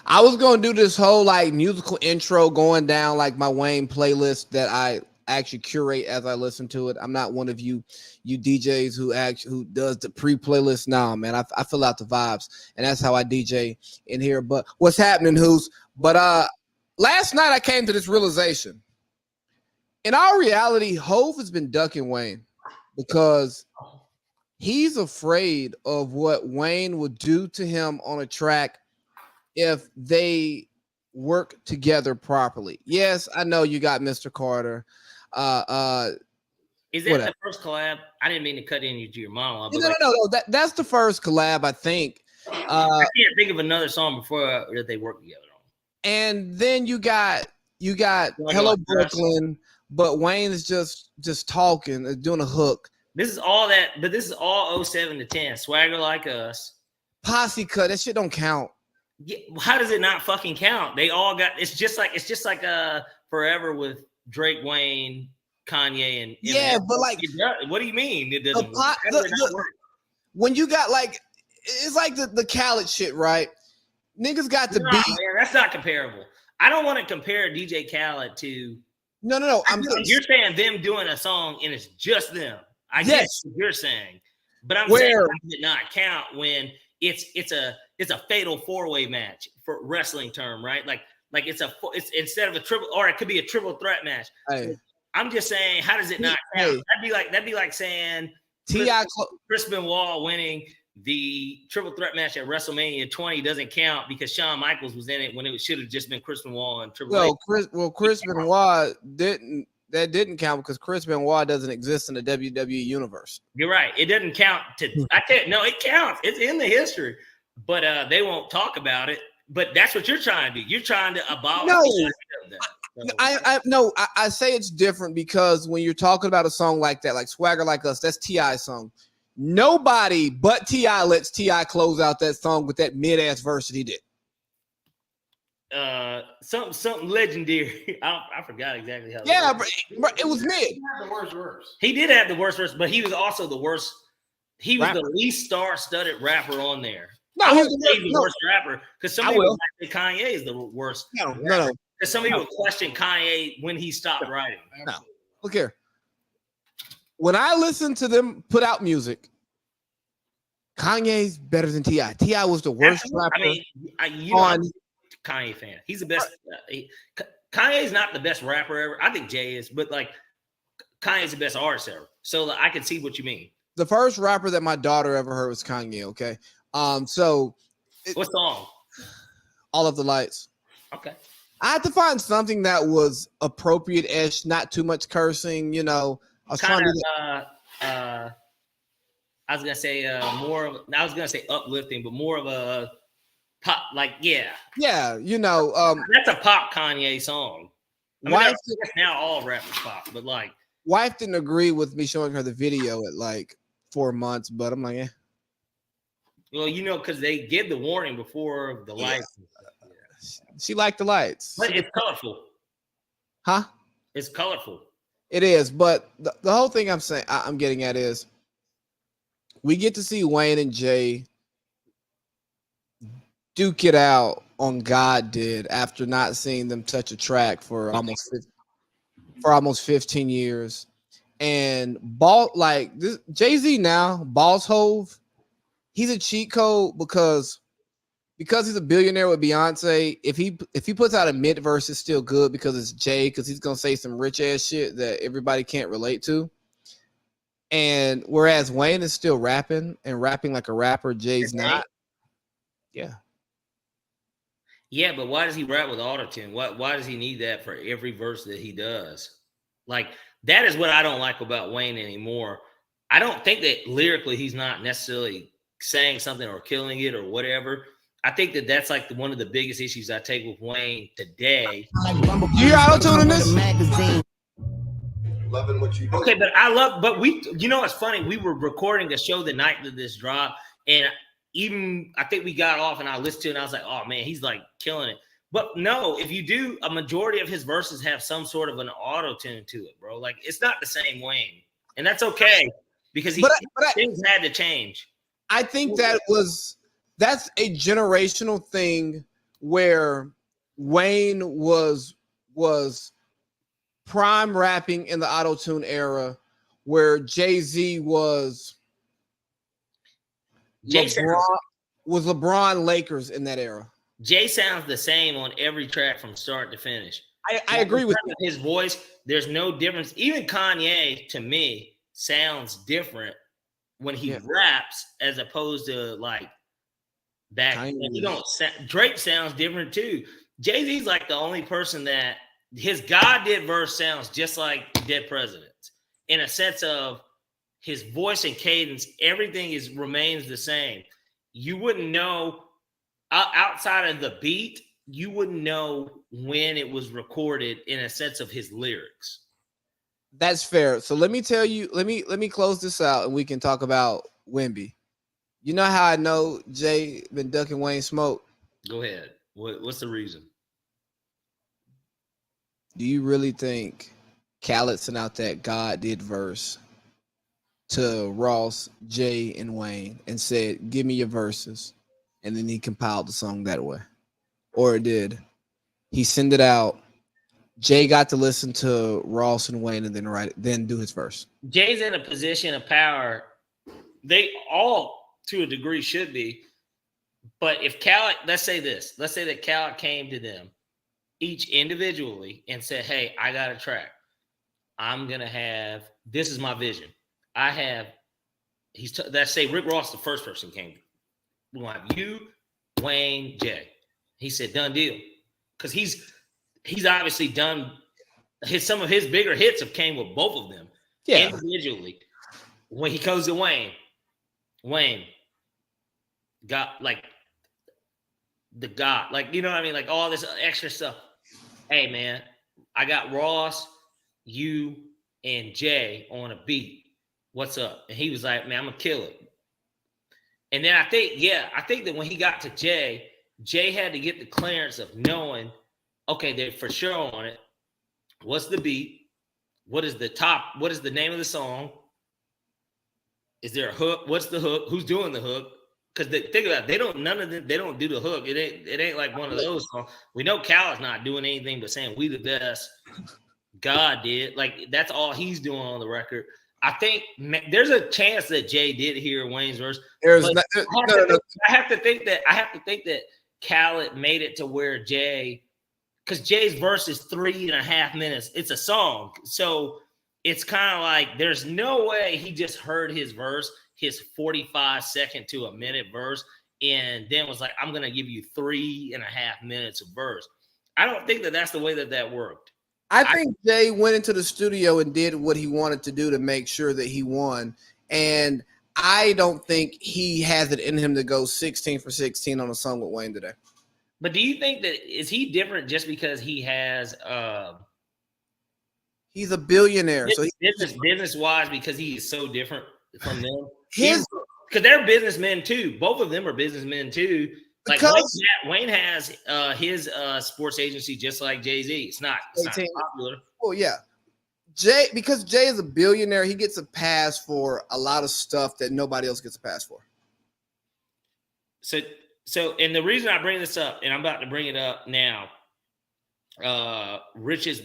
I was gonna do this whole like musical intro going down like my Wayne playlist that I actually curate as I listen to it. I'm not one of you DJs who does the pre-playlist now, man. I fill out the vibes, and that's how I DJ in here. But what's happening, who's? But last night I came to this realization. In our reality, Hove has been ducking Wayne because he's afraid of what Wayne would do to him on a track if they work together properly. Yes, I know you got Mr. Carter. Uh uh Is what that else? the first collab? I didn't mean to cut into your monologue, No, but no, like no, no. That's the first collab, I think. I can't think of another song before that they worked together on. And then you got Swagger Hello Like Us. Brooklyn, but Wayne is just talking, doing a hook. This is all that, but this is all 07 to 10. Swagger Like Us. Posse cut, that shit don't count. Yeah, how does it not fucking count? They all got it's just like Forever with Drake, Wayne, Kanye, and Yeah, but like what do you mean it the, doesn't work? pot, How does it not work? when you got like it's like the Khaled shit, right? Niggas got the beat. Man, that's not comparable. I don't want to compare DJ Khaled to. No. You're saying them doing a song and it's just them. I guess you're saying, but I'm saying how does it not count when it's a fatal 4-way match for wrestling term, right? Like it's instead of a triple, or it could be a triple threat match. Hey. I'm just saying, how does it not count? That'd be like saying Chris Benoit winning the triple threat match at WrestleMania 20 doesn't count because Shawn Michaels was in it when it should have just been Chris Benoit and Triple H. Chris Benoit didn't count because Chris Benoit doesn't exist in the WWE universe. You're right. It doesn't count it counts. It's in the history, but they won't talk about it. But that's what you're trying to do. You're trying to abolish that. I say it's different because when you're talking about a song like that, like Swagger Like Us, that's T.I.'s song. Nobody but T.I. lets T.I. close out that song with that mid-ass verse that he did. Something legendary. I forgot exactly how. Yeah, bro, it was mid. He had the worst verse. He did have the worst verse, but he was also the worst. He was the least star-studded rapper on there. No, I wouldn't say he's the worst rapper because some people say Kanye is the worst. No. Because some people question Kanye when he stopped writing. No, look here. When I listen to them put out music, Kanye's better than T.I. T.I. was the worst rapper. I mean, I'm a Kanye fan. He's the best. Kanye's not the best rapper ever. I think Jay is, but like Kanye's the best artist ever. So I can see what you mean. The first rapper that my daughter ever heard was Kanye. Okay, so what song? All of the Lights. Okay. I had to find something that was appropriate-ish, not too much cursing. You know, I was trying to. I was gonna say more of. I was gonna say uplifting, but more of a pop. Like yeah, you know, that's a pop Kanye song. I mean, now all rappers pop, but like, wife didn't agree with me showing her the video at like 4 months, but I'm like, yeah. Well, you know, because they give the warning before the lights. Yeah. She liked the lights, but it's colorful, huh? It's colorful. It is, but the whole thing I'm getting at is we get to see Wayne and Jay duke it out on God Did after not seeing them touch a track for almost 15 years. And this Jay-Z now, Boss Hove, he's a cheat code because he's a billionaire with Beyonce. If he puts out a mid verse, it's still good because it's Jay, because he's gonna say some rich ass shit that everybody can't relate to. And whereas Wayne is still rapping like a rapper, Jay's not. Yeah. Yeah, but why does he rap with autotune? Why does he need that for every verse that he does? Like, that is what I don't like about Wayne anymore. I don't think that lyrically he's not necessarily saying something or killing it or whatever. I think that that's like one of the biggest issues I take with Wayne today. You hear auto-tune in this? Loving what you do. Okay, but you know what's funny? We were recording the show the night that this dropped, and I think we got off and I listened to it and I was like, oh man, he's like killing it. But no, if you do, a majority of his verses have some sort of an auto-tune to it, bro. Like, it's not the same Wayne. And that's okay because things had to change. I think that's a generational thing where Wayne was prime rapping in the auto-tune era, where Jay-Z was LeBron Lakers in that era. Jay sounds the same on every track from start to finish. I agree with you. His voice, there's no difference. Even Kanye, to me, sounds different when he raps as opposed to like back. Drake sounds different too. Jay-Z's like the only person that his God did verse sounds just like Dead Presidents in a sense of his voice and cadence. Everything remains the same. You wouldn't know outside of the beat. You wouldn't know when it was recorded in a sense of his lyrics. That's fair. So let me tell you, let me close this out and we can talk about Wemby. You know how I know Jay been ducking Wayne smoke? Go ahead. What's the reason? Do you really think Khaled sent out that God did verse to Ross, Jay, and Wayne and said, give me your verses, and then he compiled the song that way? Or did he send it out? Jay got to listen to Ross and Wayne and then do his verse. Jay's in a position of power. They all, to a degree, should be. But if Khaled, let's say that Khaled came to them each individually and said, hey, I got a track. I'm going to have, this is my vision. Let's say Rick Ross, the first person came. We're going to have you, Wayne, Jay. He said, done deal. Because he's obviously done some of his bigger hits have came with both of them individually. When he goes to Wayne got like the God, like, you know what I mean? Like all this extra stuff. Hey man, I got Ross, you, and Jay on a beat. What's up? And he was like, man, I'm gonna kill it. And then I think that when he got to Jay had to get the clearance of knowing, okay, they're for sure on it. What's the beat? What is the name of the song? Is there a hook? What's the hook? Who's doing the hook? Because think about it, they don't do the hook. It ain't like one of those songs. We know Khaled's not doing anything but saying we the best. God did. Like that's all he's doing on the record. I think there's a chance that Jay did hear Wayne's verse. I have to think that Khaled made it to where Jay, because Jay's verse is 3.5 minutes. It's a song. So it's kind of like there's no way he just heard his verse, his 45-second to a minute verse, and then was like, I'm going to give you 3.5 minutes of verse. I don't think that that's the way that worked. I think Jay went into the studio and did what he wanted to do to make sure that he won. And I don't think he has it in him to go 16 for 16 on a song with Wayne today. But do you think that is he different just because he has he's a billionaire, so business wise, because he is so different from them? Because they're businessmen too. Both of them are businessmen too. Like Wayne has his sports agency just like Jay-Z. It's not popular. Well, yeah. Because Jay is a billionaire, he gets a pass for a lot of stuff that nobody else gets a pass for. So, and the reason I bring this up, and I'm about to bring it up now, which is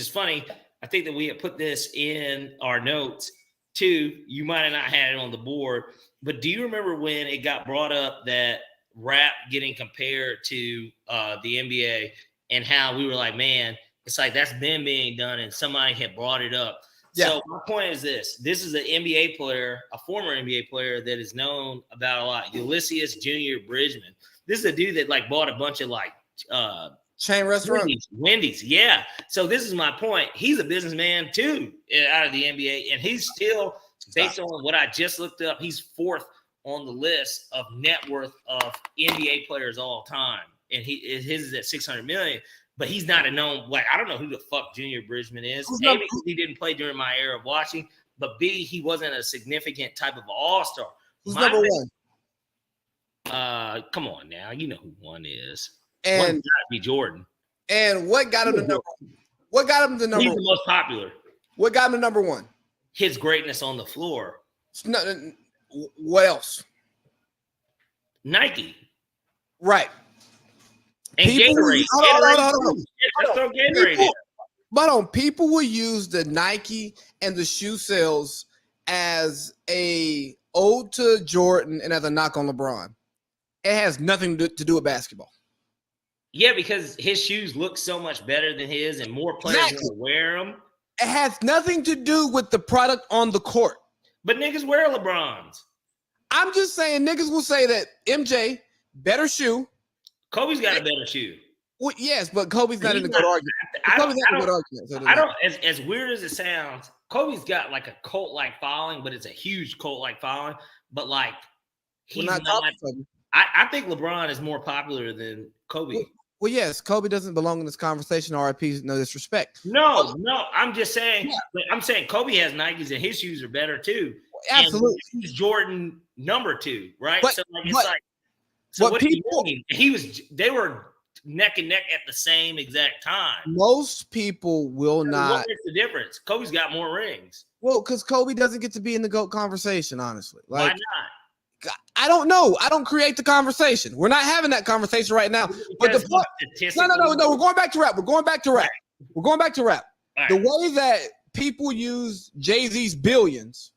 funny. I think that we had put this in our notes too. You might have not had it on the board, but do you remember when it got brought up that rap getting compared to the NBA and how we were like, man, it's like that's been being done, and somebody had brought it up. Yeah. So my point is this. This is an NBA player, a former NBA player that is known about a lot. Ulysses Junior Bridgman. This is a dude that like bought a bunch of like chain restaurants. Wendy's. Yeah. So this is my point. He's a businessman too out of the NBA, and he's still, based on what I just looked up, he's fourth on the list of net worth of NBA players all time. And his is at 600 million. But he's not a known, like, I don't know who the fuck Junior Bridgman is. A, because he didn't play during my era of watching, but B, he wasn't a significant type of all-star. Who's number one? Come on now. You know who one is. And one's gotta be Jordan. And what got him to number one? What got him to number one? He's the most popular. What got him to number one? His greatness on the floor. What else? Nike. Right. And People will, Gatorade. hold on. Let's throw Gatorade in. People will use the Nike and the shoe sales as a ode to Jordan and as a knock on LeBron. It has nothing to do with basketball. Yeah, because his shoes look so much better than his, and more players want to wear them. It has nothing to do with the product on the court. But niggas wear LeBrons. I'm just saying niggas will say that MJ, better shoe. Kobe's got a better shoe. Well, yes, but Kobe's not in the good argument. I don't, as weird as it sounds, Kobe's got like a cult-like following, but it's a huge cult-like following. But like, he's not. I think LeBron is more popular than Kobe. Well, yes, Kobe doesn't belong in this conversation. RIP, no disrespect. No, I'm just saying. Yeah. I'm saying Kobe has Nikes and his shoes are better too. Absolutely, and he's Jordan number 2, right? But, so like, it's like, so what people, they were neck and neck at the same exact time. Most people will not. What makes the difference? Kobe's got more rings. Well, because Kobe doesn't get to be in the GOAT conversation, honestly. Like, why not? I don't know. I don't create the conversation. We're not having that conversation right now. But the point, no. We're going back to rap. We're going back to rap. Right. The way that people use Jay-Z's billions,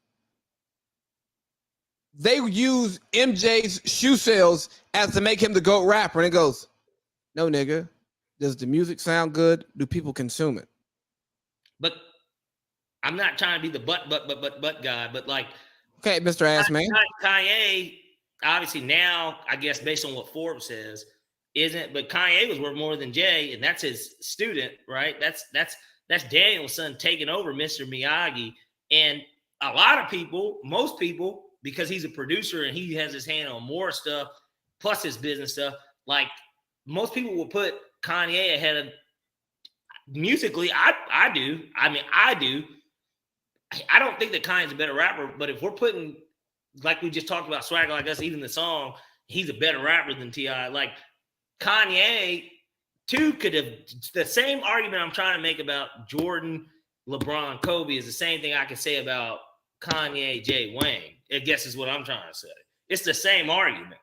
they use MJ's shoe sales as to make him the GOAT rapper. And it goes, no, nigga. Does the music sound good? Do people consume it? But I'm not trying to be the but guy, but like, okay, Mr. Ass Man. Kanye, obviously now, I guess based on what Forbes says, isn't, but Kanye was worth more than Jay, and that's his student, right? That's Daniel's son taking over Mr. Miyagi. And a lot of people, most people, because he's a producer and he has his hand on more stuff, plus his business stuff, like most people will put Kanye ahead of musically. I do. I mean, I do. I don't think that Kanye's a better rapper, but if we're putting, like we just talked about, Swagger Like Us, even the song, he's a better rapper than T.I. Like Kanye, too, could have, the same argument I'm trying to make about Jordan, LeBron, Kobe is the same thing I can say about Kanye, Jay, Wayne. I guess is what I'm trying to say. It's the same argument.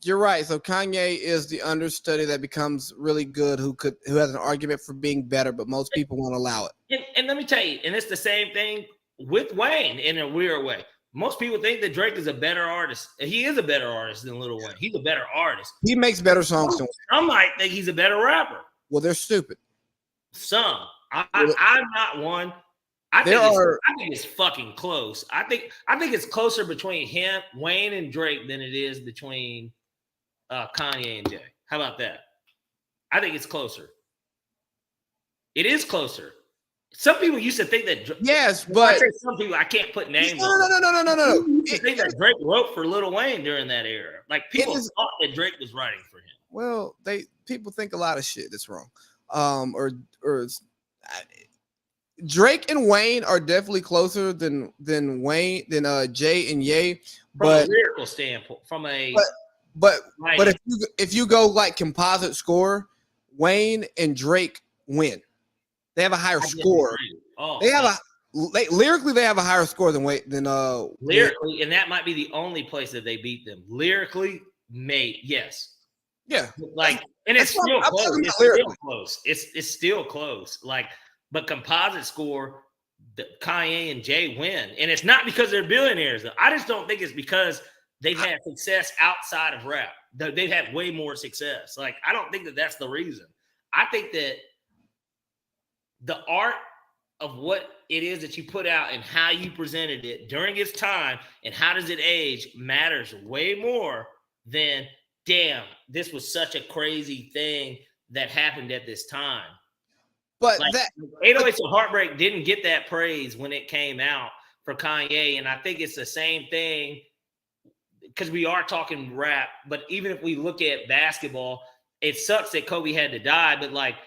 You're right. So Kanye is the understudy that becomes really good, who has an argument for being better, but most people won't allow it. And let me tell you, and it's the same thing with Wayne in a weird way. Most people think that Drake is a better artist. He is a better artist than Lil Wayne. He's a better artist. He makes better songs than Wayne. Some might think he's a better rapper. Well, they're stupid. Some. I'm not one. I think it's fucking close. I think it's closer between him, Wayne, and Drake than it is between Kanye and Jay. How about that? I think it's closer. It is closer. Some people used to think that. Yes, but I say some people, I can't put names. No. I think that Drake wrote for Lil Wayne during that era. Like people thought that Drake was writing for him. Well, people think a lot of shit that's wrong. Drake and Wayne are definitely closer than Jay and Ye. From a lyrical standpoint, but if you go like composite score, Wayne and Drake win. They have a higher score. Lyrically they have a higher score than lyrically, and that might be the only place that they beat them. Lyrically, yes. Yeah. Like, and it's still close. It's still close. It's still close. Like, but composite score, Kanye and Jay win. And it's not because they're billionaires, though. I just don't think it's because they've had success outside of rap. They've had way more success. Like, I don't think that that's the reason. I think that the art of what it is that you put out and how you presented it during its time and how does it age matters way more than, damn, this was such a crazy thing that happened at this time. But like, that 808s of Heartbreak didn't get that praise when it came out for Kanye. And I think it's the same thing because we are talking rap. But even if we look at basketball, it sucks that Kobe had to die. But like,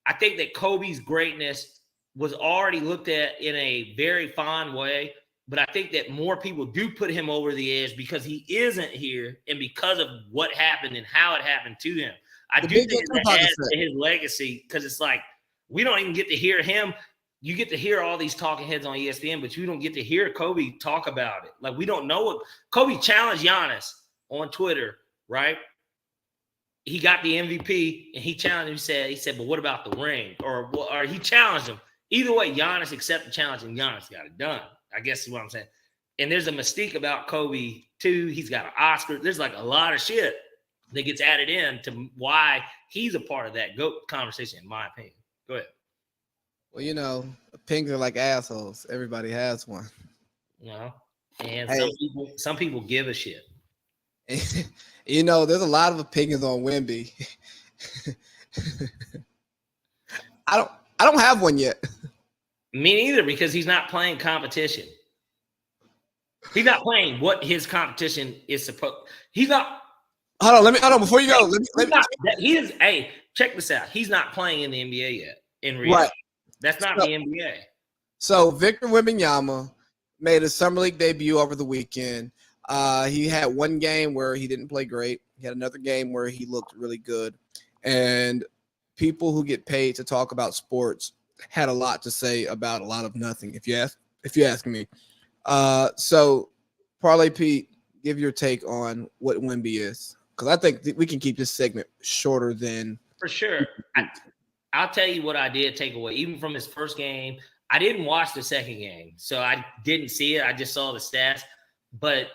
I think that Kobe's greatness was already looked at in a very fond way. But I think that more people do put him over the edge because he isn't here and because of what happened and how it happened to him. I do think that adds to his legacy because it's like, we don't even get to hear him. You get to hear all these talking heads on ESPN, but you don't get to hear Kobe talk about it. Like, we don't know what Kobe challenged Giannis on Twitter, right? he got the MVP and he challenged him. He said, but what about the ring? Or he challenged him. Either way, Giannis accepted the challenge and Giannis got it done. I guess is what I'm saying. And there's a mystique about Kobe too. He's got an Oscar. There's like a lot of shit that gets added in to why he's a part of that GOAT conversation, in my opinion. Go ahead. Well, you know, opinions are like assholes. Everybody has one. You know, and hey, some people give a shit. You know, there's a lot of opinions on Wemby. I don't have one yet. Me neither, because he's not playing competition. He's not playing what his competition is supposed. He's not. Hold on. Before you go, he is. Hey, check this out. He's not playing in the NBA yet. In reality, right. That's not the NBA. So Victor Wembanyama made a summer league debut over the weekend. He had one game where he didn't play great. He had another game where he looked really good. And people who get paid to talk about sports had a lot to say about a lot of nothing, if you ask me. So Parlay Pete, give your take on what Wemby is, because I think we can keep this segment shorter than for sure. I'll tell you what I did take away, even from his first game. I didn't watch the second game, so I didn't see it. I just saw the stats. But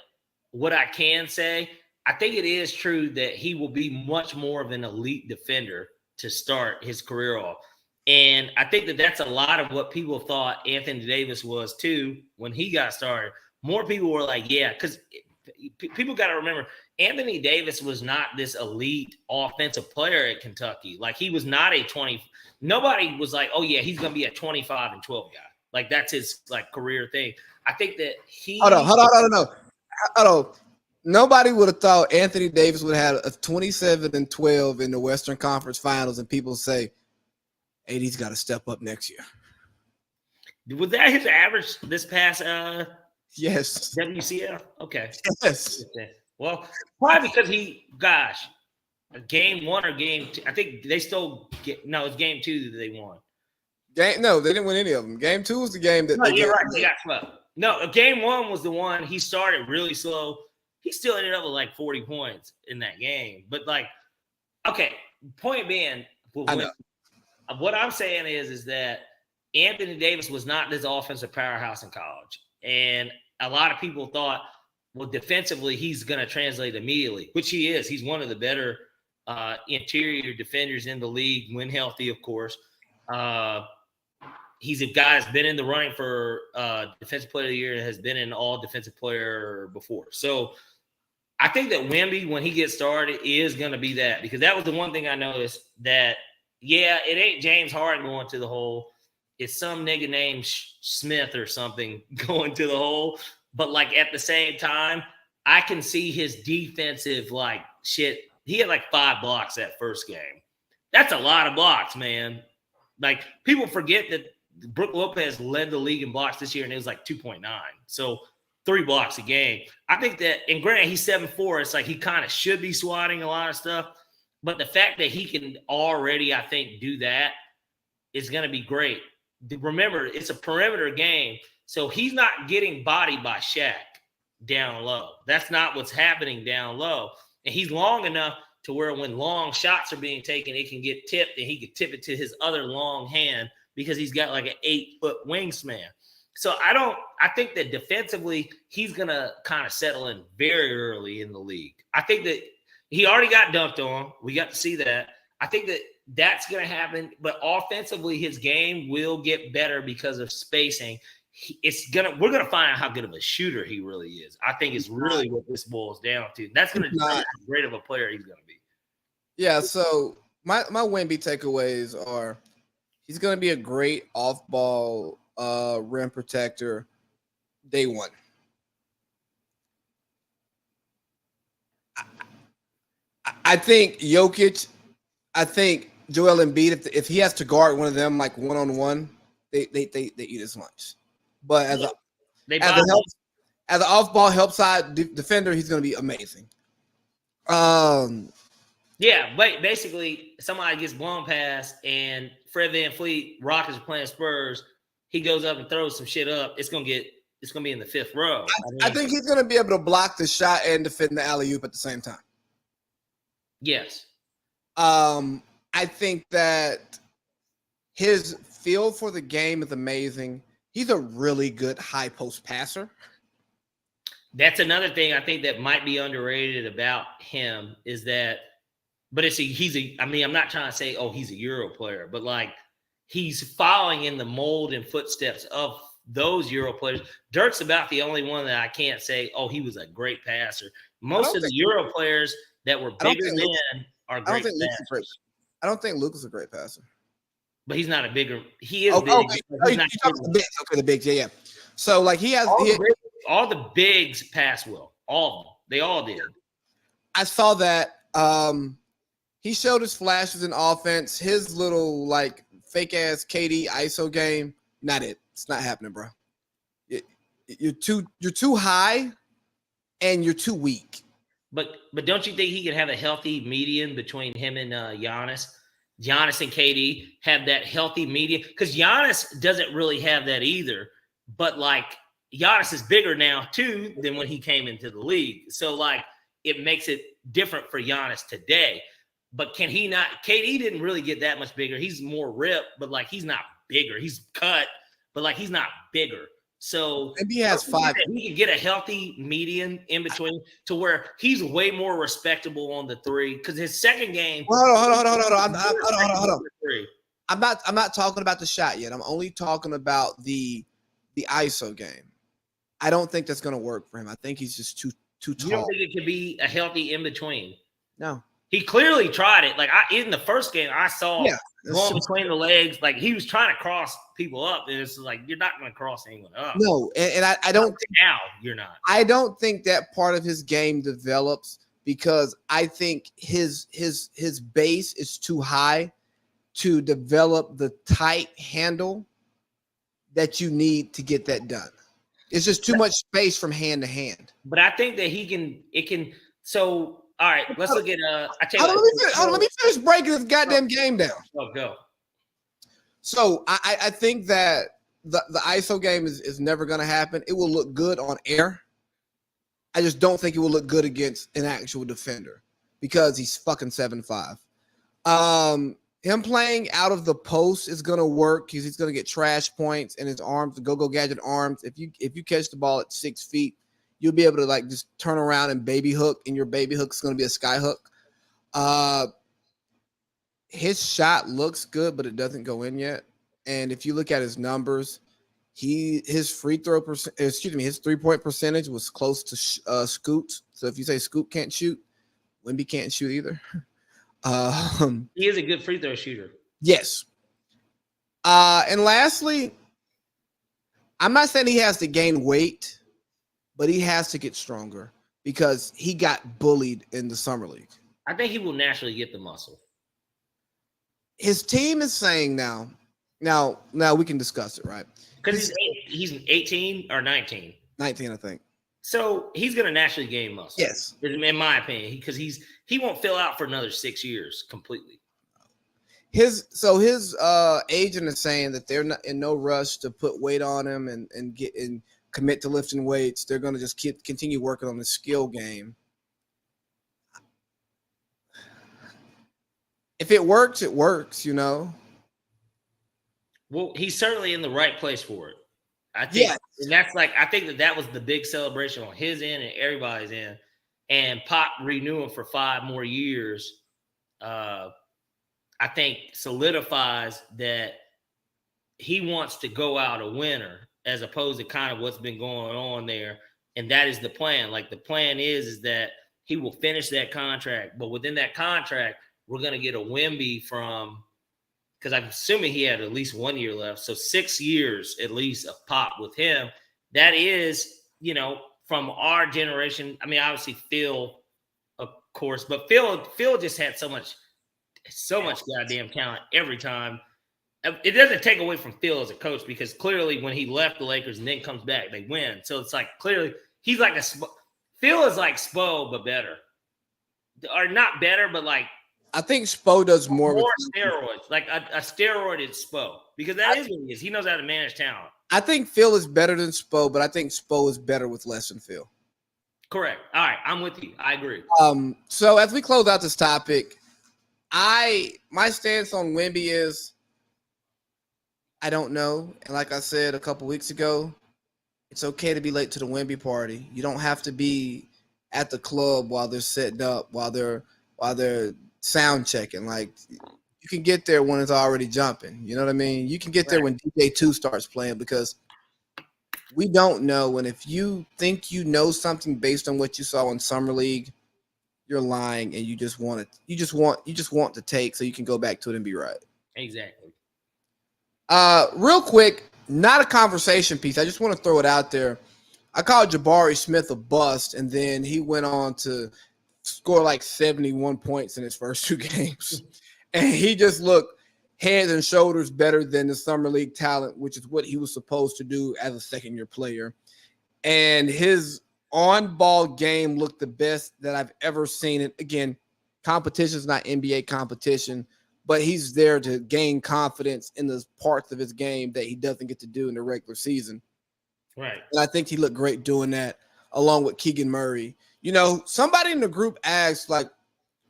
what I can say, I think it is true that he will be much more of an elite defender to start his career off. And I think that that's a lot of what people thought Anthony Davis was too when he got started. More people were like, yeah, because people got to remember, Anthony Davis was not this elite offensive player at Kentucky. Like, he was not a 20. Nobody was like, oh, yeah, he's going to be a 25 and 12 guy. Like, that's his, like, career thing. I think that he – Hold on. Nobody would have thought Anthony Davis would have had a 27 and 12 in the Western Conference Finals, and people say, AD's got to step up next year. Was that his average this past yes. WCF? Okay. Yes. Well, probably because game one or game two, I think they still it's game two that they won. No, they didn't win any of them. Game two was the game that you're right. They got swept. No, game one was the one he started really slow. He still ended up with like 40 points in that game. But like, okay, point being, what I'm saying is that Anthony Davis was not this offensive powerhouse in college. And a lot of people thought, well, defensively, he's going to translate immediately, which he is. He's one of the better interior defenders in the league, when healthy, of course. He's a guy that's been in the running for Defensive Player of the Year and has been an all defensive player before. So I think that Wemby, when he gets started, is going to be that, because that was the one thing I noticed that, yeah, it ain't James Harden going to the hole. It's some nigga named Smith or something going to the hole. But, like, at the same time, I can see his defensive, like, shit. He had, like, 5 blocks that first game. That's a lot of blocks, man. Like, people forget that Brook Lopez led the league in blocks this year, and it was, like, 2.9. So, 3 blocks a game. I think that, and granted, he's 7'4". It's like he kind of should be swatting a lot of stuff. But the fact that he can already, I think, do that is going to be great. Remember, it's a perimeter game, so he's not getting bodied by Shaq down low. That's not what's happening down low. And he's long enough to where when long shots are being taken, it can get tipped, and he can tip it to his other long hand because he's got like an 8-foot wingspan. So I think that defensively, he's going to kind of settle in very early in the league. I think that he already got dunked on. We got to see that. I think that that's going to happen. But offensively, his game will get better because of spacing. We're going to find out how good of a shooter he really is. I think it's really what this boils down to. That's going to determine how great of a player he's going to be. Yeah, so my Wemby takeaways are he's going to be a great off-ball rim protector day one. I think Jokic, I think Joel Embiid, if he has to guard one of them like one-on-one, they eat his lunch. But as an off-ball help side defender, he's going to be amazing. Yeah, but basically, somebody gets blown past, and Fred VanVleet, Rockets are playing Spurs. He goes up and throws some shit up. It's gonna be in the 5th row. I think he's gonna be able to block the shot and defend the alley-oop at the same time. Yes. I think that his feel for the game is amazing. He's a really good high post passer. That's another thing I think that might be underrated about him is that, but I mean, I'm not trying to say, oh, he's a Euro player, but like he's following in the mold and footsteps of those Euro players. Dirk's about the only one that I can't say, oh, he was a great passer. Most of the Euro players that were bigger than are great passers. I don't think Luke is a great passer. But he's not a bigger. He is big. He's not the bigs. Okay, the bigs. Yeah. So like he has all the bigs pass well. All of them. They all did. I saw that. He showed his flashes in offense. His little like fake ass KD ISO game. Not it. It's not happening, bro. You're too high, and you're too weak. But don't you think he could have a healthy median between him and Giannis? Giannis and KD have that healthy median because Giannis doesn't really have that either. But like Giannis is bigger now too than when he came into the league. So like it makes it different for Giannis today. But can he not? KD didn't really get that much bigger. He's more ripped, but like he's not bigger. He's cut, but like he's not bigger. So maybe he has 5. He can get a healthy median in between to where he's way more respectable on the three. Because his second game. Well, hold on. I'm not talking about the shot yet. I'm only talking about the ISO game. I don't think that's going to work for him. I think he's just too tall. You don't think it could be a healthy in between? No. He clearly tried it. Like in the first game, I saw going between the legs. Like he was trying to cross people up, and it's like you're not going to cross anyone up. No, and I don't think now you're not. I don't think that part of his game develops because I think his base is too high to develop the tight handle that you need to get that done. It's just too much space from hand to hand. But I think that it can. So. All right, let's look at. Let me finish breaking this goddamn game down. Oh, go. So I think that the ISO game is never going to happen. It will look good on air. I just don't think it will look good against an actual defender because he's fucking 7'5". Him playing out of the post is going to work because he's going to get trash points and his arms, the go-go gadget arms. If you catch the ball at 6 feet, you'll be able to like just turn around and baby hook, and your baby hook is going to be a sky hook. His shot looks good, but it doesn't go in yet. And if you look at his numbers, his 3-point percentage was close to Scoot. So if you say Scoot can't shoot, Wemby can't shoot either. He is a good free throw shooter. Yes. And lastly, I'm not saying he has to gain weight, but he has to get stronger because he got bullied in the summer league. I think he will naturally get the muscle. His team is saying now we can discuss it, right? Because he's 18 or 19. 19, I think. So he's going to naturally gain muscle. Yes. In my opinion, because he won't fill out for another 6 years completely. His agent is saying that they're not in no rush to put weight on him and commit to lifting weights. They're going to just continue working on the skill game. If it works, it works, you know. Well, he's certainly in the right place for it. I think, and that's like I think that was the big celebration on his end and everybody's end. And Pop renewing for 5 more years, I think solidifies that he wants to go out a winner, as opposed to kind of what's been going on there. And that is the plan. Like the plan is that he will finish that contract, but within that contract, we're going to get a Wemby from, because I'm assuming he had at least 1 year left. So 6 years at least of Pop with him. That is, from our generation. I mean, obviously Phil, of course, but Phil just had so much goddamn talent every time. It doesn't take away from Phil as a coach because clearly when he left the Lakers and then comes back, they win. So it's like clearly he's like Phil is like Spo, but better. Or not better, but like I think Spo does more steroids, like a steroided Spo, because that is what he is. He knows how to manage talent. I think Phil is better than Spo, but I think Spo is better with less than Phil. Correct. All right, I'm with you. I agree. So as we close out this topic, My stance on Wemby is I don't know. And like I said a couple weeks ago, it's okay to be late to the Wemby party. You don't have to be at the club while they're setting up, while they're sound checking. Like you can get there when it's already jumping. You know what I mean? You can get there Right. when DJ2 starts playing because we don't know. And if you think you know something based on what you saw in summer league, you're lying and you just want it. You just want to take so you can go back to it and be right. Exactly. Real quick, not a conversation piece. I just want to throw it out there. I called Jabari Smith a bust, and then he went on to score like 71 points in his first 2 games. And he just looked head and shoulders better than the summer league talent, which is what he was supposed to do as a second-year player. And his on-ball game looked the best that I've ever seen it. Again, competition is not NBA competition, but he's there to gain confidence in the parts of his game that he doesn't get to do in the regular season. Right. And I think he looked great doing that along with Keegan Murray. You know, somebody in the group asked, like,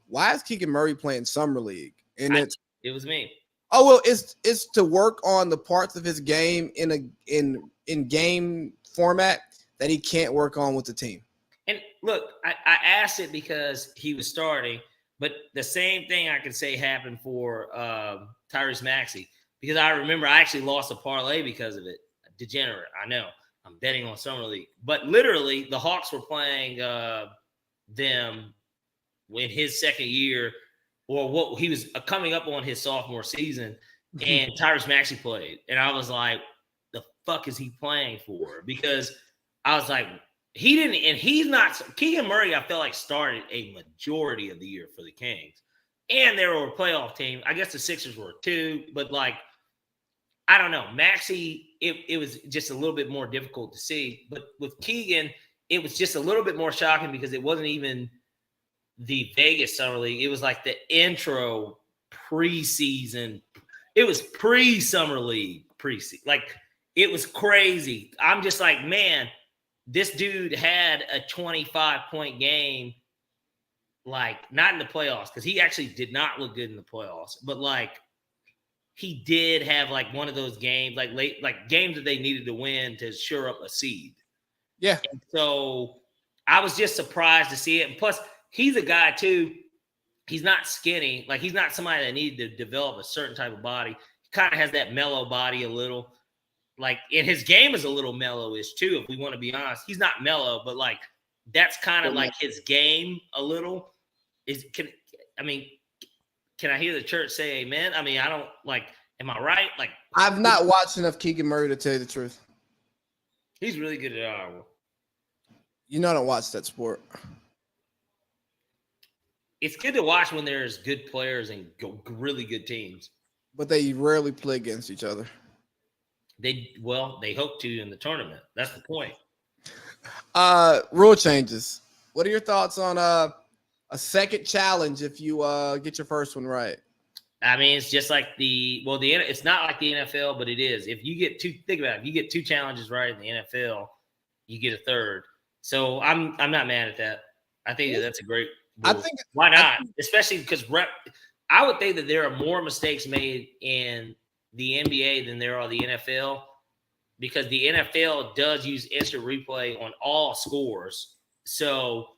why is Keegan Murray playing summer league? And It was me. oh well, it's to work on the parts of his game in game format that he can't work on with the team. And look, I asked it because he was starting, but the same thing I could say happened for Tyrese Maxey because I remember I actually lost a parlay because of it. Degenerate, I know. I'm betting on summer league, but literally the Hawks were playing them in his second year, or what he was coming up on his sophomore season, and Tyrese Maxey played, and I was like, "The fuck is he playing for?" Because I was like, he didn't, and he's not. Keegan Murray, I felt like started a majority of the year for the Kings, and they were a playoff team. I guess the Sixers were too, but like, I don't know. Maxey, it was just a little bit more difficult to see. But with Keegan, it was just a little bit more shocking because it wasn't even the Vegas Summer League. It was like the intro preseason. It was pre-Summer League preseason. Like, it was crazy. I'm just like, man, this dude had a 25-point game, like, not in the playoffs, because he actually did not look good in the playoffs. But, like, he did have like one of those games, like late, like games that they needed to win to shore up a seed. Yeah. And so I was just surprised to see it. And plus, he's a guy too. He's not skinny. Like, he's not somebody that needed to develop a certain type of body. He kind of has that mellow body a little. Like, and his game is a little mellowish too, if we want to be honest. He's not mellow, but like that's kind of like his game a little. Can I hear the church say amen? I mean, I don't like, am I right? Like, I've not watched enough Keegan Murray to tell you the truth. He's really good at Iowa. You know, I don't watch that sport. It's good to watch when there's good players and really good teams. But they rarely play against each other. They hope to in the tournament. That's the point. Rule changes. What are your thoughts on a second challenge if you get your first one right? I mean, it's just like it's not like the NFL, but it is. If you get think about it, if you get 2 challenges right in the NFL, you get a third. So I'm not mad at that. I think that's a great rule. I think why not? Especially because I would think that there are more mistakes made in the NBA than there are the NFL, because the NFL does use instant replay on all scores. So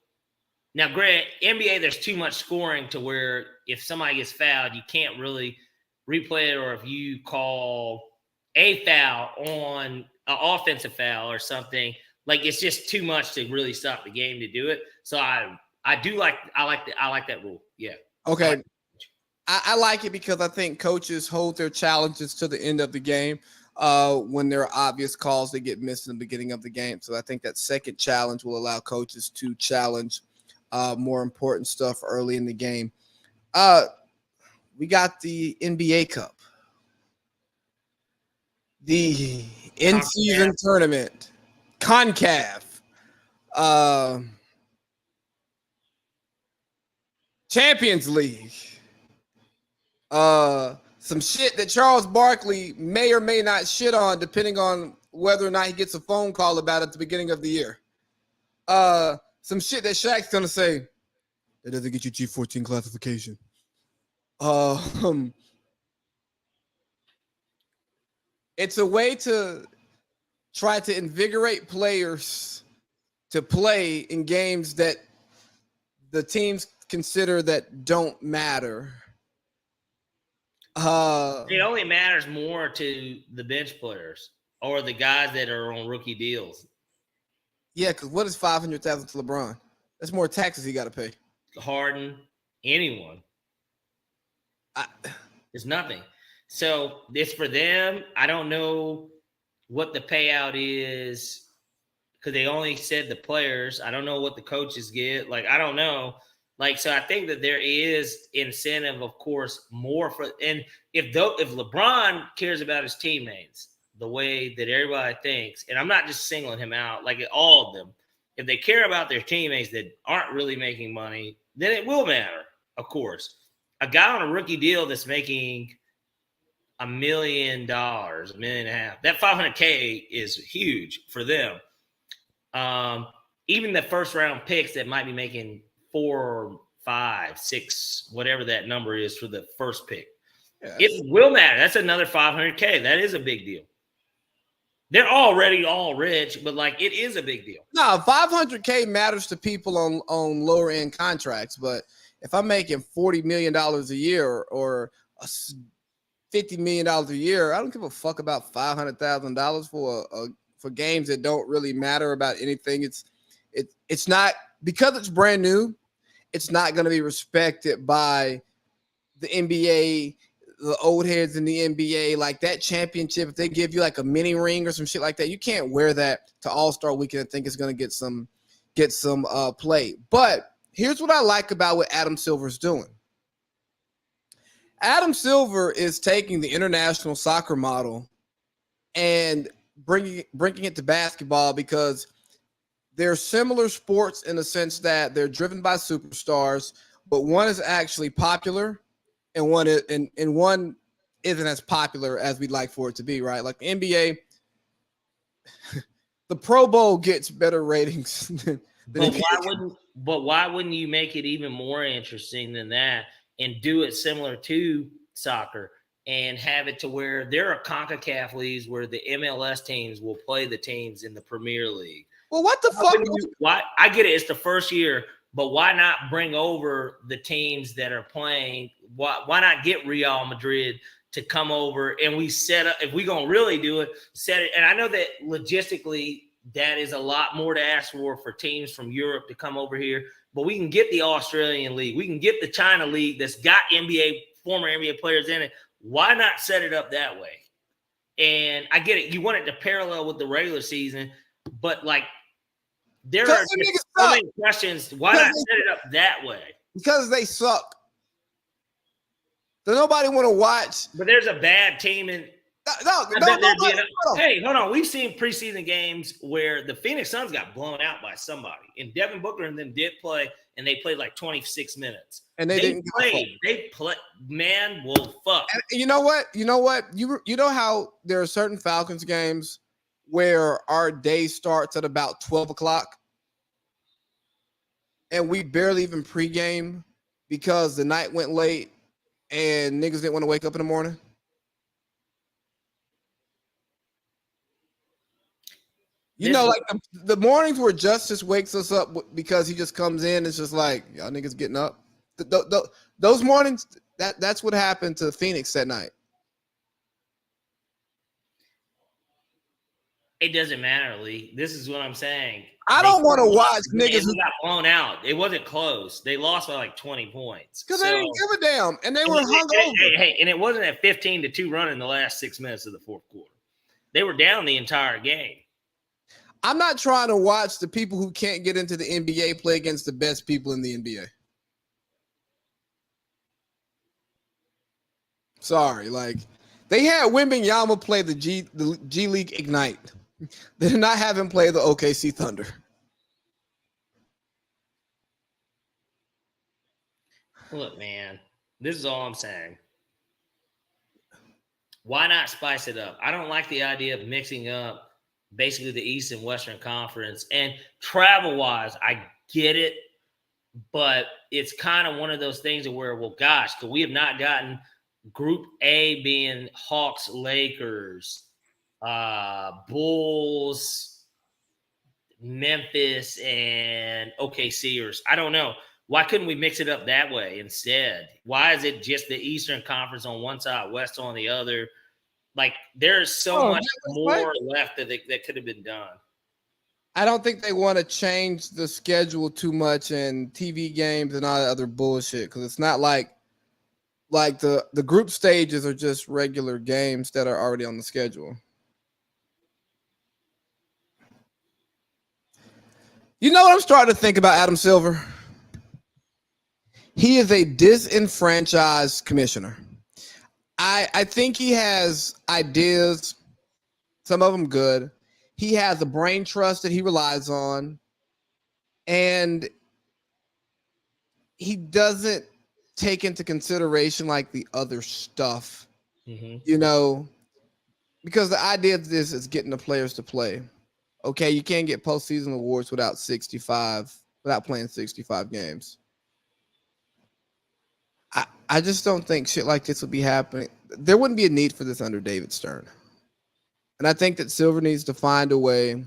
now, granted, NBA, there's too much scoring to where if somebody gets fouled, you can't really replay it, or if you call a foul on an offensive foul or something, like, it's just too much to really stop the game to do it. So I like that rule. Yeah. Okay. I like it because I think coaches hold their challenges to the end of the game when there are obvious calls that get missed in the beginning of the game. So I think that second challenge will allow coaches to challenge more important stuff early in the game. We got the NBA Cup, the in-season tournament, CONCACAF, Champions League. Some shit that Charles Barkley may or may not shit on, depending on whether or not he gets a phone call about it at the beginning of the year. Some shit that Shaq's gonna say that doesn't get you G14 classification. Um, it's a way to try to invigorate players to play in games that the teams consider that don't matter. It only matters more to the bench players or the guys that are on rookie deals. Yeah, because what is 500,000 to LeBron? That's more taxes he got to pay. Harden, anyone. It's nothing. So it's for them. I don't know what the payout is because they only said the players. I don't know what the coaches get. Like, I don't know. Like, so I think that there is incentive, of course, more for. And if LeBron cares about his teammates the way that everybody thinks, and I'm not just singling him out, like all of them, if they care about their teammates that aren't really making money, then it will matter, of course. A guy on a rookie deal that's making $1 million, $1.5 million, that 500K is huge for them. Even the first round picks that might be making 4, 5, 6, whatever that number is for the first pick, it will matter. That's another 500K. That is a big deal. They're already all rich, but like it is a big deal. No, 500K matters to people on lower end contracts, but if I'm making $40 million a year or $50 million a year, I don't give a fuck about $500,000 for games that don't really matter about anything. It's not, because it's brand new. It's not going to be respected by the NBA, the old heads in the NBA. Like that championship, if they give you like a mini ring or some shit like that, you can't wear that to All-Star Weekend and think it's going to get some play. But here's what I like about what Adam Silver's doing. Adam Silver is taking the international soccer model and bringing it to basketball, because they're similar sports in the sense that they're driven by superstars, but one is actually popular and one isn't as popular as we'd like for it to be, right? Like the NBA, the Pro Bowl gets better ratings than but why wouldn't you make it even more interesting than that and do it similar to soccer and have it to where there are CONCACAF leagues where the MLS teams will play the teams in the Premier League? Well, what the fuck? Why? I get it. It's the first year, but why not bring over the teams that are playing? Why not get Real Madrid to come over and we set up? If we're going to really do it, set it. And I know that logistically that is a lot more to ask for teams from Europe to come over here, but we can get the Australian League. We can get the China League that's got former NBA players in it. Why not set it up that way? And I get it. You want it to parallel with the regular season, but like, there are so many questions. Why not set it up that way? Because they suck. So nobody want to watch. But there's a bad team in. Hey, hold on. We've seen preseason games where the Phoenix Suns got blown out by somebody, and Devin Booker and them did play, and they played like 26 minutes. And they didn't play. They play. Man, well, fuck. And you know what? You know how there are certain Falcons games where our day starts at about 12 o'clock and we barely even pregame because the night went late and niggas didn't want to wake up in the morning? Like the mornings where Justice wakes us up because he just comes in. It's just like, y'all niggas getting up. Those mornings, that's what happened to Phoenix that night. It doesn't matter, Lee. This is what I'm saying. I don't want to watch niggas who got blown out. It wasn't close. They lost by like 20 points. Because they didn't give a damn. And they were hungover. Hey, and it wasn't a 15-2 run in the last 6 minutes of the fourth quarter. They were down the entire game. I'm not trying to watch the people who can't get into the NBA play against the best people in the NBA. Sorry, like they had Wemby play the G League Ignite. They did not have him play the OKC Thunder. Look, man, this is all I'm saying. Why not spice it up? I don't like the idea of mixing up basically the East and Western Conference. And travel-wise, I get it. but it's kind of one of those things where, well, gosh, we have not gotten Group A being Hawks, Lakers, Bulls, Memphis, and OKC, or I don't know. Why couldn't we mix it up that way instead? Why is it just the Eastern Conference on one side, West on the other? Like, there's so much more left that could have been done. I don't think they want to change the schedule too much and TV games and all that other bullshit, because it's not like the group stages are just regular games that are already on the schedule. You know what I'm starting to think about Adam Silver? He is a disenfranchised commissioner. I think he has ideas, some of them good. He has a brain trust that he relies on, and he doesn't take into consideration like the other stuff, you know, because the idea of this is getting the players to play. Okay, you can't get postseason awards without playing 65 games. I just don't think shit like this would be happening. There wouldn't be a need for this under David Stern. And I think that Silver needs to find a way,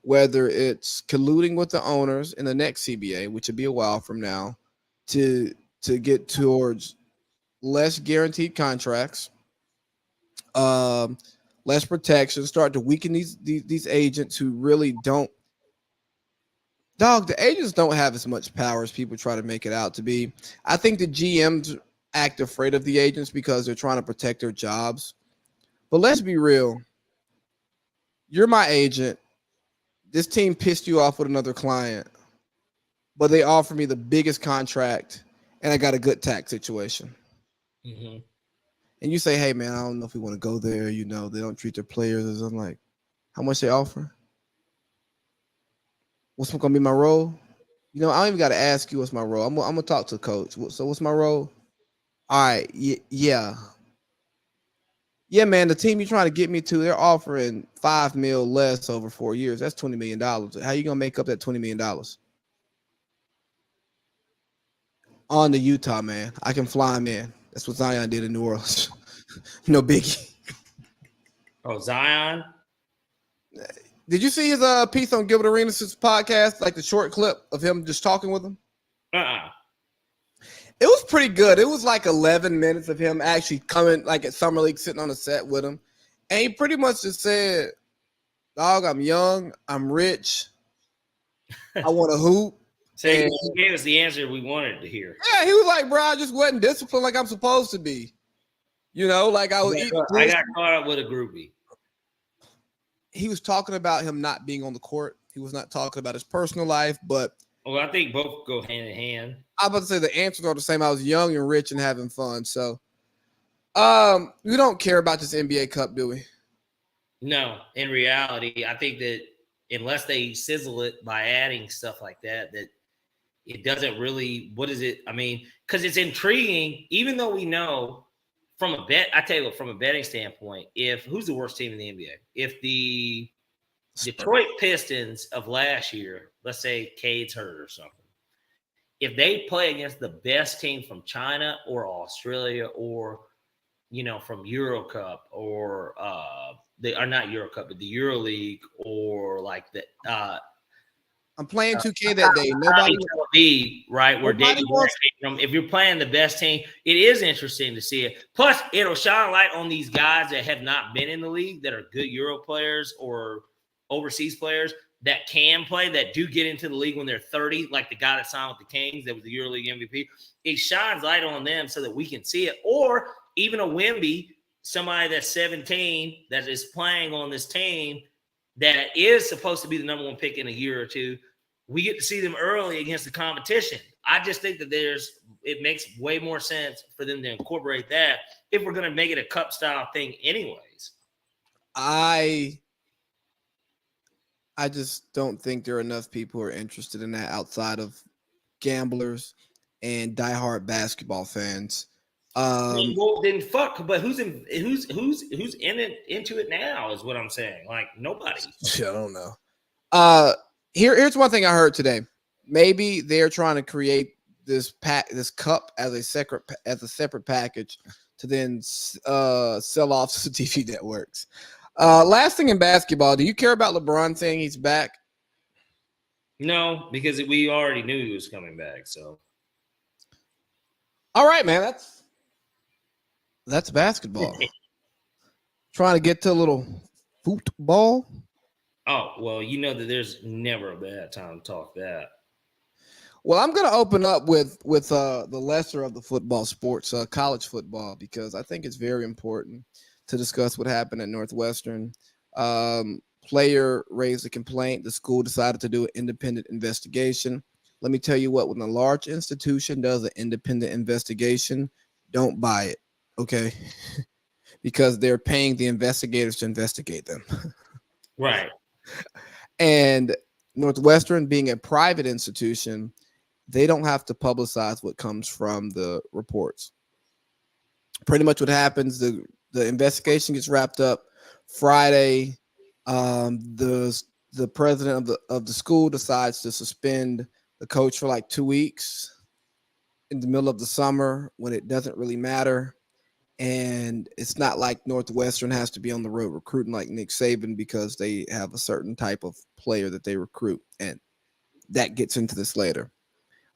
whether it's colluding with the owners in the next CBA, which would be a while from now, to get towards less guaranteed contracts, less protection, start to weaken these agents who really don't. Dog, the agents don't have as much power as people try to make it out to be. I think the GMs act afraid of the agents because they're trying to protect their jobs. But let's be real. You're my agent. This team pissed you off with another client, but they offer me the biggest contract and I got a good tax situation. And you say, hey, man, I don't know if we want to go there. You know, they don't treat their players as I'm like, how much they offer? What's going to be my role? You know, I don't even got to ask you what's my role. I'm going to talk to the coach. So what's my role? All right. Yeah. Yeah, man, the team you're trying to get me to, they're offering $5 million less over 4 years. That's $20 million. How you going to make up that $20 million? On to Utah, man. I can fly him in. That's what Zion did in New Orleans. No biggie. Oh, Zion? Did you see his piece on Gilbert Arenas' podcast, like the short clip of him just talking with him? It was pretty good. It was like 11 minutes of him actually coming, like at Summer League, sitting on the set with him. And he pretty much just said, dog, I'm young, I'm rich, I want to hoop. So he gave us the answer we wanted to hear. Yeah, he was like, bro, I just wasn't disciplined like I'm supposed to be. You know, like I was eating. I got caught up with a groupie. He was talking about him not being on the court. He was not talking about his personal life, but well, I think both go hand in hand. I was about to say the answers are the same. I was young and rich and having fun. So we don't care about this NBA Cup, do we? No, in reality, I think that unless they sizzle it by adding stuff like that it doesn't really, what is it? I mean, because it's intriguing, even though we know from a bet, I tell you what, from a betting standpoint, who's the worst team in the NBA? If the Detroit Pistons of last year, let's say Cade's hurt or something, if they play against the best team from China or Australia or, you know, from Euro Cup or they are not Euro Cup, but the Euro League or like the I'm playing 2K that day. Nobody will be right where David came from. If you're playing the best team, it is interesting to see it. Plus, it'll shine light on these guys that have not been in the league that are good Euro players or overseas players that can play, that do get into the league when they're 30, like the guy that signed with the Kings that was the EuroLeague MVP. It shines light on them so that we can see it. Or even a Wemby, somebody that's 17 that is playing on this team that is supposed to be the number one pick in a year or two. We get to see them early against the competition. I just think that it makes way more sense for them to incorporate that if we're going to make it a cup style thing anyways. I just don't think there are enough people who are interested in that outside of gamblers and diehard basketball fans. Well, then fuck. But who's in it into it now? Is what I'm saying. Like nobody. I don't know. Here's one thing I heard today. maybe they're trying to create this cup as a separate package to then sell off to TV networks. Last thing in basketball, do you care about LeBron saying he's back? No, because we already knew he was coming back. So, all right, man, that's basketball. Trying to get to a little football. Oh, well, you know that there's never a bad time to talk that. Well, I'm going to open up with the lesser of the football sports, college football, because I think it's very important to discuss what happened at Northwestern. Player raised a complaint. The school decided to do an independent investigation. Let me tell you what, when a large institution does an independent investigation, don't buy it, okay? Because they're paying the investigators to investigate them. Right. And Northwestern, being a private institution, they don't have to publicize what comes from the reports. Pretty much what happens, the investigation gets wrapped up Friday. The president of the school decides to suspend the coach for like 2 weeks in the middle of the summer when it doesn't really matter. And it's not like Northwestern has to be on the road recruiting like Nick Saban because they have a certain type of player that they recruit. And that gets into this later.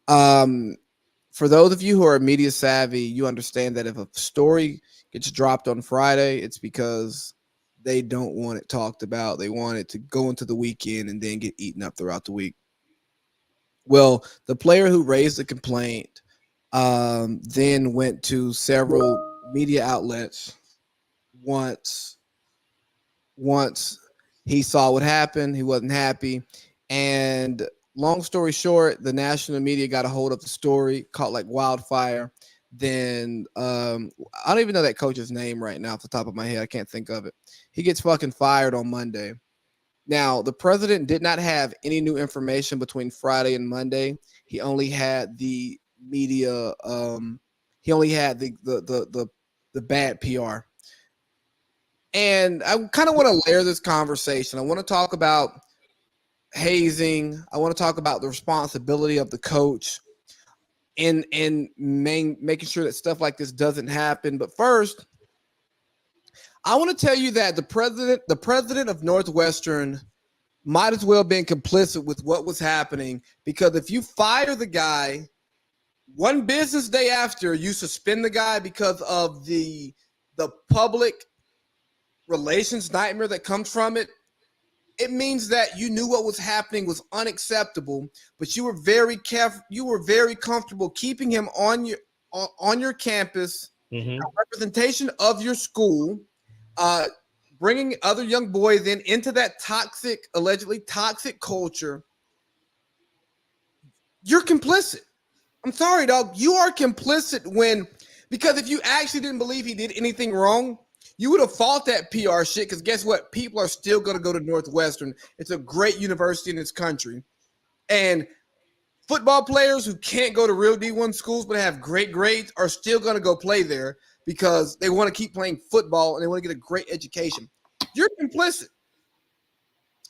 For those of you who are media savvy, you understand that if a story gets dropped on Friday, it's because they don't want it talked about. They want it to go into the weekend and then get eaten up throughout the week. Well, the player who raised the complaint then went to several media outlets once he saw what happened. He wasn't happy. And long story short, the national media got a hold of the story, caught like wildfire. Then I don't even know that coach's name right now off the top of my head. I can't think of it. He gets fucking fired on Monday. Now, the president did not have any new information between Friday and Monday. He only had the media. He only had the bad PR. And I kind of want to layer this conversation. I want to talk about hazing. I want to talk about the responsibility of the coach in making sure that stuff like this doesn't happen. But first, I want to tell you that the president of Northwestern might as well have been complicit with what was happening, because if you fire the guy one business day after, you suspend the guy because of the public relations nightmare that comes from it, it means that you knew what was happening was unacceptable, but you were very careful. You were very comfortable keeping him on your campus, a representation of your school, bringing other young boys into that allegedly toxic culture. You're complicit. I'm sorry, dog. You are complicit because if you actually didn't believe he did anything wrong, you would have fought that PR shit, because guess what? People are still going to go to Northwestern. It's a great university in this country. And football players who can't go to real D1 schools but have great grades are still going to go play there because they want to keep playing football and they want to get a great education. You're complicit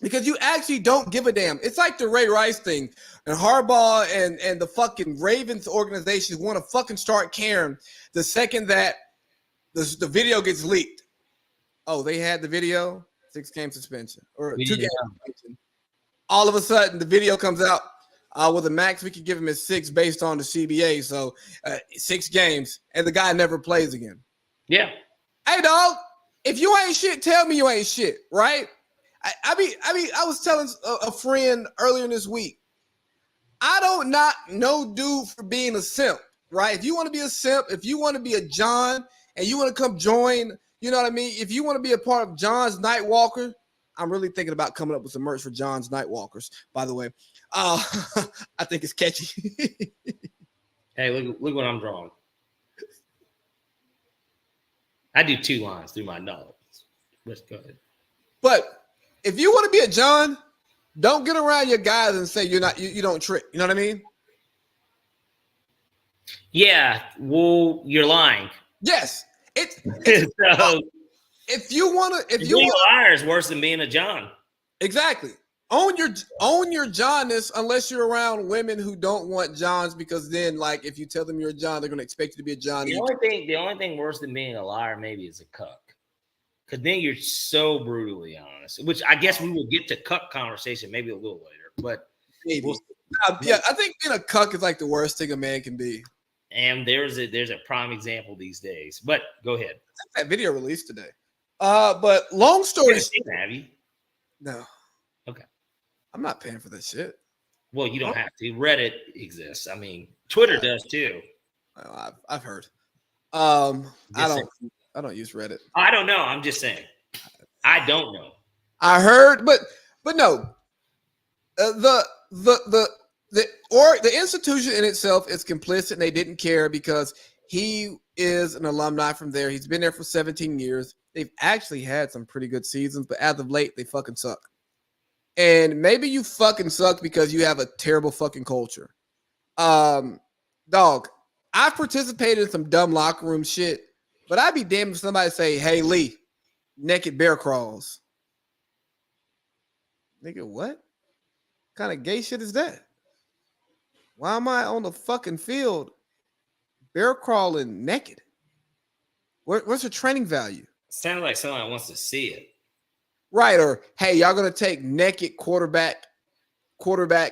because you actually don't give a damn. It's like the Ray Rice thing. And Harbaugh and the fucking Ravens organization want to fucking start caring the second that the video gets leaked. Oh, they had the video, 6-game suspension or 2-game suspension. All of a sudden, the video comes out. Well, the max we could give him is 6 based on the CBA. So 6 games, and the guy never plays again. Yeah. Hey, dog, if you ain't shit, tell me you ain't shit, right? I was telling a friend earlier this week, I don't not know dude for being a simp, right? If you want to be a simp, if you want to be a John, and you want to come join, you know what I mean? If you want to be a part of John's Nightwalker, I'm really thinking about coming up with some merch for John's Nightwalkers, by the way. I think it's catchy. Hey, look what I'm drawing. I do 2 lines through my notes. Let's go ahead. But if you want to be a John, don't get around your guys and say you don't trick. You know what I mean? Yeah. Well, you're lying. Yes. So if you want to, being a liar is worse than being a John. Exactly. Own your Johnness, unless you're around women who don't want Johns, because then, like, if you tell them you're a John, they're gonna expect you to be a John. The only thing worse than being a liar maybe is a cuck. Because then you're so brutally honest, which I guess we will get to cuck conversation maybe a little later. But maybe. Yeah, I think being a cuck is like the worst thing a man can be. And there's a prime example these days. But go ahead. That video released today. But long story short, have you? No. Okay. I'm not paying for this shit. Well, you don't have to. Reddit exists. I mean, Twitter does too. I've heard. I don't use Reddit. I don't know. I'm just saying. I don't know. I heard, but no. The institution in itself is complicit, and they didn't care because he is an alumni from there. He's been there for 17 years. They've actually had some pretty good seasons, but as of late, they fucking suck. And maybe you fucking suck because you have a terrible fucking culture. Dog, I've participated in some dumb locker room shit, but I'd be damned if somebody say, "Hey, Lee, naked bear crawls." Nigga, what kind of gay shit is that? Why am I on the fucking field bear crawling naked? What's the training value? Sounds like someone wants to see it. Right, or hey, y'all gonna take naked quarterback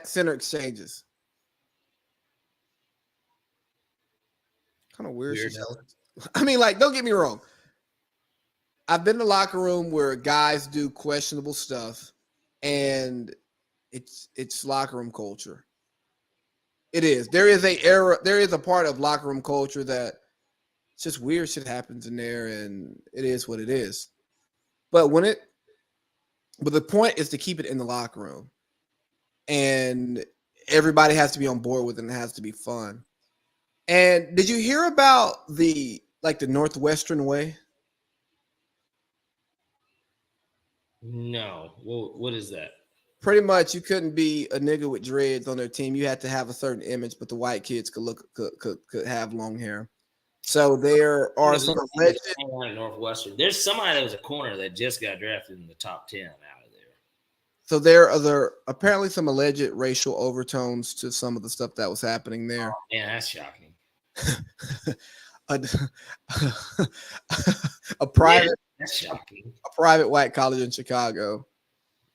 center exchanges. Kind of weird. I mean, like, don't get me wrong. I've been in the locker room where guys do questionable stuff, and it's locker room culture. It is. There is a part of locker room culture that it's just weird shit happens in there, and it is what it is. But the point is to keep it in the locker room, and everybody has to be on board with it, and it has to be fun. And did you hear about the Northwestern way? No. Well, what is that? Pretty much, you couldn't be a nigga with dreads on their team. You had to have a certain image, but the white kids could have long hair. So there are some alleged Northwestern. There's somebody that was a corner that just got drafted in the top 10 out of there. So there are apparently some alleged racial overtones to some of the stuff that was happening there. Oh, man, that's shocking. a private that's shocking. A private white college in Chicago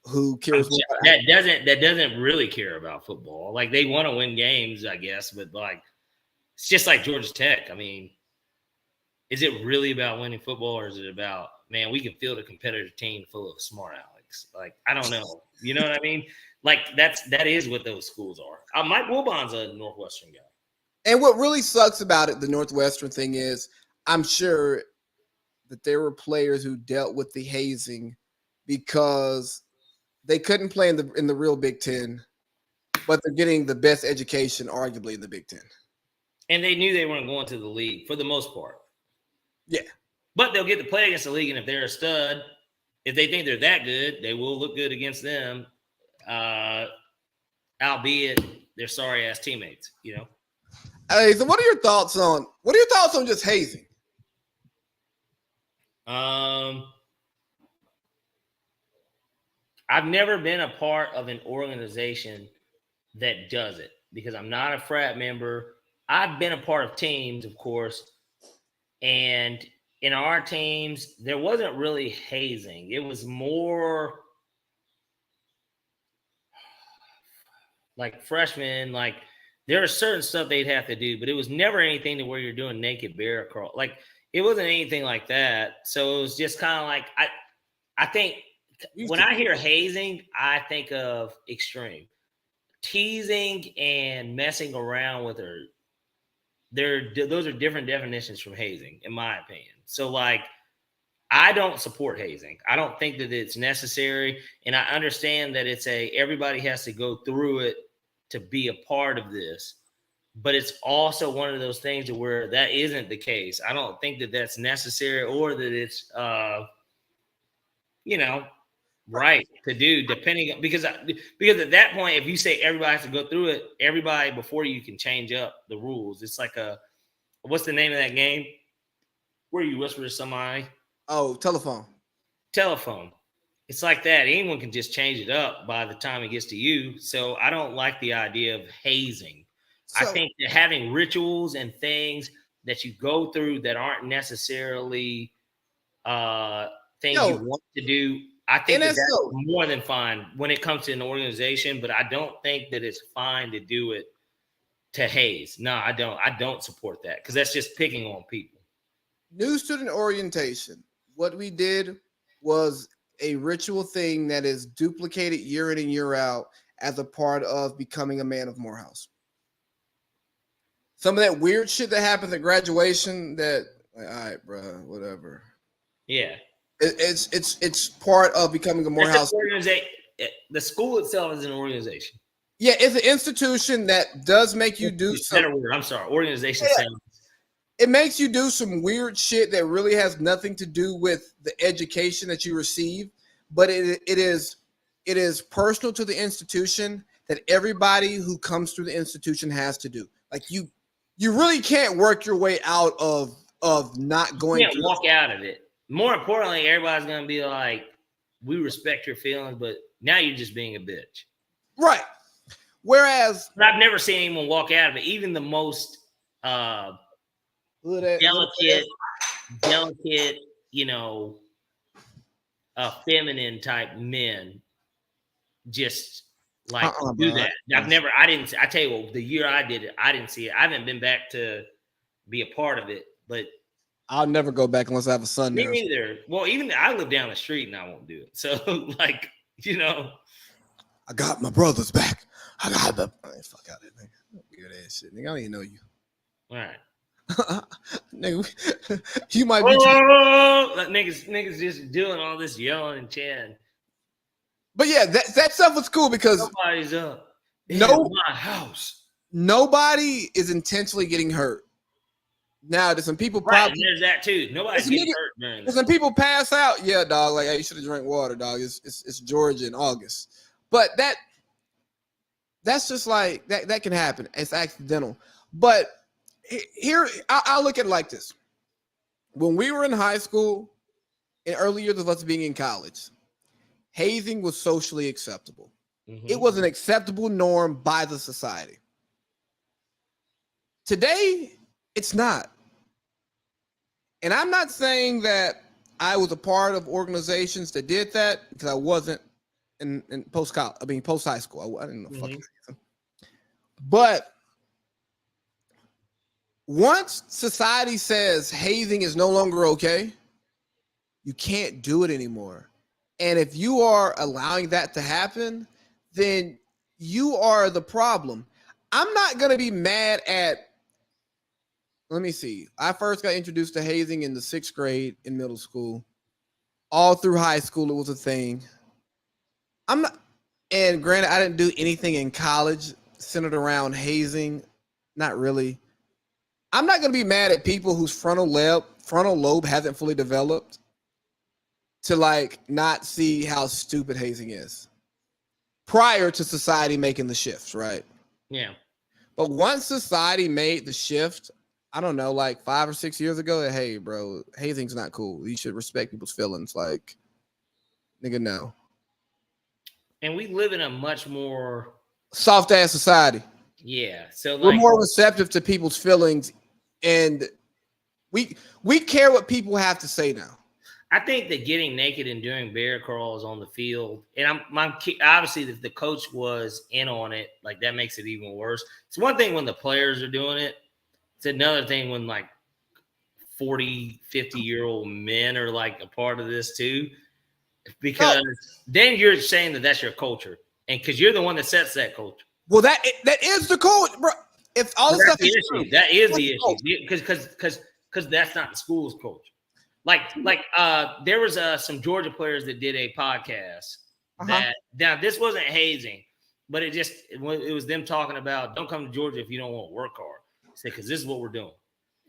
who cares that doesn't really care about football. Like, they want to win games, I guess, but like it's just like Georgia Tech. I mean, is it really about winning football, or is it about, man, we can field a competitive team full of smart Alex? Like, I don't know. You know what I mean? Like, that is what those schools are. Mike Wilbon's a Northwestern guy. And what really sucks about it, the Northwestern thing is, I'm sure that there were players who dealt with the hazing because they couldn't play in the real Big Ten, but they're getting the best education, arguably, in the Big Ten. And they knew they weren't going to the league for the most part. Yeah. But they'll get to play against the league, and if they're a stud, if they think they're that good, they will look good against them, albeit they're sorry-ass teammates, you know? Hey, so what are your thoughts on just hazing? I've never been a part of an organization that does it because I'm not a frat member. I've been a part of teams, of course, and in our teams, there wasn't really hazing. It was more like freshmen, like there was certain stuff they'd have to do, but it was never anything to where you're doing naked bear crawl. Like, it wasn't anything like that. So it was just kind of like, I think when I hear hazing, I think of extreme. Teasing and messing around with her, those are different definitions from hazing, in my opinion. So, like, I don't support hazing. I don't think that it's necessary. And I understand that everybody has to go through it to be a part of this. But it's also one of those things where that isn't the case. I don't think that that's necessary, or that it's, right to do, depending on, because at that point, if you say everybody has to go through it, everybody before you can change up the rules. It's like what's the name of that game where you whisper to somebody? Oh, telephone. it's like that. Anyone can just change it up by the time it gets to you. So I don't like the idea of hazing. I So, think that having rituals and things that you go through that aren't necessarily things you yo, want to do, I think that that's NSO. more than fine when it comes to an organization. But I don't think that it's fine to do it to haze. No, I don't. I don't support that because that's just picking on people. New student orientation. What we did was a ritual thing that is duplicated year in and year out as a part of becoming a man of Morehouse. Some of that weird shit that happens at graduation that, like, all right, bro, whatever. Yeah, It's part of becoming a that's an Morehouse. organization. The school itself is an organization. Yeah, it's an institution that does make you do some. Better word. I'm sorry. Organization Yeah, sounds. it makes you do some weird shit that really has nothing to do with the education that you receive, but it is personal to the institution that everybody who comes through the institution has to do. Like you really can't work your way out of not You going can't through walk out of it. More importantly, everybody's gonna be like, "We respect your feelings," but now you're just being a bitch. right. Whereas But I've never seen anyone walk out of it. Even the most little delicate, you know, feminine type men just like do bro. that. I didn't, I tell you what, the year I did it, I didn't see it. I haven't been back to be a part of it, but I'll never go back unless I have a son me there. neither. Well, even I live down the street and I won't do it. So, like, you know, I got my brothers back. I got the fuck out of it, nigga. Weird ass shit, nigga. I don't even know you. all right. Nigga, you might be. Like niggas just doing all this yelling and chanting. But yeah, that stuff was cool because Nobody's up. No- In my house. nobody is intentionally getting hurt. Now, there's some people Right, probably and there's that too. Nobody's There's getting nigga- hurt during there's this. some people pass out. Yeah, dog. Like, hey, you should have drank water, dog. It's Georgia in August. But that's just like that can happen. It's accidental. But here, I'll look at it like this. When we were in high school, in early years of us being in college, hazing was socially acceptable. Mhm. It was an acceptable norm by the society. Today, it's not. And I'm not saying that I was a part of organizations that did that because I wasn't in post college. I mean, post high school. I didn't know fucking. But once society says hazing is no longer okay, you can't do it anymore. And if you are allowing that to happen, then you are the problem. I'm not going to be mad at, let me see. I first got introduced to hazing in the 6th grade in middle school. All through high school, it was a thing. I'm not, and granted, I didn't do anything in college centered around hazing. Not really. I'm not going to be mad at people whose frontal lobe hasn't fully developed to like not see how stupid hazing is prior to society making the shift, right? Yeah. But once society made the shift, I don't know, like 5 or 6 years ago, that, hey, bro, hazing's not cool. You should respect people's feelings. Like, nigga, no. And we live in a much more Soft ass society. yeah. So We're like more receptive to people's feelings, and we care what people have to say now. I think that getting naked and doing bear crawls on the field, and obviously if the coach was in on it, like that makes it even worse. It's one thing when the players are doing it. It's another thing when like 40, 50-year-old men are like a part of this too, because then you're saying that that's your culture, and because you're the one that sets that culture. Well, that is the code, bro. If all the stuff The issue. That is the issue because that's not the school's culture. Like there was some Georgia players that did a podcast that now this wasn't hazing, but it was them talking about don't come to Georgia if you don't want to work hard. Say because this is what we're doing,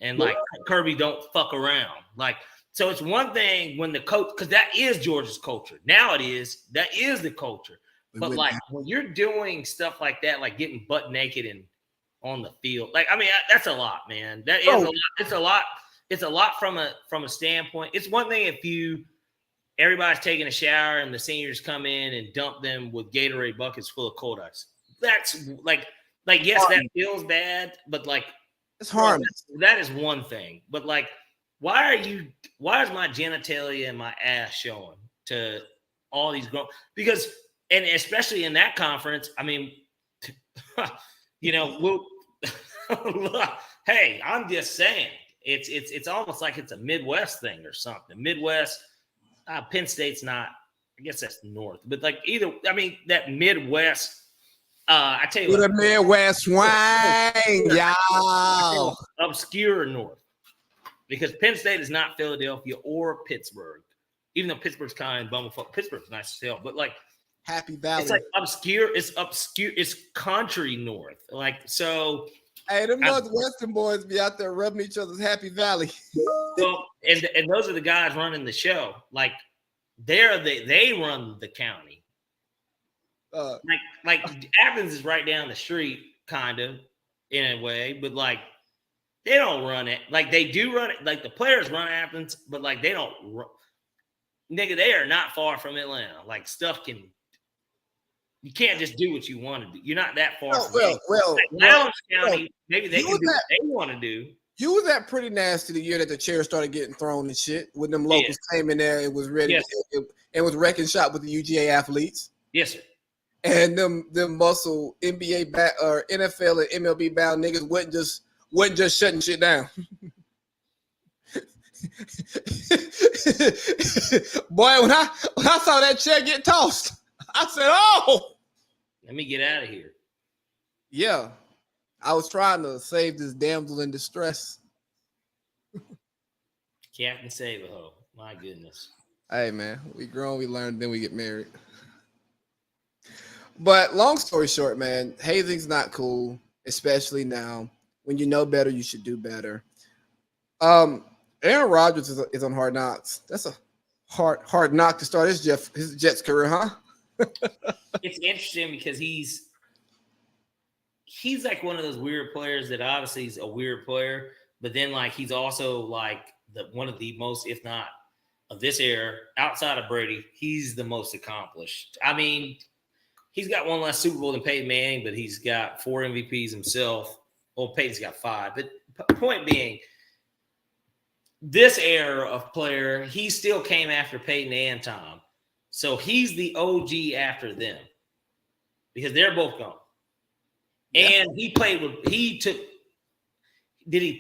and like Kirby don't fuck around. Like so, it's one thing when the coach because that is Georgia's culture. Now that is the culture. But like when you're doing stuff like that, like getting butt naked and on the field, like I mean that's a lot, man. That is a lot. It's a lot. It's a lot from a standpoint. It's one thing if everybody's taking a shower and the seniors come in and dump them with Gatorade buckets full of cold ice. That's like yes, that feels bad, but like it's harmless. That is one thing. But like, why is my genitalia and my ass showing to all these grown? Because, and especially in that conference, I mean, hey, I'm just saying, it's almost like it's a Midwest thing or something. Midwest, Penn State's not. I guess that's north, but like that Midwest. I tell you, the Midwest swing, y'all. Obscure north, because Penn State is not Philadelphia or Pittsburgh, even though Pittsburgh's kind of bumblefuck. Pittsburgh's nice as hell, but like Happy Valley, it's like obscure. It's obscure. It's country north, like so. Hey, them Northwestern boys be out there rubbing each other's Happy Valley. Well, and those are the guys running the show. Like they run the county. Like Athens is right down the street, kind of in a way, but like they don't run it. Like they do run it. Like the players run Athens, but like they don't. Nigga, they are not far from Atlanta. Like you can't just do what you want to do. You're not that far. Lowndes County, maybe they can do what they want to do. You was that pretty nasty the year that the chairs started getting thrown and shit. When them locals came in there, it was ready. Yes. It was wrecking shop with the UGA athletes. Yes, sir. And them muscle NBA or NFL and MLB bound niggas wasn't just shutting shit down. Boy, when I saw that chair get tossed, I said, "Oh, let me get out of here." Yeah, I was trying to save this damsel in distress. Captain Save a Ho. My goodness. Hey man, we grown, we learn, then we get married. But long story short, man, hazing's not cool, especially now. When you know better, you should do better. Aaron Rodgers is on Hard Knocks. That's a hard knock to start his Jets career, huh? It's interesting because he's like one of those weird players that obviously is a weird player, but then like he's also like one of the most, if not of this era, outside of Brady, he's the most accomplished. I mean, he's got one less Super Bowl than Peyton Manning, but he's got 4 MVPs himself. Well, Peyton's got 5. But point being, this era of player, he still came after Peyton and Tom. So he's the OG after them because they're both gone. Yeah. And did he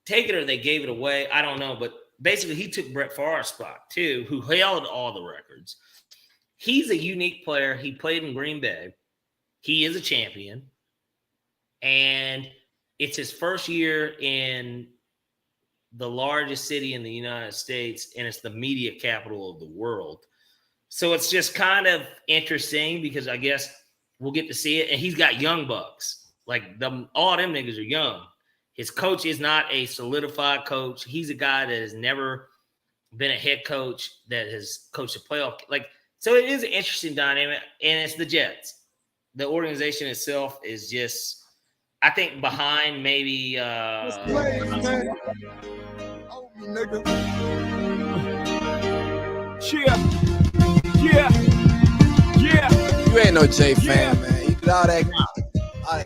take it or they gave it away? I don't know. But basically, he took Brett Favre's spot too, who held all the records. He's a unique player. He played in Green Bay. He is a champion. And it's his first year in the largest city in the United States, and it's the media capital of the world. So it's just kind of interesting because I guess we'll get to see it. And he's got young bucks. Like all them niggas are young. His coach is not a solidified coach. He's a guy that has never been a head coach that has coached a playoff. So it is an interesting dynamic, and it's the Jets. The organization itself is just, I think, behind maybe. Nigga. Yeah. You ain't no J fan, man. You did all that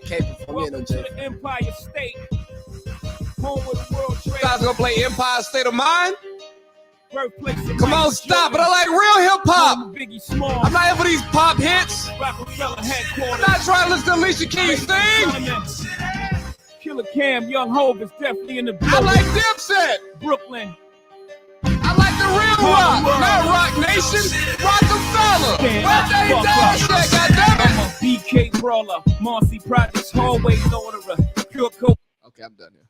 caping for me. Ain't no J fan. Empire State. Home of the World Trade. You guys gonna play Empire State of Mind? Come on, stop it. I like real hip hop. I'm not here for these pop hits. I'm not trying to listen to Alicia Keys sing. Killer Cam, Young Hov is definitely in the building. I like Dipset. Brooklyn. I like the real rock, not Rock Nation. Rockefeller. Where they dash that, goddammit? I'm a BK brawler, Marcy Projects, hallway orderer, pure coke. Okay, I'm done here.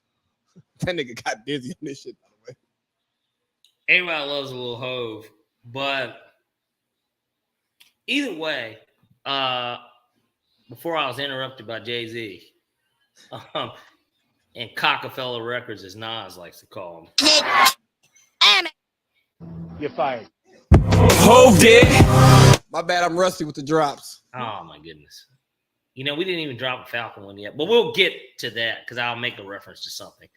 That nigga got dizzy on this shit, by the way. Everybody loves a little Hove, but either way, before I was interrupted by Jay-Z, and Cockefeller Records, as Nas likes to call him. You're fired. Hove did. My bad, I'm rusty with the drops. Oh my goodness. We didn't even drop a Falcon one yet, but we'll get to that because I'll make a reference to something.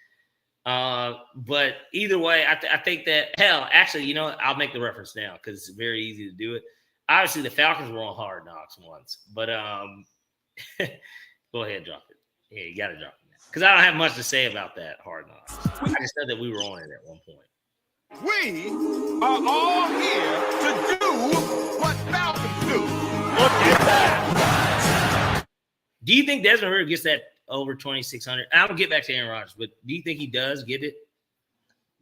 But either way, I think that hell, actually, you know what? I'll make the reference now because it's very easy to do it. Obviously, the Falcons were on Hard Knocks once, but go ahead, drop it. Yeah, you got to drop it now because I don't have much to say about that Hard Knocks. I just said that we were on it at one point. We are all here to do what Falcons do. Look at that. Do you think Desmond Ridder gets that over 2,600? I'm going to get back to Aaron Rodgers, but do you think he does get it?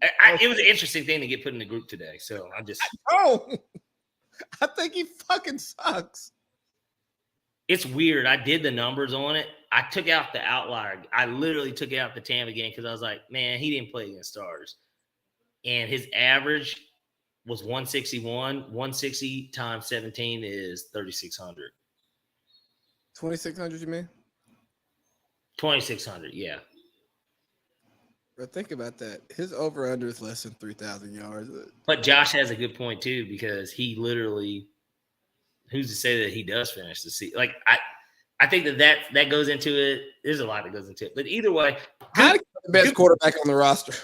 It was an interesting thing to get put in the group today, so I'm just. Oh, I think he fucking sucks. It's weird. I did the numbers on it. I took out the outlier. I literally took out the Tampa game because I was like, man, he didn't play against stars. And his average was 161. 160 times 17 is 3,600. 2,600, you mean? 2,600, yeah. But think about that. His over-under is less than 3,000 yards. But Josh has a good point, too, because he literally – who's to say that he does finish the season? Like, I think that goes into it. There's a lot that goes into it. But either way – How the best quarterback on the roster?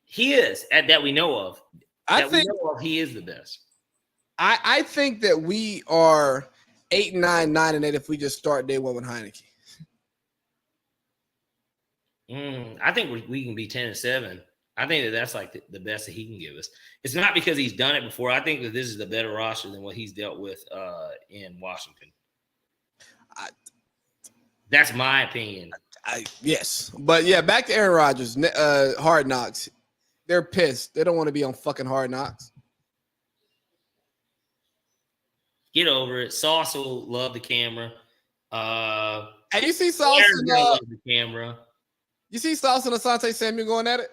He is, that we know of. He is the best. I think that we are 8-9, 9-8 if we just start day one with Heineke. I think we can be 10-7. I think that's like the best that he can give us. It's not because he's done it before. I think that this is the better roster than what he's dealt with in Washington. That's my opinion. Yes. But, yeah, back to Aaron Rodgers. Hard Knocks. They're pissed. They don't want to be on fucking Hard Knocks. Get over it. Sauce will love the camera. Hey, you see Sauce and love the camera. You see Sauce and Asante Samuel going at it?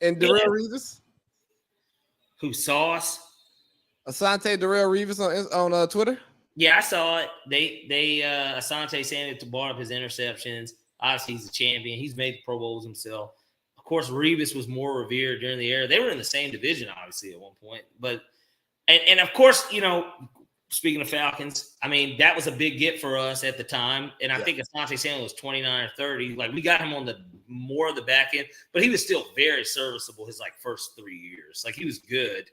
And Darrell Revis? Who, Sauce? Asante Darrell Revis on Twitter? Yeah, I saw it. They Asante Samuel brought up his interceptions. Obviously, he's a champion. He's made the Pro Bowls himself. Of course, Revis was more revered during the era. They were in the same division, obviously, at one point. But and of course, you know, speaking of Falcons, I mean, that was a big get for us at the time. And I think Asante Samuel was 29 or 30. Like, we got him on the more of the back end, but he was still very serviceable his first 3 years. Like, he was good.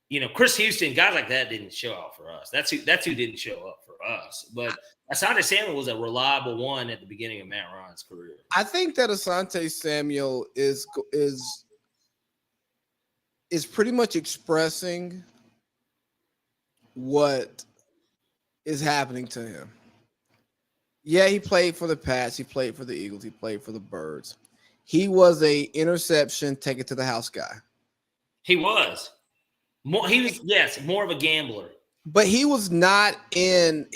You know, Chris Houston, guys like that didn't show out for us. That's who didn't show up for us. But Asante Samuel was a reliable one at the beginning of Matt Ryan's career. I think that Asante Samuel is pretty much expressing what is happening to him. Yeah, he played for the Pats. He played for the Eagles. He played for the Birds. He was a interception, take it to the house guy. He was. More of a gambler. But he was never in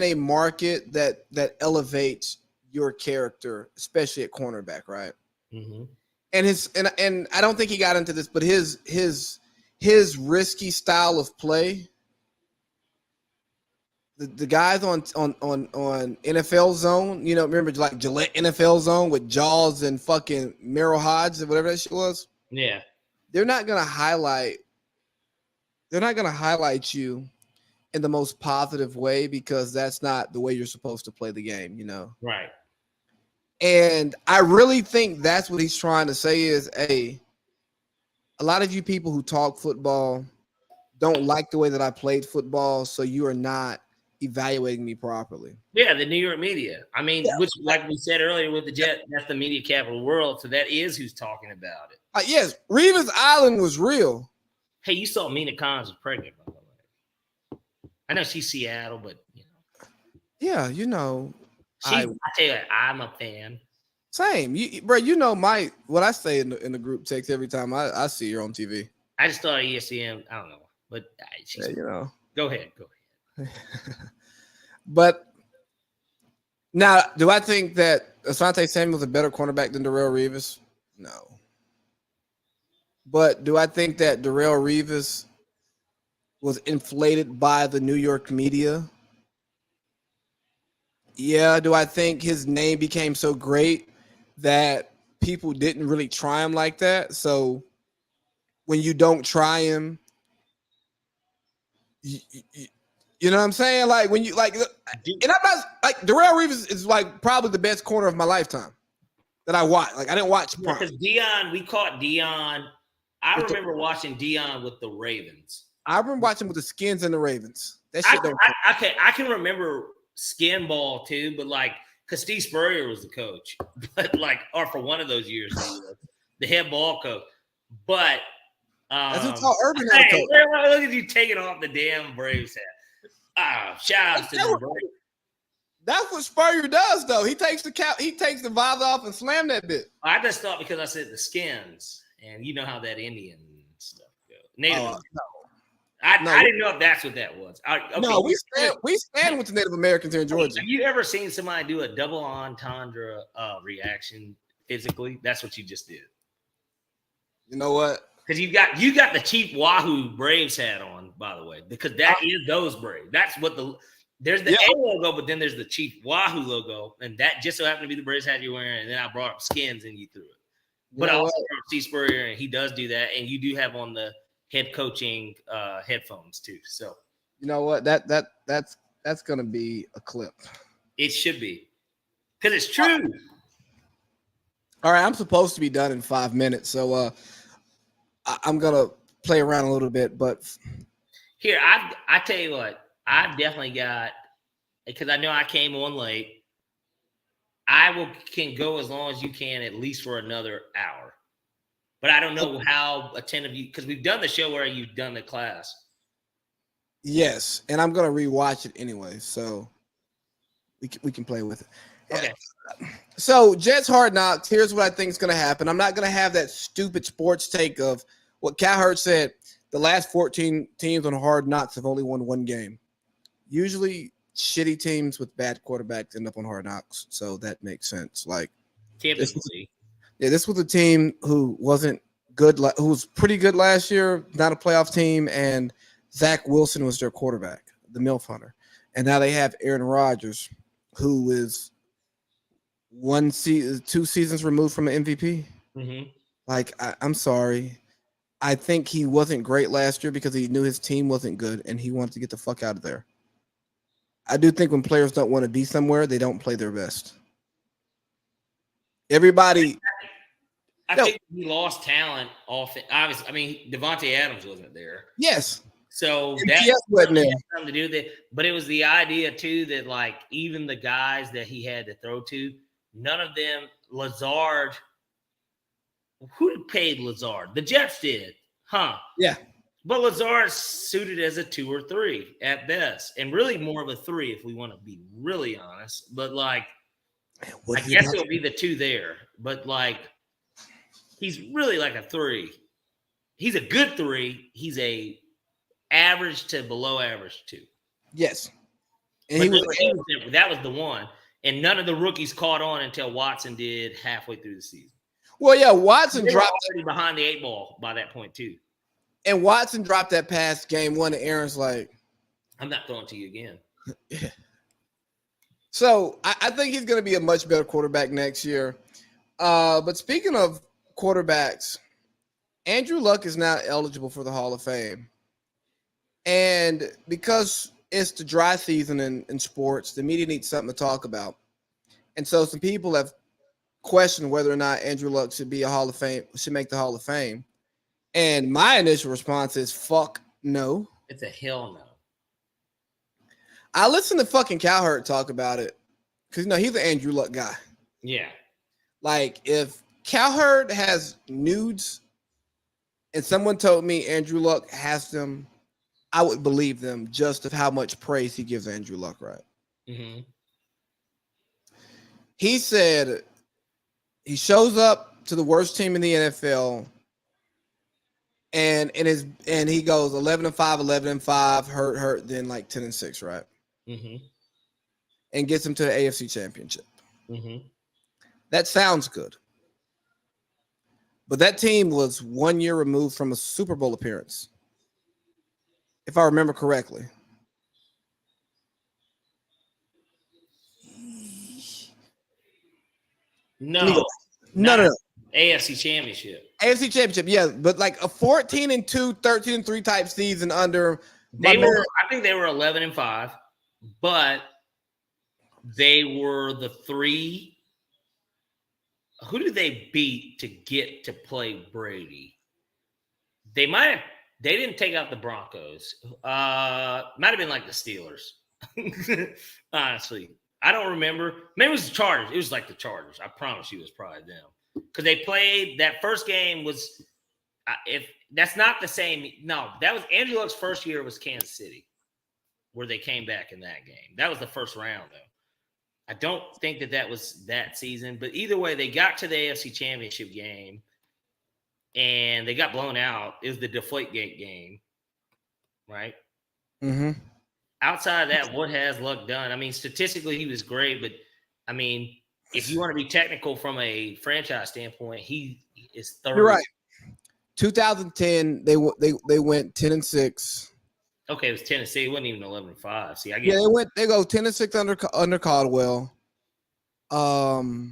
a market that elevates your character, especially at cornerback, right? Mm-hmm. And I don't think he got into this, but his risky style of play. The guys on NFL Zone, you know, remember like Gillette NFL Zone with Jaws and fucking Merrill Hodge or whatever that shit was? Yeah. They're not gonna highlight you in the most positive way because that's not the way you're supposed to play the game, you know? Right. And I really think that's what he's trying to say is, a lot of you people who talk football don't like the way that I played football, so you are not evaluating me properly. Yeah, the New York media. I mean, which, like we said earlier with the Jet, that's the media capital of the world, so that is who's talking about it. Yes, Revis Island was real. Hey, you saw Mina Kimes was pregnant, by the way. I know she's Seattle, but you know. Yeah, you know. I tell you, I'm a fan. Same, you know what I say in the group text every time I see her on TV. I just thought ESPN. I don't know, but you know. Go ahead. But now, do I think that Asante Samuel's a better cornerback than Darrell Revis? No. But do I think that Darrell Revis was inflated by the New York media? Yeah. Do I think his name became so great that people didn't really try him like that? So when you don't try him, you know what I'm saying? Like when you and I'm not like Darrell Revis is like probably the best corner of my lifetime. that I watched. Like I didn't watch prime. Because Dion, we caught Dion. I remember watching Dion with the Ravens. I remember watching with the Skins and the Ravens. That shit I can remember skin ball too, but like because Steve Spurrier was the coach, but like or for one of those years, he was the head ball coach. But that's what Paul Urban had a coach. Look at you taking off the damn Braves hat. Shout out to the Braves. That's what Spurrier does, though. He takes the visor off and slam that bit. I just thought because I said the Skins, and you know how that Indian stuff goes. Native. I didn't know if that's what that was. No, we stand with the Native Americans here in Georgia. Have you ever seen somebody do a double entendre reaction physically? That's what you just did. You know what? Because you got the Chief Wahoo Braves hat on, by the way, because that is those Braves. That's what there's the A logo, but then there's the Chief Wahoo logo, and that just so happened to be the Braves hat you're wearing. And then I brought up Skins, and you threw it. But I also brought up Steve Spurrier, and he does do that, and you do have on the head coaching headphones too. So you know what? That's gonna be a clip. It should be because it's true. All right, I'm supposed to be done in 5 minutes, so I'm gonna play around a little bit. But here, I tell you what. I've definitely got, because I know I came on late. Can go as long as you can, at least for another hour. But I don't know how attentive you, because we've done the show where you've done the class. Yes, and I'm gonna rewatch it anyway, so we can play with it. Okay. So Jets Hard Knocks. Here's what I think is gonna happen. I'm not gonna have that stupid sports take of what Cowherd said. The last 14 teams on Hard Knocks have only won one game. Usually, shitty teams with bad quarterbacks end up on Hard Knocks, so that makes sense. Like, typically, this was a team who wasn't good, who was pretty good last year, not a playoff team, and Zach Wilson was their quarterback, the MILF hunter, and now they have Aaron Rodgers, who is 2 seasons removed from an MVP. Mm-hmm. Like, I'm sorry. I think he wasn't great last year because he knew his team wasn't good, and he wanted to get the fuck out of there. I do think when players don't want to be somewhere, they don't play their best. Everybody. I think he lost talent off it. Obviously, I mean, Devontae Adams wasn't there. Yes. So that wasn't there. Something to do with it. But it was the idea, too, that, like, even the guys that he had to throw to, none of them, Lazard, who paid Lazard? The Jets did, huh? Yeah. But Lazard's suited as a 2 or 3 at best, and really more of a 3 if we want to be really honest. But like, I guess it'll be the 2 there. But like, he's really like a 3. He's a good 3. He's a average to below average 2. Yes, and that was the one. And none of the rookies caught on until Watson did halfway through the season. Well, yeah, Watson dropped behind the 8 ball by that point too. And Watson dropped that pass game 1, and Aaron's like, I'm not throwing to you again. Yeah. So I think he's going to be a much better quarterback next year. But speaking of quarterbacks, Andrew Luck is now eligible for the Hall of Fame. And because it's the dry season in sports, the media needs something to talk about. And so some people have questioned whether or not Andrew Luck should make the Hall of Fame. And my initial response is fuck no. It's a hell no. I listened to fucking Cowherd talk about it because he's an Andrew Luck guy. Yeah. Like if Cowherd has nudes and someone told me Andrew Luck has them, I would believe them just of how much praise he gives Andrew Luck, right? Mm-hmm. He said he shows up to the worst team in the NFL. And he goes 11-5, 11-5, hurt, then like 10-6, right? Mm-hmm. And gets him to the AFC Championship. Mm-hmm. That sounds good. But that team was 1 year removed from a Super Bowl appearance, if I remember correctly. No. AFC Championship. AFC Championship, yeah, but like a 14-2, 13-3 type season under. I think they were 11-5, but they were the 3 who did they beat to get to play Brady? They didn't take out the Broncos. Might have been like the Steelers. Honestly, I don't remember. Maybe it was the Chargers. It was like the Chargers. I promise you, it was probably them because they played that first game. Was if that's not the same? No, that was Andrew Luck's first year. Was Kansas City, where they came back in that game. That was the first round, though. I don't think that was that season, but either way, they got to the AFC Championship game, and they got blown out. It was the Deflategate game, right? Mm-hmm. Outside of that, what has Luck done? I mean, statistically, he was great, but I mean, if you want to be technical from a franchise standpoint, he is third. You're right. 2010, they went 10-6. Okay, it was Tennessee. It wasn't even 11-5. See, I Yeah, get they go 10-6 under Caldwell. Who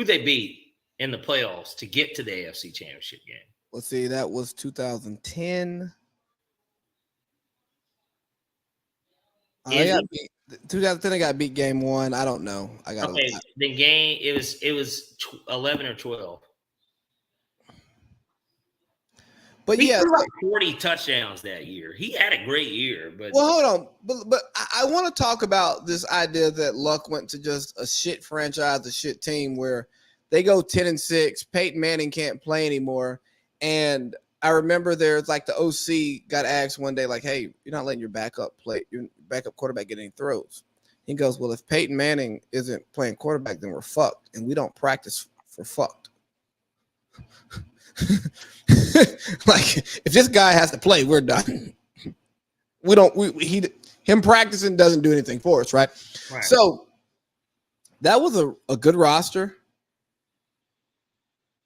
they beat in the playoffs to get to the AFC Championship game? Let's see, that was 2010. They got beat, 2010. They got beat game 1. I don't know. The game it was 11 or 12. But he yeah, threw like 40 touchdowns that year. He had a great year, but well, hold on. But I want to talk about this idea that Luck went to just a shit franchise, a shit team where they go 10-6. Peyton Manning can't play anymore, and I remember there's like the OC got asked one day, like, "Hey, you're not letting your backup quarterback get any throws." He goes, "Well, if Peyton Manning isn't playing quarterback, then we're fucked, and we don't practice for fucked." Like, if this guy has to play, we're done. Him practicing doesn't do anything for us, right? So that was a good roster.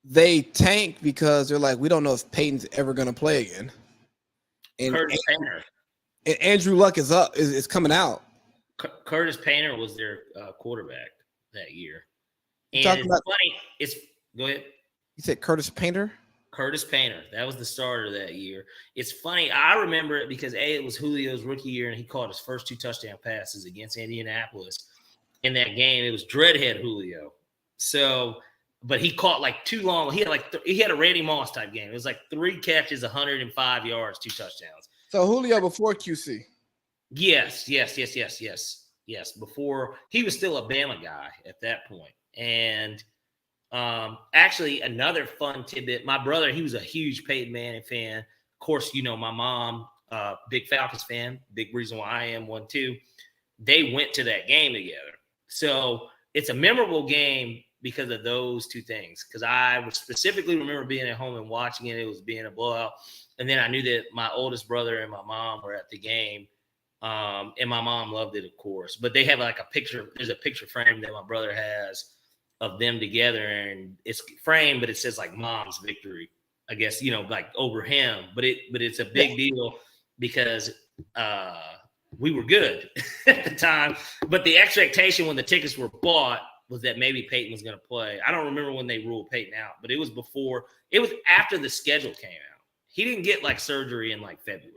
They tanked because they're like, we don't know if Peyton's ever going to play again. And Curtis Painter. And Andrew Luck is coming out. Curtis Painter was their quarterback that year. And it's funny. Go ahead. You said Curtis Painter? Curtis Painter. That was the starter that year. It's funny. I remember it because, it was Julio's rookie year, and he caught his first 2 touchdown passes against Indianapolis. In that game, it was Dreadhead Julio. So, but he caught like 2 long. He had a Randy Moss type game. It was like 3 catches, 105 yards, 2 touchdowns. So Julio before QC. Yes. Before he was still a Bama guy at that point. And actually, another fun tidbit. My brother, he was a huge Peyton Manning fan. Of course, my mom, big Falcons fan. Big reason why I am one too. They went to that game together. So it's a memorable game because of those 2 things. Because I would specifically remember being at home and watching it. It was being a blowout. And then I knew that my oldest brother and my mom were at the game. And my mom loved it, of course. But they have like a picture. There's a picture frame that my brother has of them together, and it's framed, but it says like "Mom's victory," I guess, like over him. But it's a big deal because we were good at the time. But the expectation when the tickets were bought was that maybe Peyton was going to play. I don't remember when they ruled Peyton out, but it was after the schedule came out. He didn't get like surgery in like February.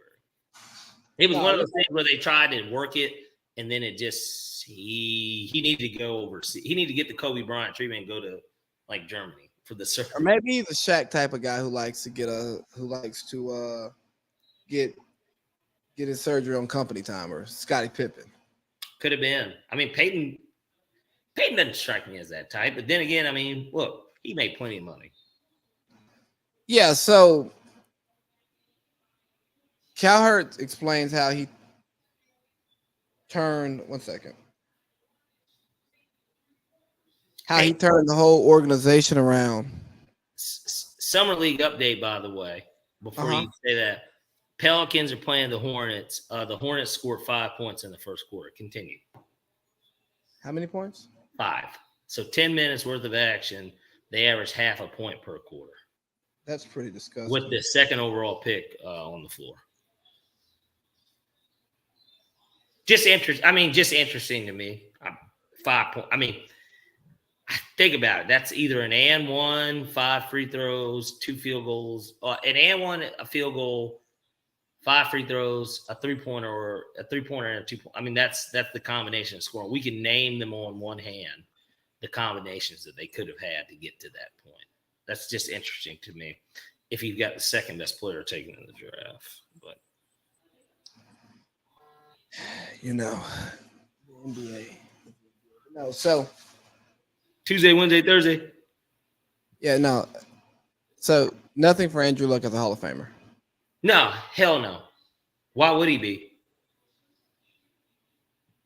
It was one of those things where they tried to work it, and then it just he needed to go overseas. He needed to get the Kobe Bryant treatment and go to like Germany for the surgery. Or maybe he's a Shaq type of guy who likes to get his surgery on company time, or Scottie Pippen. Could have been. I mean, Peyton doesn't strike me as that type. But then again, I mean, look, he made plenty of money. Yeah, so Cowherd explains how he turned. 1 second. How he turned the whole organization around. Summer League update, by the way, before you say that. Pelicans are playing the Hornets. The Hornets scored 5 points in the first quarter. Continue. How many points? 5. So 10 minutes worth of action. They average half a point per quarter. That's pretty disgusting. With the second overall pick on the floor. Just interesting to me. 5 points. I mean, think about it. That's either an and 1, 5 free throws, 2 field goals, an and 1, a field goal, 5 free throws, a 3-pointer, and a 2-point. I mean, that's the combination of scoring. We can name them on one hand. the combinations that they could have had to get to that point. That's just interesting to me. If you've got the second best player taken in the draft, but NBA. No, so Tuesday, Wednesday, Thursday. yeah, no. So nothing for Andrew Luck as a Hall of Famer. No, hell no. Why would he be?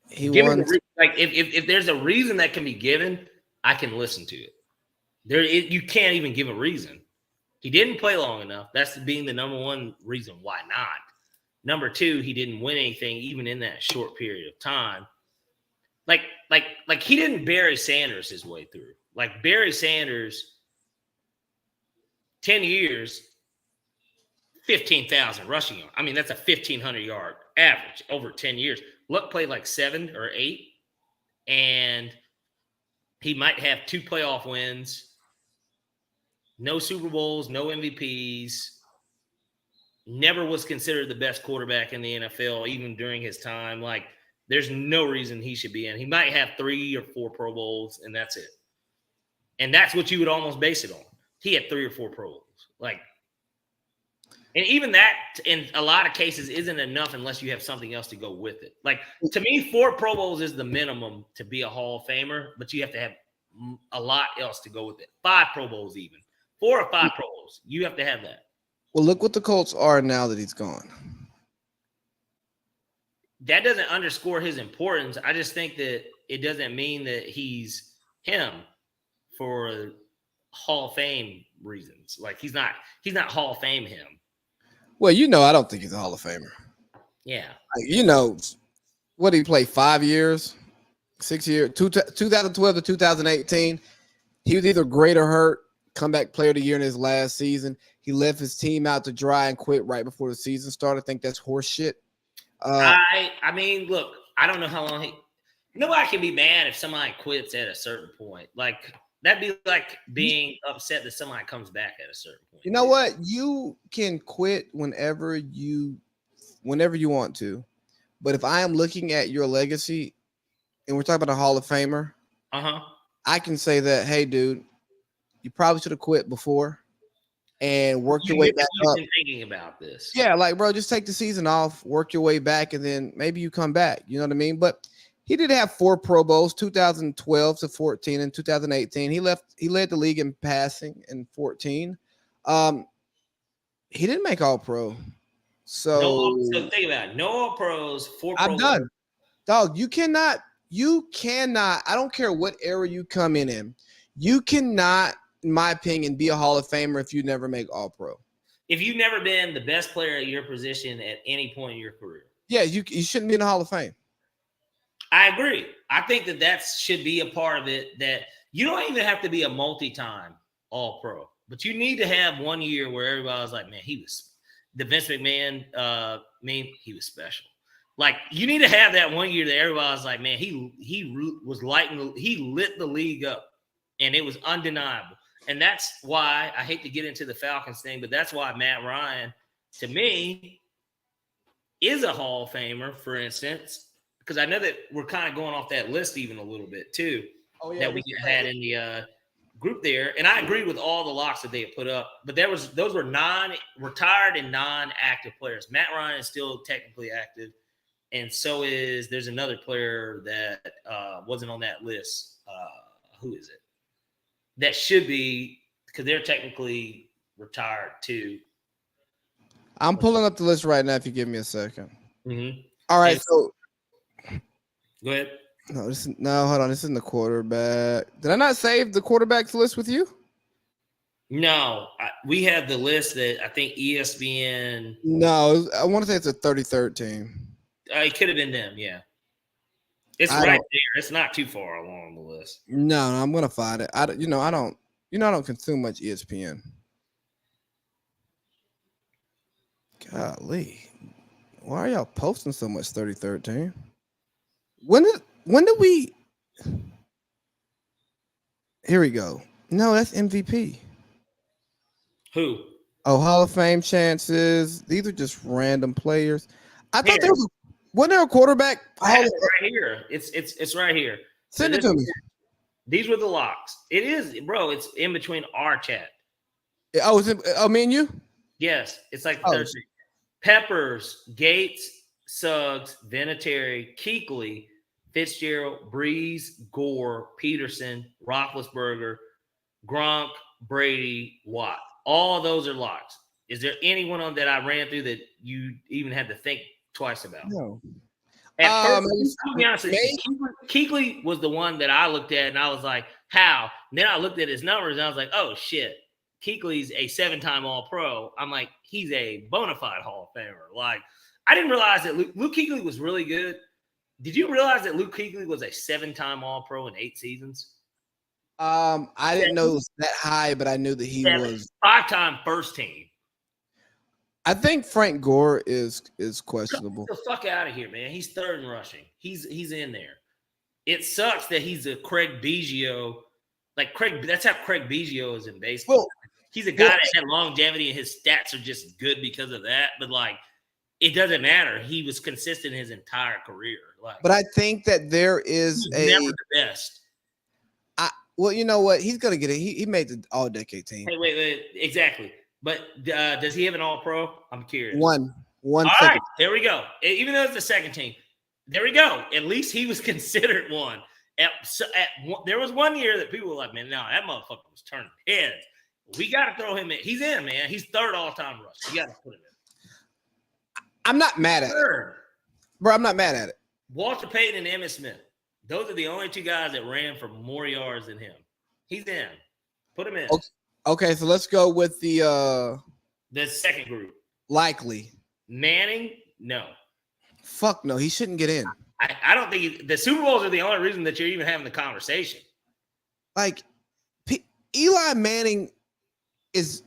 He Give me won. like if there's a reason that can be given, I can listen to it. You can't even give a reason. He didn't play long enough. That's being the number one reason why not. Number two, he didn't win anything even in that short period of time. Like he didn't Barry Sanders his way through. Like Barry Sanders, 10 years, 15,000 rushing yards. I mean, that's a 1,500 yard average over 10 years. Luck played like 7 or 8, and he might have 2 playoff wins, no Super Bowls, no MVPs, never was considered the best quarterback in the NFL, even during his time. Like, there's no reason he should be in. He might have 3 or 4 Pro Bowls, and that's it. And that's what you would almost base it on. He had 3 or 4 Pro Bowls. Like, and even that, in a lot of cases, isn't enough unless you have something else to go with it. Like, to me, 4 Pro Bowls is the minimum to be a Hall of Famer, but you have to have a lot else to go with it. 5 Pro Bowls even. 4 or 5 Pro Bowls. You have to have that. Well, look what the Colts are now that he's gone. That doesn't underscore his importance. I just think that it doesn't mean that he's him for Hall of Fame reasons. Like, he's not Hall of Fame him. Well, I don't think he's a Hall of Famer. Yeah. What did he play? 5 years, 6 years, 2012 to 2018. He was either great or hurt. Comeback player of the year in his last season. He left his team out to dry and quit right before the season started. I think that's horse shit. I mean, look, I don't know how long nobody can be mad if somebody quits at a certain point. Like, that'd be like being upset that somebody comes back at a certain point. You know what? You can quit whenever you want to. But if I am looking at your legacy and we're talking about a Hall of Famer, I can say that, hey, dude, you probably should have quit before and worked your way back up. Thinking about this. Yeah, like, bro, just take the season off, work your way back, and then maybe you come back. You know what I mean? But he did have 4 Pro Bowls, 2012 to 14 and 2018. He led the league in passing in 14. He didn't make All Pro. So think about it. No All Pros, 4 Pro I'm done. Dog, you cannot, I don't care what era you come in. You cannot, in my opinion, be a Hall of Famer if you never make All Pro. If you've never been the best player at your position at any point in your career. Yeah, you shouldn't be in the Hall of Fame. I agree. I think that should be a part of it, that you don't even have to be a multi-time All-Pro, but you need to have 1 year where everybody's like, man, the Vince McMahon he was special. Like, you need to have that 1 year that everybody's like, man, he lit the league up, and it was undeniable. And that's why I hate to get into the Falcons thing, but that's why Matt Ryan, to me, is a Hall of Famer, for instance. Because I know that we're kind of going off that list even a little bit too, that we had in the group there. And I agree with all the locks that they had put up, but those were retired and non-active players. Matt Ryan is still technically active, and so there's another player that wasn't on that list. Who is it? That should be, because they're technically retired too. I'm pulling up the list right now if you give me a second. Mm-hmm. All right, so go ahead. No, hold on. This isn't the quarterback. Did I not save the quarterbacks list with you? No, we have the list that I think ESPN. No, I want to say it's a 33rd team. It could have been them, yeah. It's right there. It's not too far along the list. No, I'm gonna find it. I don't consume much ESPN. Golly, why are y'all posting so much 33rd team? When did we? Here we go. No, that's MVP. Who? Oh, Hall of Fame chances. These are just random players. I thought wasn't there a quarterback? Right here. It's right here. Send it to me. These were the locks. It is, bro. It's in between our chat. Oh, is it? Oh, me and you? Yes, it's like the Oh, third. Peppers, Gates, Suggs, Vinatieri, Kuechly, Fitzgerald, Breeze, Gore, Peterson, Roethlisberger, Gronk, Brady, Watt. All those are locks. Is there anyone on that I ran through that you even had to think twice about? no. At first, I'll be honest with you, Kuechly was the one that I looked at and I was like, how? And then I looked at his numbers and I was like, oh, shit. Kuechly's a 7-time All-Pro. I'm like, he's a bona fide Hall of Famer. Like, I didn't realize that Luke Kuechly was really good. Did you realize that Luke Kuechly was a 7-time All-Pro in 8 seasons? I didn't know it was that high, but I knew that he was 5-time first team. I think Frank Gore is questionable. Get the fuck out of here, man. He's third in rushing. He's in there. It sucks that he's a Craig Biggio. Like that's how Craig Biggio is in baseball. Well, he's a guy that had longevity and his stats are just good because of that. But like, it doesn't matter. He was consistent his entire career. Like, but I think that there is never the best. Well, you know what? He's gonna get it. He made the all-decade team. Hey, wait, exactly. But does he have an All-Pro? I'm curious. One. All right, there we go. Even though it's the second team, there we go. At least he was considered one. There was one year that people were like, man, no, that motherfucker was turning heads. We got to throw him in. He's in, man. He's third all-time rush. You got to put him in. I'm not mad at it. Bro, I'm not mad at it. Walter Payton and Emmitt Smith. Those are the only two guys that ran for more yards than him. He's in. Put him in. Okay, so let's go with the second group. Likely. Manning, no. Fuck no, he shouldn't get in. I don't think the Super Bowls are the only reason that you're even having the conversation. Like, Eli Manning is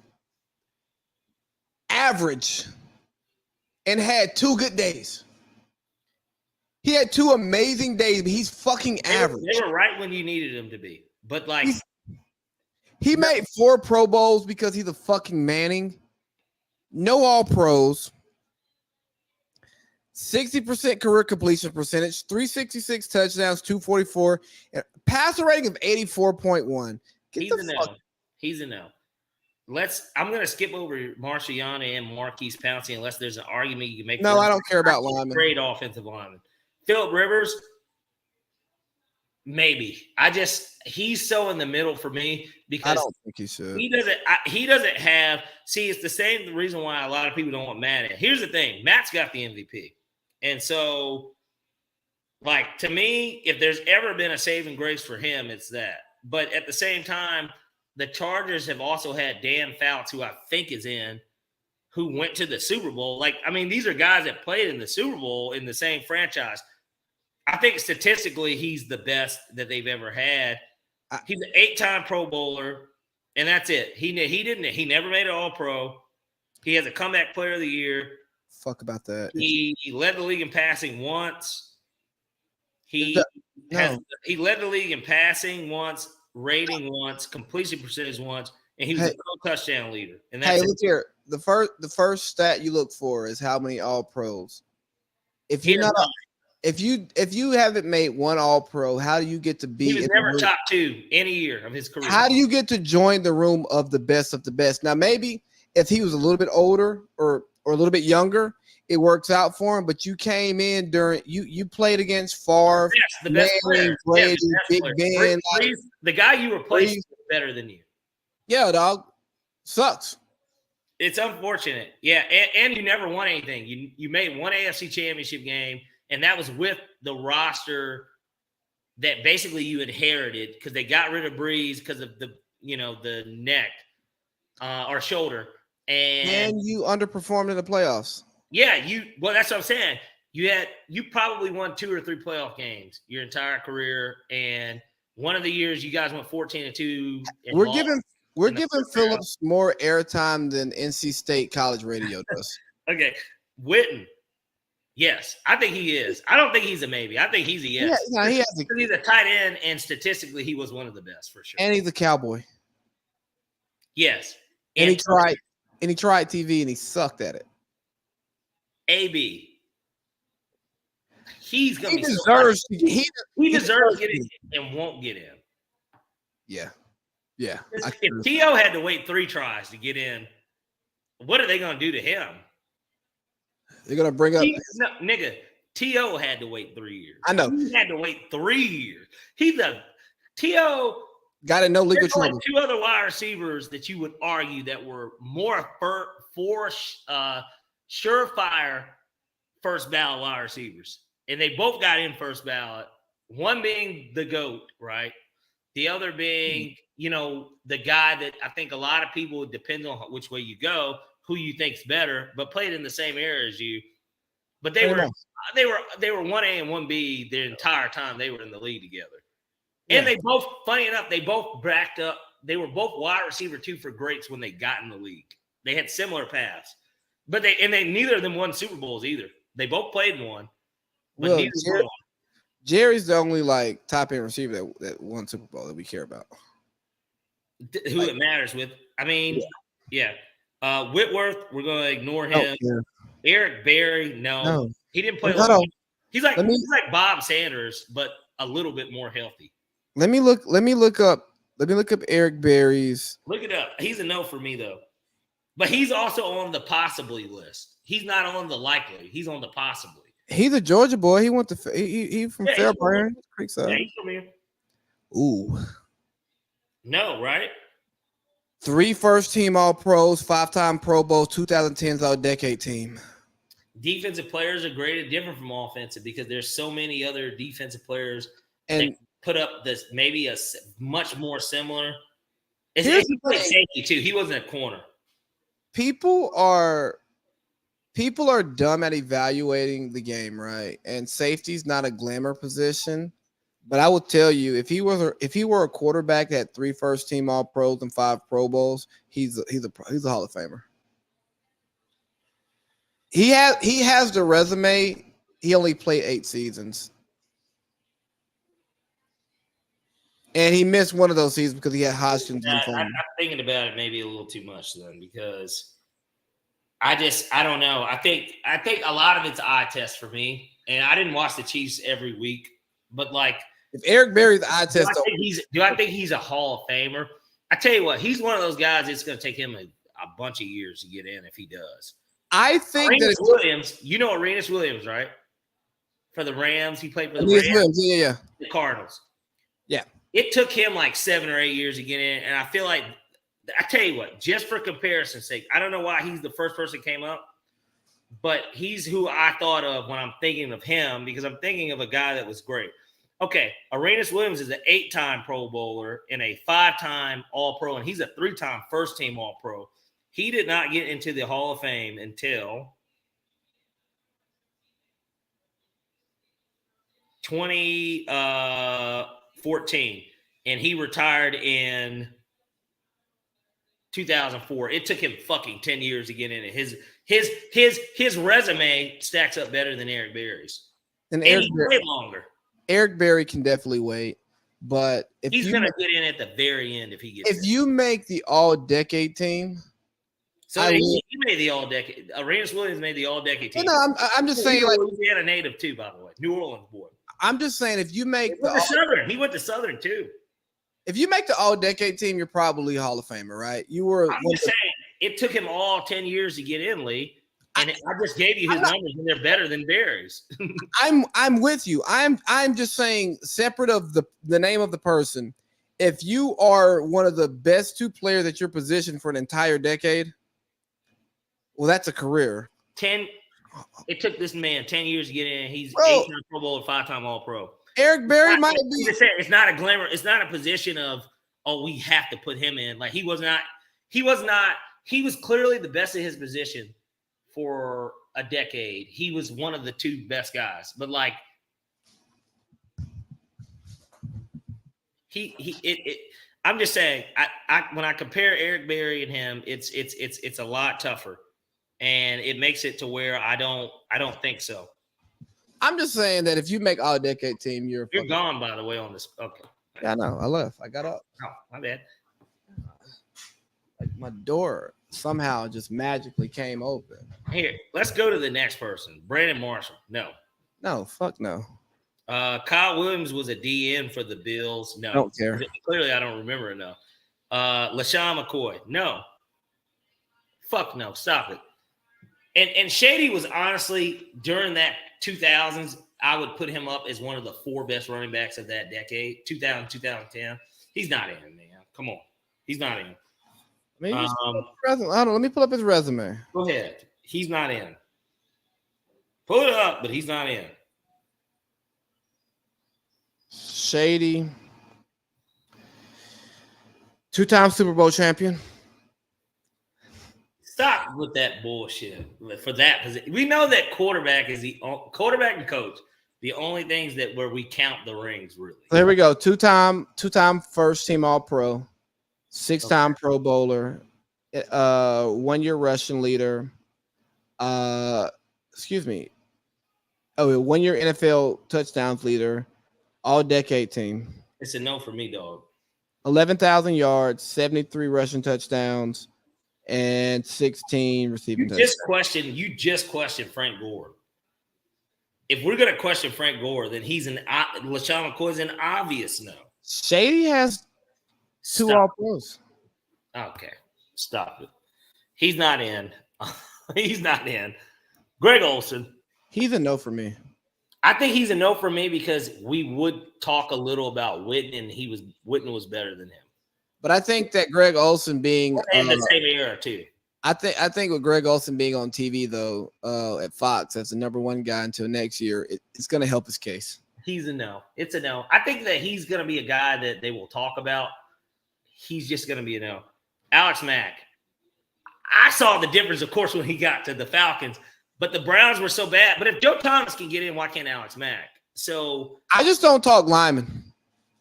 average and had 2 good days. He had 2 amazing days, but he's fucking average. They were right when you needed him to be. But like he made 4 Pro Bowls because he's a fucking Manning. No All-Pros. 60% career completion percentage, 366 touchdowns, 244, and passer rating of 84.1. He's a no. I'm going to skip over Marshall Yanni and Marquise Pouncey unless there's an argument you can make. No, I don't care about linemen. Great offensive lineman. Phillip Rivers, maybe. He's so in the middle for me because I don't think he should. He doesn't have. See, it's the same reason why a lot of people don't want Matt in. Here's the thing: Matt's got the MVP, and so, like, to me, if there's ever been a saving grace for him, it's that. But at the same time, the Chargers have also had Dan Fouts, who I think is in, who went to the Super Bowl. Like, I mean, these are guys that played in the Super Bowl in the same franchise. I think statistically, he's the best that they've ever had. He's an 8-time Pro Bowler, and that's it. He never made an All-Pro. He has a comeback player of the year. Fuck about that. He led the league in passing once. He led the league in passing once, rating once, completion percentage once, and he was a touchdown leader. And that's look here. The first stat you look for is how many All-Pros. If you haven't made one All-Pro, how do you get to be? He was never top 2 any year of his career. How do you get to join the room of the best of the best? Now, maybe if he was a little bit older or a little bit younger, it works out for him. But you came in during you played against Favre, the best player. Brady, Big Ben. The guy you replaced is better than you. Yeah, dog. Sucks. It's unfortunate. Yeah, and you never won anything. You made one AFC Championship game, and that was with the roster that basically you inherited because they got rid of Breeze because of the neck or shoulder. And you underperformed in the playoffs. Yeah, that's what I'm saying. You probably won 2 or 3 playoff games your entire career, and one of the years you guys went 14-2. We're giving Phillips more airtime than NC State college radio does. Okay, Witten. Yes, I think he is. I don't think he's a maybe. I think he's a yes. Yeah, he's a tight end, and statistically, he was one of the best for sure. And he's a Cowboy. Yes, and he tried TV, and he sucked at it. AB. He deserves to get in and won't get in. Yeah. If T.O. had to wait 3 tries to get in, what are they going to do to him? They're gonna bring up. No, nigga, T.O. had to wait 3 years. I know. He had to wait 3 years. T.O. got in no legal There's only trouble. 2 other wide receivers that you would argue that were more surefire first ballot wide receivers. And they both got in first ballot. One being the GOAT, right? The other being, the guy that I think a lot of people, depends on which way you go, who you think's better, but played in the same era as you. But they were 1A and 1B the entire time they were in the league together. Yeah. And they both, funny enough, they both backed up. They were both wide receiver 2 for greats when they got in the league. They had similar paths. But neither of them won Super Bowls either. They both played in one. But neither won. Jerry's the only top end receiver that won Super Bowl that we care about. Who it matters with. I mean, yeah. Whitworth, we're going to ignore him. Eric Berry, no. He didn't play. He's like Bob Sanders, but a little bit more healthy. Let me look up Eric Berry's. Look it up. He's a no for me though. But he's also on the possibly list. He's not on the likely. He's on the possibly. He's a Georgia boy. He went to he from Fairburn, Creekside. Yeah, he's from here. Ooh. No, right? 3 first-team All-Pros, 5-time Pro Bowls, 2010's All-Decade team. Defensive players are graded different from offensive because there's so many other defensive players and that put up this maybe a much more similar. He played safety too. He wasn't a corner. People are dumb at evaluating the game, right? And safety's not a glamour position. But I will tell you, if he were a quarterback that had 3 first-team All-Pros and 5 Pro Bowls, he's a Hall of Famer. He has the resume. He only played 8 seasons, and he missed one of those seasons because he had Hodgkin's lymphoma. I'm thinking about it maybe a little too much then because I don't know. I think a lot of it's eye test for me, and I didn't watch the Chiefs every week, but if Eric Berry's eye test, do I think he's a Hall of Famer? I tell you what, he's one of those guys. It's going to take him a bunch of years to get in if he does. I think Arenas Williams, Arenas Williams, right? For the Rams, he played for the Rams. Williams, yeah. The Cardinals. Yeah. It took him 7 or 8 years to get in, and I feel like I tell you what, just for comparison's sake, I don't know why he's the first person came up, but he's who I thought of when I'm thinking of him because I'm thinking of a guy that was great. Okay, Arenas Williams is an 8-time Pro Bowler and a 5-time All-Pro, and he's a 3-time first-team All-Pro. He did not get into the Hall of Fame until 2014, and he retired in 2004. It took him fucking 10 years to get in it. His resume stacks up better than Eric Berry's, and he played longer. Eric Berry can definitely wait, but if he's going to get in at the very end if he gets. If you make the All-Decade team, so he made the All-Decade. Arenas Williams made the All-Decade team. No, I'm just saying, Louisiana native too, by the way, New Orleans boy. I'm just saying, if you make Southern, he went to Southern too. If you make the All-Decade team, you're probably a Hall of Famer, right? You were. I'm just saying, it took him all 10 years to get in, Lee. And I just gave you his numbers, and they're better than Berry's. I'm with you. I'm just saying, separate of the name of the person, if you are one of the best 2 players at your position for an entire decade, well, that's a career. It took this man 10 years to get in. He's 8-time Pro Bowl and 5-time All-Pro. Eric Berry might be. It's not a glamour. It's not a position of we have to put him in. He was not. He was clearly the best at his position for a decade. He was one of the 2 best guys, but I'm just saying, I when I compare Eric Berry and him, it's a lot tougher, and it makes it to where I don't think so. I'm just saying that if you make All-Decade team, you're gone, by the way, on this. Okay. Yeah, I know. I left. I got up. Oh, my bad. My door somehow just magically came open. Here, let's go to the next person. Brandon Marshall. No, fuck no. Kyle Williams was a DN for the Bills. No, I don't care. Clearly, I don't remember enough. LaShawn McCoy. No. Fuck no. Stop it. And Shady was honestly, during that 2000s, I would put him up as one of the 4 best running backs of that decade, 2000, 2010. He's not in, man. Come on. He's not in. Let me pull up his resume. Go ahead. He's not in. Pull it up, but he's not in. Shady. 2-time Super Bowl champion. Stop with that bullshit for that position. We know that quarterback is the quarterback and coach, the only things that where we count the rings really. There we go. Two-time first team All-Pro, 6-time Pro Bowler, 1-year rushing leader. 1-year NFL touchdowns leader, all-decade team. It's a no for me, dog. 11,000 yards, 73 rushing touchdowns, and 16 receiving touchdowns. You just questioned Frank Gore. If we're going to question Frank Gore, then LaShawn McCoy's an obvious no. Shady has 2 All-Pros. Okay, stop it. He's not in. He's not in. Greg Olsen. He's a no for me. I think he's a no for me because we would talk a little about Witten, and Witten was better than him. But I think that Greg Olsen being in the same era too. I think with Greg Olsen being on TV though, at Fox as the #1 guy until next year, it's going to help his case. He's a no. It's a no. I think that he's going to be a guy that they will talk about. He's just going to be a no. Alex Mack. I saw the difference, of course, when he got to the Falcons, but the Browns were so bad. But if Joe Thomas can get in, why can't Alex Mack? So I just don't talk linemen.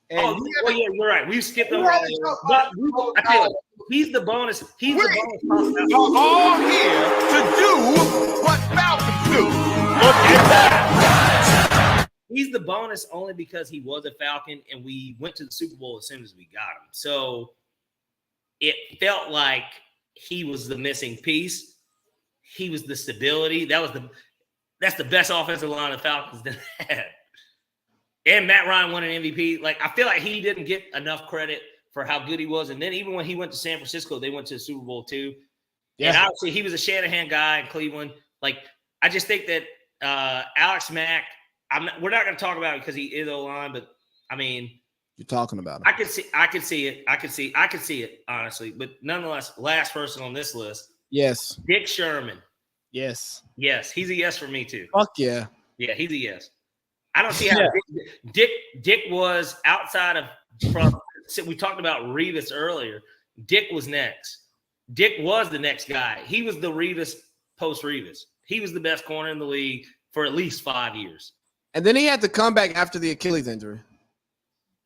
Yeah, you're right. We skipped over all but I tell you, he's the bonus. He's the bonus. We are all here to do what Falcons do. Look at that. He's the bonus only because he was a Falcon, and we went to the Super Bowl as soon as we got him. So it felt like he was the missing piece. He was the stability. That's the best offensive line the Falcons had. And Matt Ryan won an MVP. Like, I feel like he didn't get enough credit for how good he was. And then even when he went to San Francisco, they went to the Super Bowl too. Yeah. And obviously he was a Shanahan guy in Cleveland. Like, I just think that Alex Mack, we're not going to talk about it because he is O-line, but I mean, you're talking about him. I could see it, honestly. But nonetheless, last person on this list. Yes. Dick Sherman. Yes. Yes. He's a yes for me too. Fuck yeah. Yeah, he's a yes. I don't see how Dick was outside of we talked about Revis earlier. Dick was next. Dick was the next guy. He was the Revis post Revis. He was the best corner in the league for at least 5 years. And then he had to come back after the Achilles injury.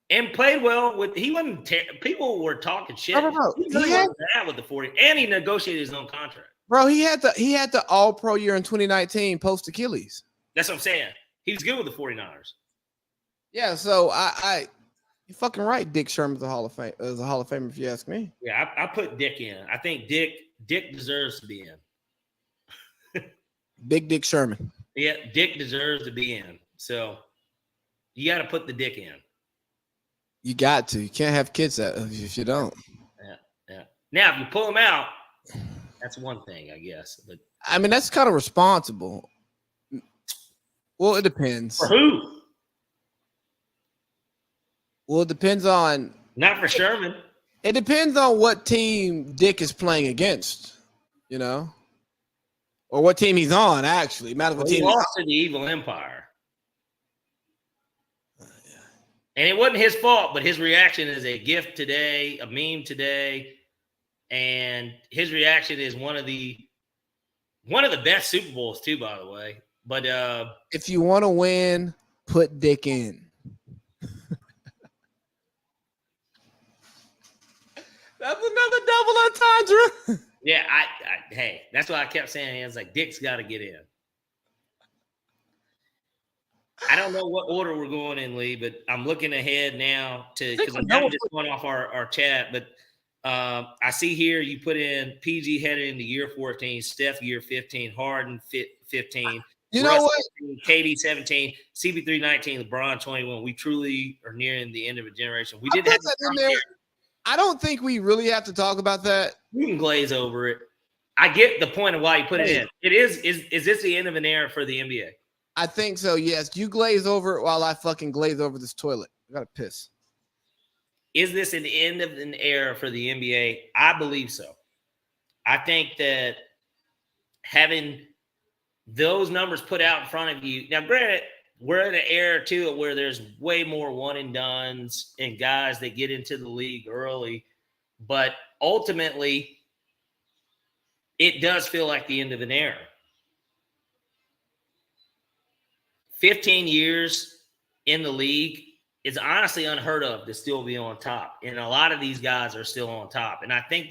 And played well with he wasn't people were talking shit. No. He wasn't bad with the 40, and he negotiated his own contract. Bro, he had the all-pro year in 2019 post Achilles. That's what I'm saying. He was good with the 49ers. Yeah, so you're fucking right. Dick Sherman's a Hall of Famer, if you ask me. Yeah, I put Dick in. I think Dick deserves to be in. Big Dick Sherman. Yeah, Dick deserves to be in. So you got to put the Dick in. You got to. You can't have kids if you don't. Yeah. Now, if you pull them out, that's one thing, I guess. But I mean, that's kind of responsible. Well, it depends. For who? Well, it depends on. Not for Sherman. It depends on what team Dick is playing against, or what team he's on. Actually, matter what team. He lost to the Evil Empire, and it wasn't his fault. But his reaction is a gift today, a meme today, and his reaction is one of the best Super Bowls too, by the way. But if you want to win, put Dick in. That's another double entendre. Yeah, hey, that's why I kept saying it's like Dick's got to get in. I don't know what order we're going in, Lee, but I'm looking ahead now because I'm just going off our chat. But I see here you put in PG headed into year 14, Steph year 15, Harden 15. You know what? 16, KD 17, CP3 19, LeBron 21. We truly are nearing the end of a generation. We didn't have that in there. I don't think we really have to talk about that. We can glaze over it. I get the point of why you put it in. It is this the end of an era for the NBA? I think so, yes. You glaze over it while I fucking glaze over this toilet. I gotta piss. Is this an end of an era for the NBA? I believe so. I think that having those numbers put out in front of you. Now, granted, we're in an era, too, where there's way more one-and-dones and guys that get into the league early. But ultimately, it does feel like the end of an era. 15 years in the league is honestly unheard of to still be on top. And a lot of these guys are still on top. And I think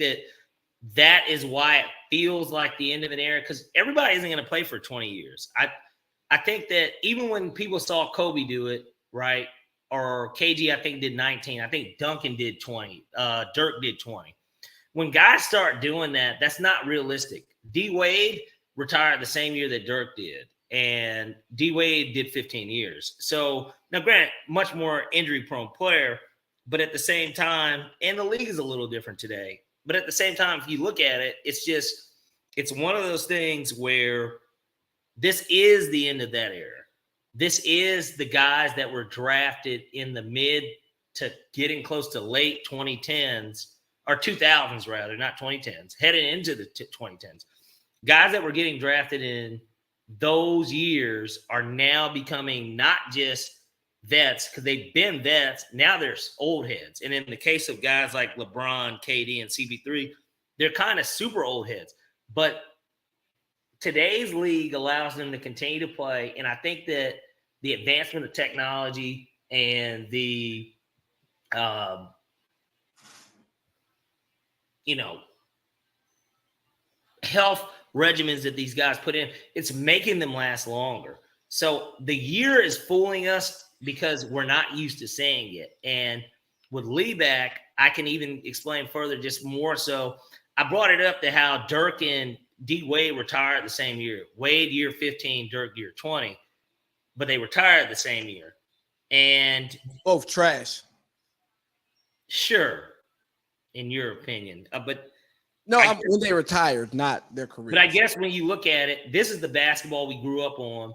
that is why it feels like the end of an era, because everybody isn't going to play for 20 years. I think that even when people saw Kobe do it, right, or KG, I think, did 19. I think Duncan did 20. Dirk did 20. When guys start doing that, that's not realistic. D. Wade retired the same year that Dirk did, and D. Wade did 15 years. So now, granted, much more injury-prone player, but at the same time, and the league is a little different today. But at the same time, if you look at it, it's one of those things where this is the end of that era. This is the guys that were drafted in the mid to getting close to late 2010s, or 2000s rather, not 2010s, heading into the 2010s. Guys that were getting drafted in those years are now becoming not just vets, because they've been vets. Now they're old heads. And in the case of guys like LeBron, KD, and CP3, they're kind of super old heads. But today's league allows them to continue to play. And I think that the advancement of technology and the, health regimens that these guys put in, it's making them last longer. So the year is fooling us because we're not used to saying it. And with Lee back, I can even explain further, just more so. I brought it up to how Dirk and D. Wade retired the same year. Wade year 15, Dirk year 20. But they retired the same year. And both trash. Sure, in your opinion. But no, when they retired, not their career. But I guess when you look at it, this is the basketball we grew up on.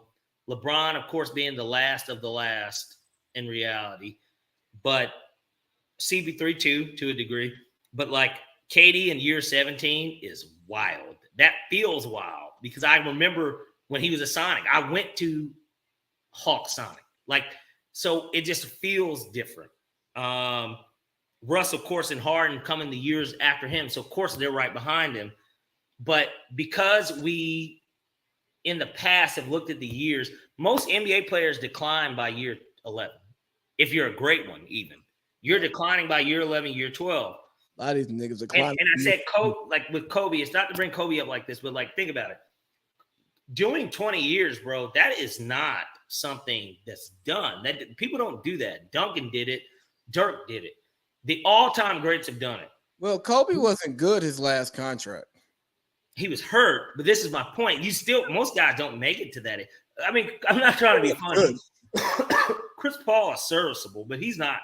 LeBron, of course, being the last of the last in reality. But CP3 too, to a degree. But like KD in year 17 is wild. That feels wild because I remember when he was a Sonic, I went to Hawk Sonic. Like, so it just feels different. Russ, of course, and Harden coming the years after him. So, of course, they're right behind him. But because we, in the past, have looked at the years, most NBA players decline by year 11. If you're a great one, even. You're declining by year 11, year 12. A lot of these niggas decline. And I said, like with Kobe, it's not to bring Kobe up like this, but like, think about it. Doing 20 years, bro, that is not something that's done. That people don't do that. Duncan did it. Dirk did it. The all-time greats have done it. Well, Kobe wasn't good his last contract. He was hurt, but this is my point. Most guys don't make it to that. I mean, I'm not trying to be funny. Chris Paul is serviceable, but he's not.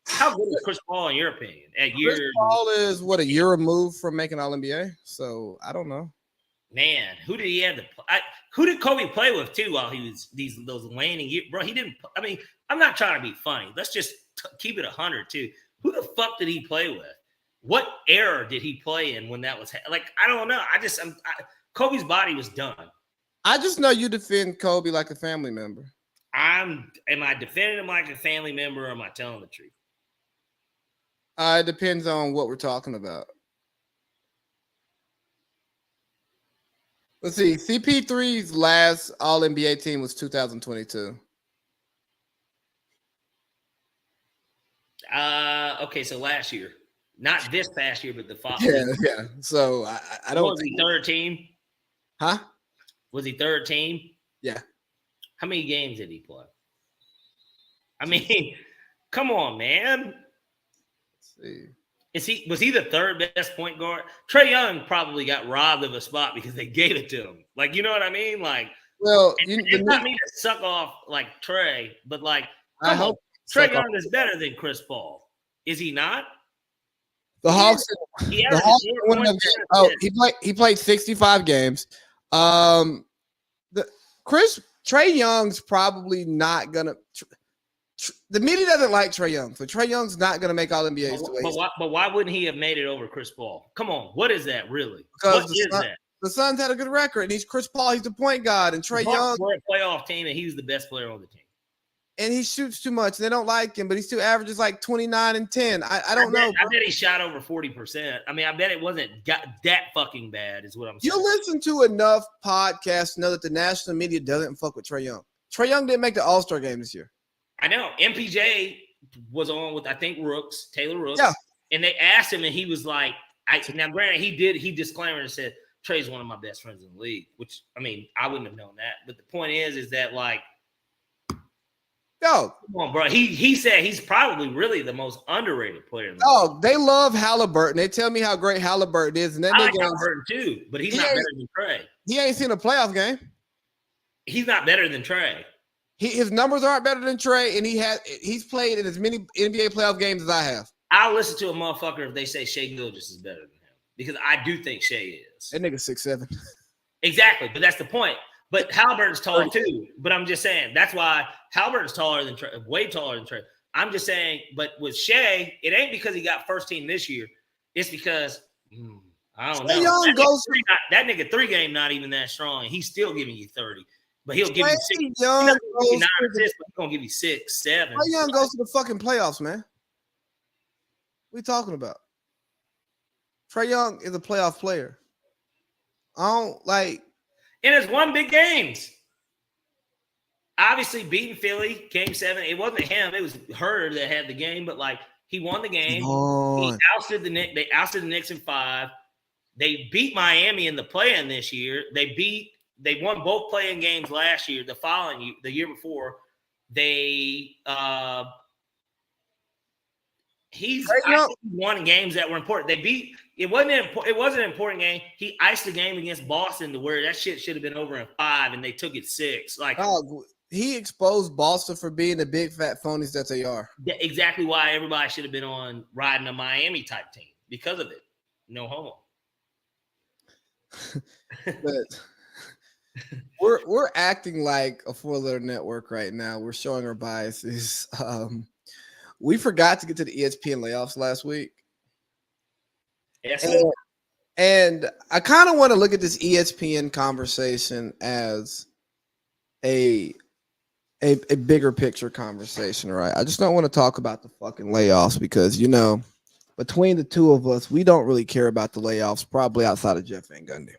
How good is Chris Paul in your opinion? Chris Paul is a year removed from making All-NBA. So I don't know. Man, who did he have to play? Who did Kobe play with too while he was those waning years? Bro, he didn't. I mean, I'm not trying to be funny. Let's just keep it 100 too. Who the fuck did he play with? What era did he play in when that was like? I don't know. Kobe's body was done. I just know you defend Kobe like a family member. Am I defending him like a family member, or am I telling the truth? It depends on what we're talking about. Let's see. CP3's last All-NBA team was 2022. Okay, so last year. Not this past year, but the following. Yeah. So I don't. Was he third team? Huh? Was he third team? Yeah. How many games did he play? I mean, come on, man. Let's see. Was he the third best point guard? Trae Young probably got robbed of a spot because they gave it to him. Like, you know what I mean? Like, Well, It's not me to suck off like Trey, but like, I come on, hope Trey Young is better than Chris Paul. Is he not? the He Hawks. He The averages Hawks more won points the than game. assists. He played 65 games. The Trey Young's probably not gonna. The media doesn't like Trey Young, so Trey Young's not gonna make All NBA's. But why wouldn't he have made it over Chris Paul? Come on, what is that really? Because that? The Suns had a good record, and he's Chris Paul. He's the point guard, and Trey Young. We're a playoff team, and he's the best player on the team. And he shoots too much. They don't like him, but he still averages like 29 and 10. I don't know. I bet he shot over 40%. I mean, I bet it wasn't that fucking bad, is what I'm saying. You listen to enough podcasts to know that the national media doesn't fuck with Trey Young. Trey Young didn't make the All-Star game this year. I know. MPJ was on with, I think, Taylor Rooks. Yeah. And they asked him, and he was like, now granted, he disclaimed and said, Trey's one of my best friends in the league, which, I mean, I wouldn't have known that. But the point is that, like, come on, bro. He said he's probably really the most underrated player in the league. They love Halliburton. They tell me how great Halliburton is. And that I like Halliburton too, but he's not better than Trey. He ain't seen a playoff game. He's not better than Trey. His numbers aren't better than Trey, and he's played in as many NBA playoff games as I have. I'll listen to a motherfucker if they say Shai Gilgeous is better than him, because I do think Shai is. That nigga 6'7". Exactly, but that's the point. But Halliburton's tall too. But I'm just saying that's why Halliburton's taller than Trey, way taller than Trey. I'm just saying, but with Shai, it ain't because he got first team this year. It's because I don't know. That nigga 3-game not even that strong, and he's still giving you 30. But he'll give you 6. He's not gonna give you 9 assists, but he's gonna give you 6, 7. Trey Young goes to the fucking playoffs, man. What are you talking about? Trey Young is a playoff player. I don't like. And it's won big games. Obviously, beating Philly, Game 7. It wasn't him; it was Herder that had the game. But like, he won the game. He ousted the Knicks. They ousted the Knicks in 5. They beat Miami in the play-in this year. They won both play-in games last year. The year before, he's won games that were important. They beat. It wasn't an important game. He iced the game against Boston to where that shit should have been over in 5, and they took it 6. Like, he exposed Boston for being the big fat phonies that they are. Exactly why everybody should have been on riding a Miami type team because of it. No homo. But we're acting like a 4-letter network right now. We're showing our biases. We forgot to get to the ESPN layoffs last week. Yes. And I kind of want to look at this ESPN conversation as a bigger picture conversation, right? I just don't want to talk about the fucking layoffs because, you know, between the two of us, we don't really care about the layoffs, probably outside of Jeff Van Gundy.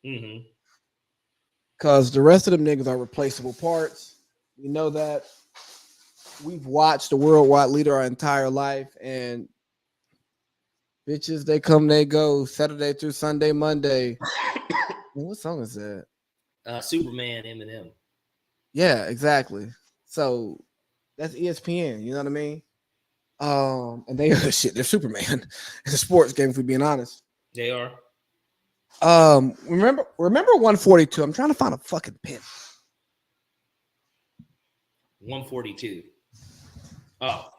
Mm-hmm. Because the rest of them niggas are replaceable parts. We know that. We've watched the worldwide leader our entire life, and bitches, they come, they go, Saturday through Sunday, Monday. What song is that? Superman, Eminem. Yeah, exactly. So that's ESPN, you know what I mean? And they are shit, they're Superman. It's a sports game, if we're being honest. They are. Remember 142. I'm trying to find a fucking pin. 142. Oh,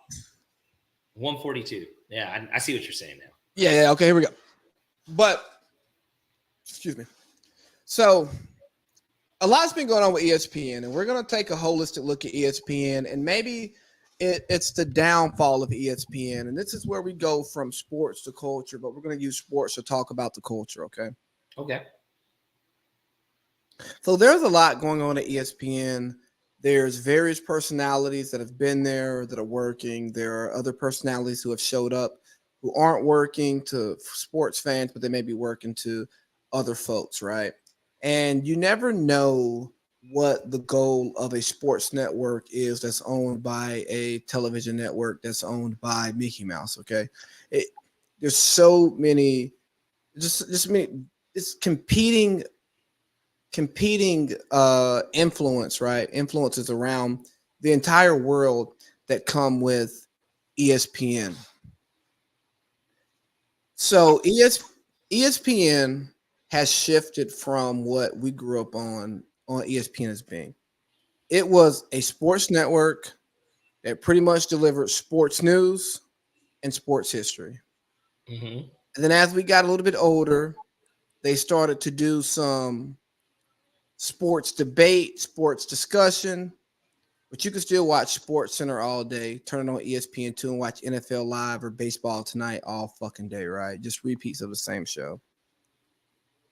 142. Yeah, I see what you're saying now. Yeah, okay, here we go. But, excuse me. So, a lot's been going on with ESPN, and we're going to take a holistic look at ESPN, and maybe it's the downfall of ESPN, and this is where we go from sports to culture, but we're going to use sports to talk about the culture, okay? Okay. So, there's a lot going on at ESPN. There's various personalities that have been there that are working. There are other personalities who have showed up who aren't working to sports fans, but they may be working to other folks, right? And you never know what the goal of a sports network is that's owned by a television network that's owned by Mickey Mouse, okay? There's so many, just many, it's competing influence, right? Influences around the entire world that come with ESPN. So ESPN has shifted from what we grew up on on ESPN has been. It was a sports network that pretty much delivered sports news and sports history. Mm-hmm. And then as we got a little bit older, they started to do some sports debate, sports discussion, but you can still watch Sports Center all day, turn it on ESPN2 and watch NFL Live or Baseball Tonight all fucking day, right? Just repeats of the same show.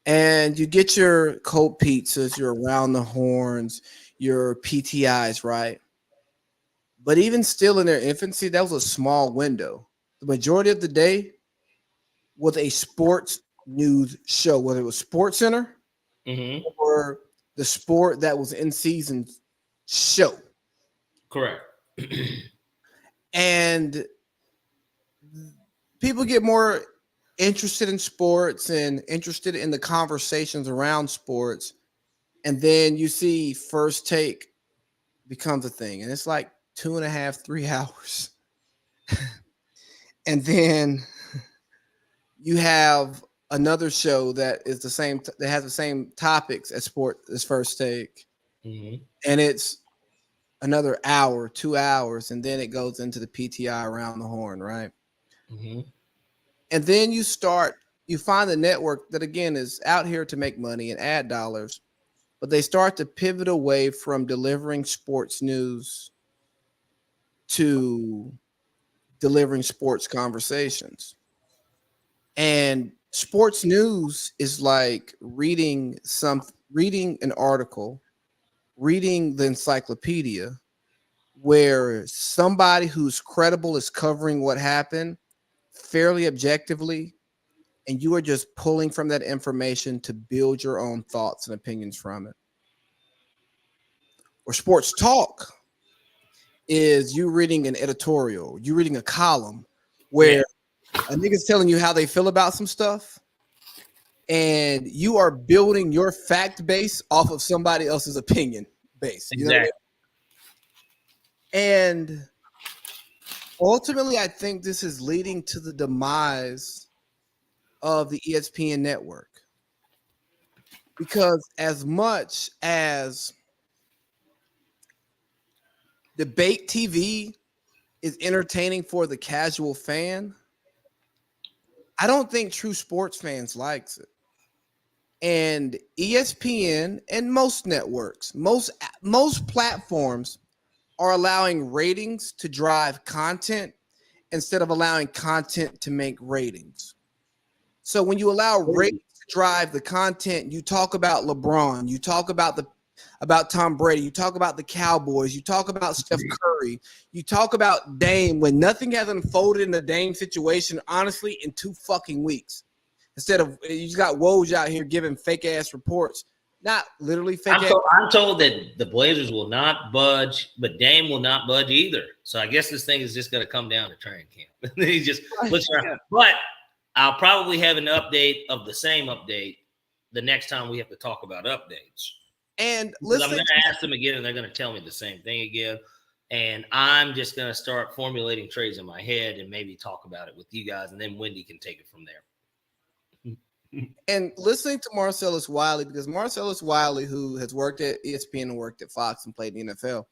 And you get your cold pizzas, your around the horns, your PTIs, right? But even still in their infancy, that was a small window. The majority of the day was a sports news show, whether it was Sports Center Mm-hmm. or the sport that was in season show. Correct. And people get more interested in sports and interested in the conversations around sports. And then you see First Take becomes a thing. And it's like 2.5, 3 hours. And then you have another show that is the same, that has the same topics as First Take. Mm-hmm. And it's another hour, 2 hours, and then it goes into the PTI around the horn, right? Mm-hmm. And then you find the network that again is out here to make money and ad dollars, but they start to pivot away from delivering sports news to delivering sports conversations. And sports news is like reading an article, reading the encyclopedia, where somebody who's credible is covering what happened fairly objectively, and you are just pulling from that information to build your own thoughts and opinions from it. Or sports talk is you reading an editorial, you reading a column where a nigga's telling you how they feel about some stuff, and you are building your fact base off of somebody else's opinion base. You know what I mean? And ultimately, I think this is leading to the demise of the ESPN network. Because as much as debate TV is entertaining for the casual fan, I don't think true sports fans likes it. And ESPN and most networks, most platforms are allowing ratings to drive content instead of allowing content to make ratings. So when you allow ratings to drive the content, you talk about LeBron, you talk about Tom Brady, you talk about the Cowboys, you talk about Steph Curry, you talk about Dame when nothing has unfolded in the Dame situation, honestly, in 2 fucking weeks. Instead of you just got Woj out here giving fake ass reports. Not literally fake. I'm told that the Blazers will not budge, but Dame will not budge either. So I guess this thing is just going to come down to training camp. He just looks around. But I'll probably have an update of the same update the next time we have to talk about updates. And I'm going to ask them again, and they're going to tell me the same thing again. And I'm just going to start formulating trades in my head and maybe talk about it with you guys, and then Wendy can take it from there. And listening to Marcellus Wiley, because Marcellus Wiley, who has worked at ESPN and worked at Fox and played in the NFL,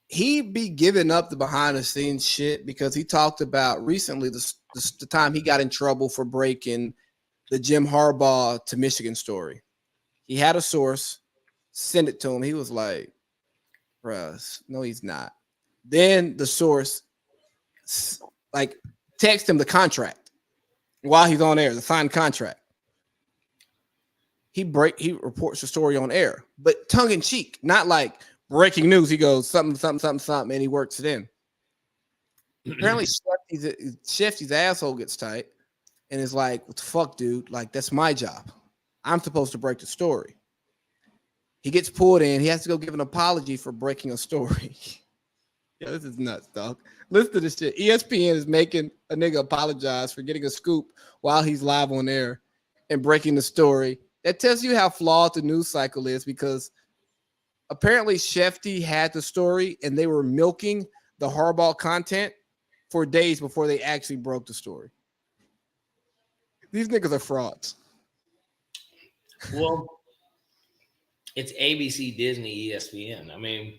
he be giving up the behind the scenes shit because he talked about recently the time he got in trouble for breaking the Jim Harbaugh to Michigan story. He had a source, send it to him. He was like, bruh, no, he's not. Then the source like text him the contract while he's on air, the signed contract. He reports the story on air, but tongue in cheek, not like breaking news. He goes something, and he works it in. Apparently, Shefty's asshole gets tight and is like, "What the fuck, dude? Like, that's my job. I'm supposed to break the story." He gets pulled in. He has to go give an apology for breaking a story. Yeah, this is nuts, dog. Listen to this shit. ESPN is making a nigga apologize for getting a scoop while he's live on air and breaking the story. That tells you how flawed the news cycle is, because apparently Shefty had the story and they were milking the Harbaugh content for days before they actually broke the story. These niggas are frauds. Well, It's ABC, Disney, ESPN. I mean,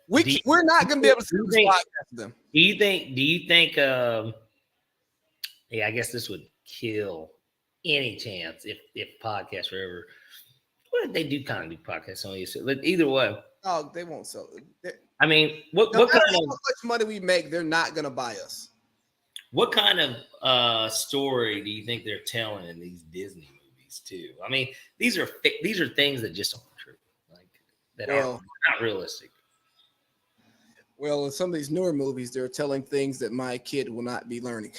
we're not going to be able to see this podcast with them. Do you think? Yeah, I guess this would kill any chance if podcasts were ever. Well, they do kind of do podcasts on YouTube, but either way. Oh, they won't sell it. I mean, what no kind how much money we make, they're not going to buy us. What kind of story do you think they're telling in these Disney movies too? I mean, these are things that just aren't true, like that are not realistic. Well, in some of these newer movies, they're telling things that my kid will not be learning.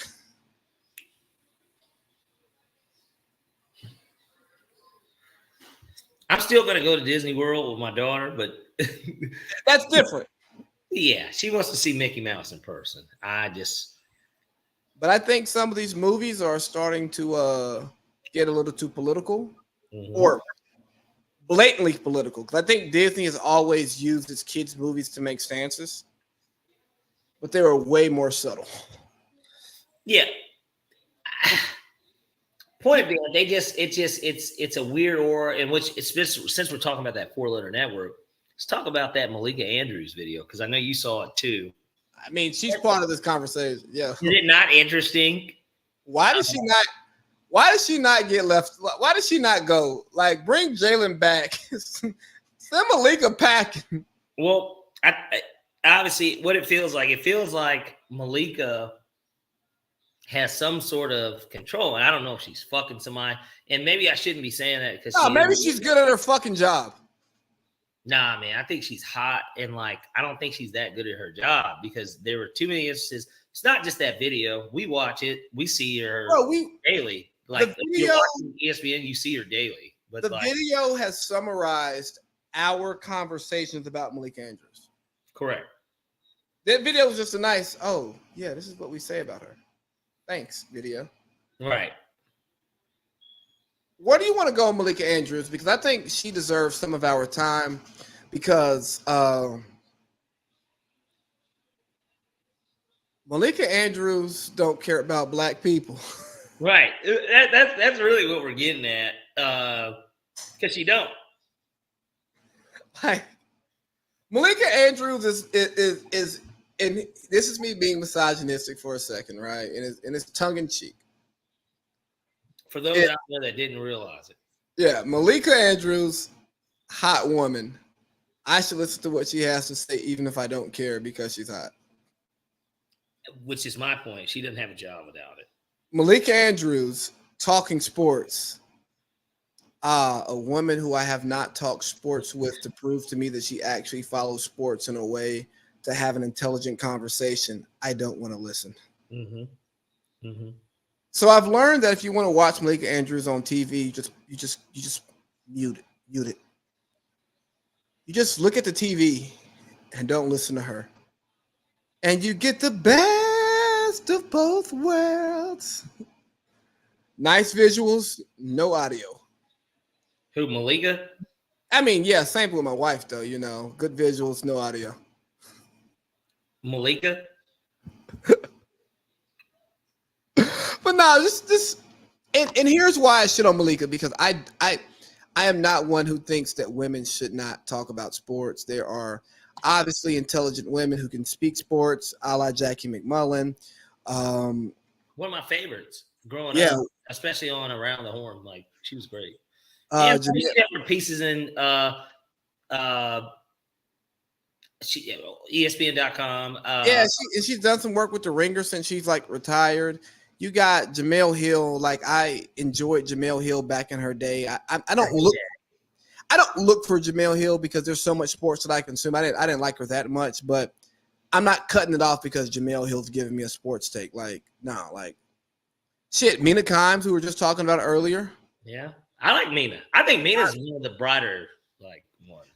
I'm still going to go to Disney World with my daughter, but that's different. Yeah, she wants to see Mickey Mouse in person. But I think some of these movies are starting to get a little too political or blatantly political. Because I think Disney has always used its kids' movies to make stances, but they were way more subtle. Yeah. Point being, it's a weird aura in which since we're talking about that 4-letter network, let's talk about that Malika Andrews video because I know you saw it too. I mean, she's part of this conversation. Yeah. Is it not interesting? Why did she not get left? Why did she not go? Like, bring Jalen back. Send Malika packing. Well, I obviously what it feels like Malika has some sort of control, and I don't know if she's fucking somebody. And maybe I shouldn't be saying that because maybe she's good at her fucking job. Nah, man, I think she's hot, and I don't think she's that good at her job because there were too many instances. It's not just that video. We watch it. We see her daily. If you're watching ESPN, you see her daily. But the video has summarized our conversations about Malika Andrews. Correct. That video was just a nice, this is what we say about her. Thanks, video. Right. Where do you want to go, Malika Andrews? Because I think she deserves some of our time because Malika Andrews don't care about black people. Right. That's really what we're getting at because she don't. Like, Malika Andrews is and this is me being misogynistic for a second, right? And it's tongue in cheek. For those out there that didn't realize it. Yeah, Malika Andrews, hot woman. I should listen to what she has to say, even if I don't care because she's hot. Which is my point. She doesn't have a job without it. Malika Andrews, talking sports. A woman who I have not talked sports with to prove to me that she actually follows sports in a way to have an intelligent conversation. I don't want to listen. Mm-hmm. Mm-hmm. So I've learned that if you want to watch Malika Andrews on TV, you just mute it. You just look at the TV and don't listen to her. And you get the best of both worlds. Nice visuals, no audio. Who, Malika? I mean, yeah, same with my wife, though, good visuals, no audio. Malika? But no, this and here's why I shit on Malika, because I am not one who thinks that women should not talk about sports. There are obviously intelligent women who can speak sports, a la Jackie McMullen. One of my favorites growing up, especially on Around the Horn. She was great. She had pieces in ESPN.com. She's done some work with the Ringer since she's retired. You got Jemele Hill. I enjoyed Jemele Hill back in her day. I don't look for Jemele Hill because there's so much sports that I consume. I didn't like her that much, but I'm not cutting it off because Jemele Hill's giving me a sports take. Shit, Mina Kimes, who we were just talking about earlier. Yeah, I like Mina. I think Mina's one of the brighter ones.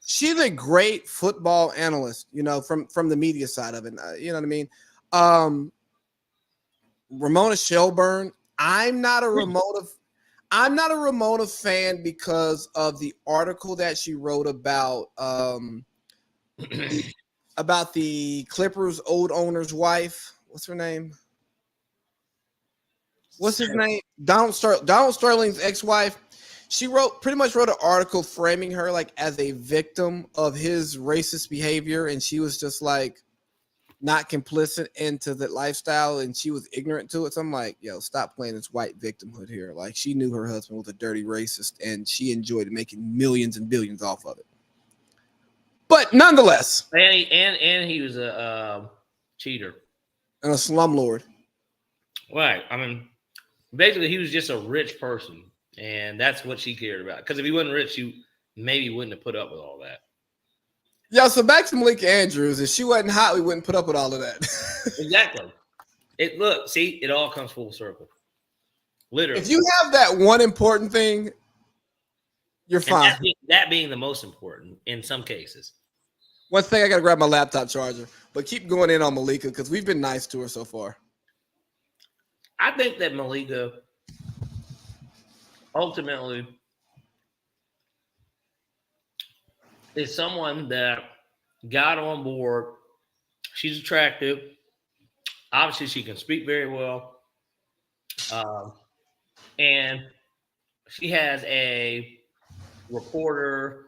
She's a great football analyst, from the media side of it. You know what I mean? Ramona Shelburne. I'm not a Ramona fan because of the article that she wrote about the Clippers old owner's wife. What's her name? What's his name? Donald Sterling's ex-wife. She pretty much wrote an article framing her like as a victim of his racist behavior, and she was just like not complicit into the lifestyle, and she was ignorant to it. So I'm like, yo, stop playing this white victimhood here. Like, she knew her husband was a dirty racist, and she enjoyed making millions and billions off of it. But nonetheless, and he was a cheater and a slumlord. Right. I mean, basically, he was just a rich person, and that's what she cared about. Because if he wasn't rich, she maybe wouldn't have put up with all that. Yeah, so back to Malika Andrews. If she wasn't hot, we wouldn't put up with all of that. Exactly. It all comes full circle. Literally. If you have that one important thing, you're fine. That being the most important in some cases. One thing, I got to grab my laptop charger. But keep going in on Malika because we've been nice to her so far. I think that Malika ultimately is someone that got on board. She's attractive. Obviously, she can speak very well. And she has a reporter,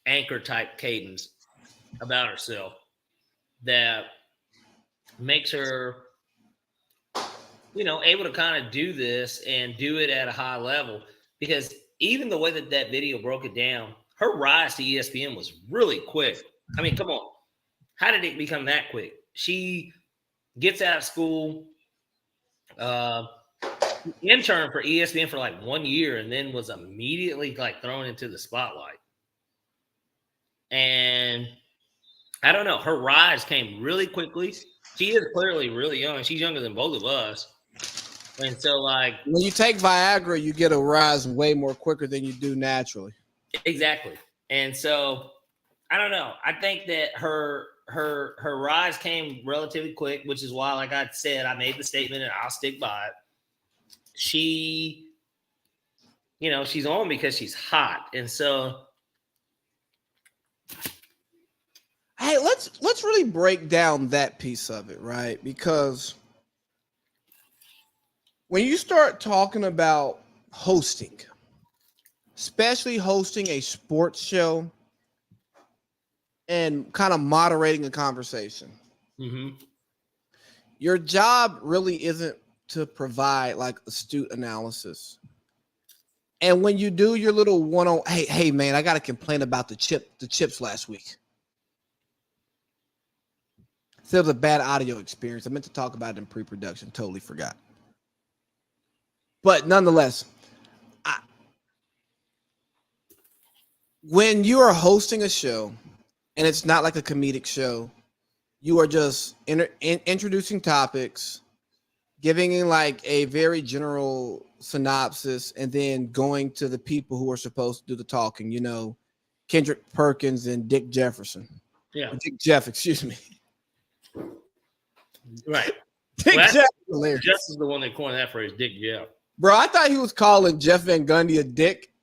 anchor type cadence about herself that makes her, able to kind of do this and do it at a high level. Because even the way that video broke it down, her rise to ESPN was really quick. I mean, come on. How did it become that quick? She gets out of school, interned for ESPN for like 1 year, and then was immediately like thrown into the spotlight. And I don't know. Her rise came really quickly. She is clearly really young. She's younger than both of us. And so, like, when you take Viagra, you get a rise way more quicker than you do naturally. Exactly. And so, I don't know. I think that her rise came relatively quick, which is why, like I said, I made the statement and I'll stick by it. She, she's on because she's hot. And so, hey, let's really break down that piece of it, right? Because when you start talking about hosting, especially hosting a sports show and kind of moderating a conversation, your job really isn't to provide like astute analysis. And when you do your little one-on, hey man, I got to complain about the chips last week. So it was a bad audio experience. I meant to talk about it in pre-production. Totally forgot. But nonetheless, when you are hosting a show and it's not like a comedic show, you are just introducing topics, giving in like a very general synopsis, and then going to the people who are supposed to do the talking, Kendrick Perkins and Dick Jefferson. Yeah. Dick Jeff, excuse me. Right. Dick Jeff. Jeff is the one that coined that phrase, Dick Jeff. Bro, I thought he was calling Jeff Van Gundy a dick.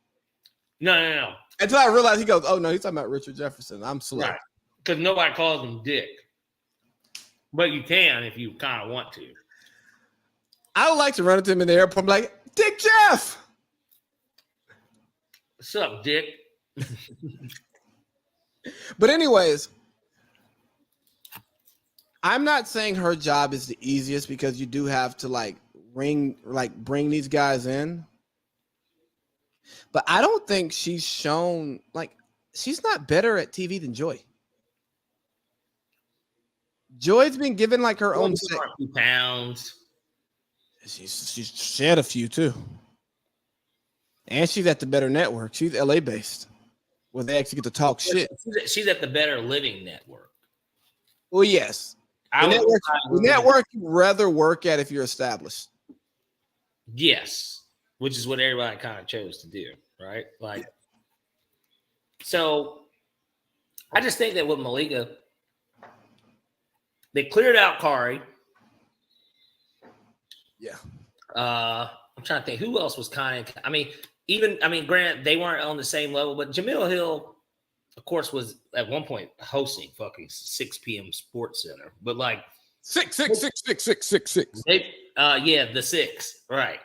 No. Until I realized he goes, oh, no, he's talking about Richard Jefferson. I'm slow. Right. Because nobody calls him Dick. But you can if you kind of want to. I would like to run into him in the airport. I'm like, Dick Jeff. What's up, Dick? But anyways, I'm not saying her job is the easiest because you do have to bring these guys in. But I don't think she's shown, she's not better at TV than Joy. Joy's been given her own a few pounds. She's shed a few too. And she's at the better network. She's LA based, where they actually get to talk shit. She's at the Better Living Network. Well, yes. The network you'd rather work at if you're established. Yes. Which is what everybody kind of chose to do, right? So I just think that with Malika, they cleared out Kari. Yeah. I'm trying to think who else was granted, they weren't on the same level, but Jamil Hill, of course, was at one point hosting fucking 6 p.m. Sports Center. But 6. the 6, right.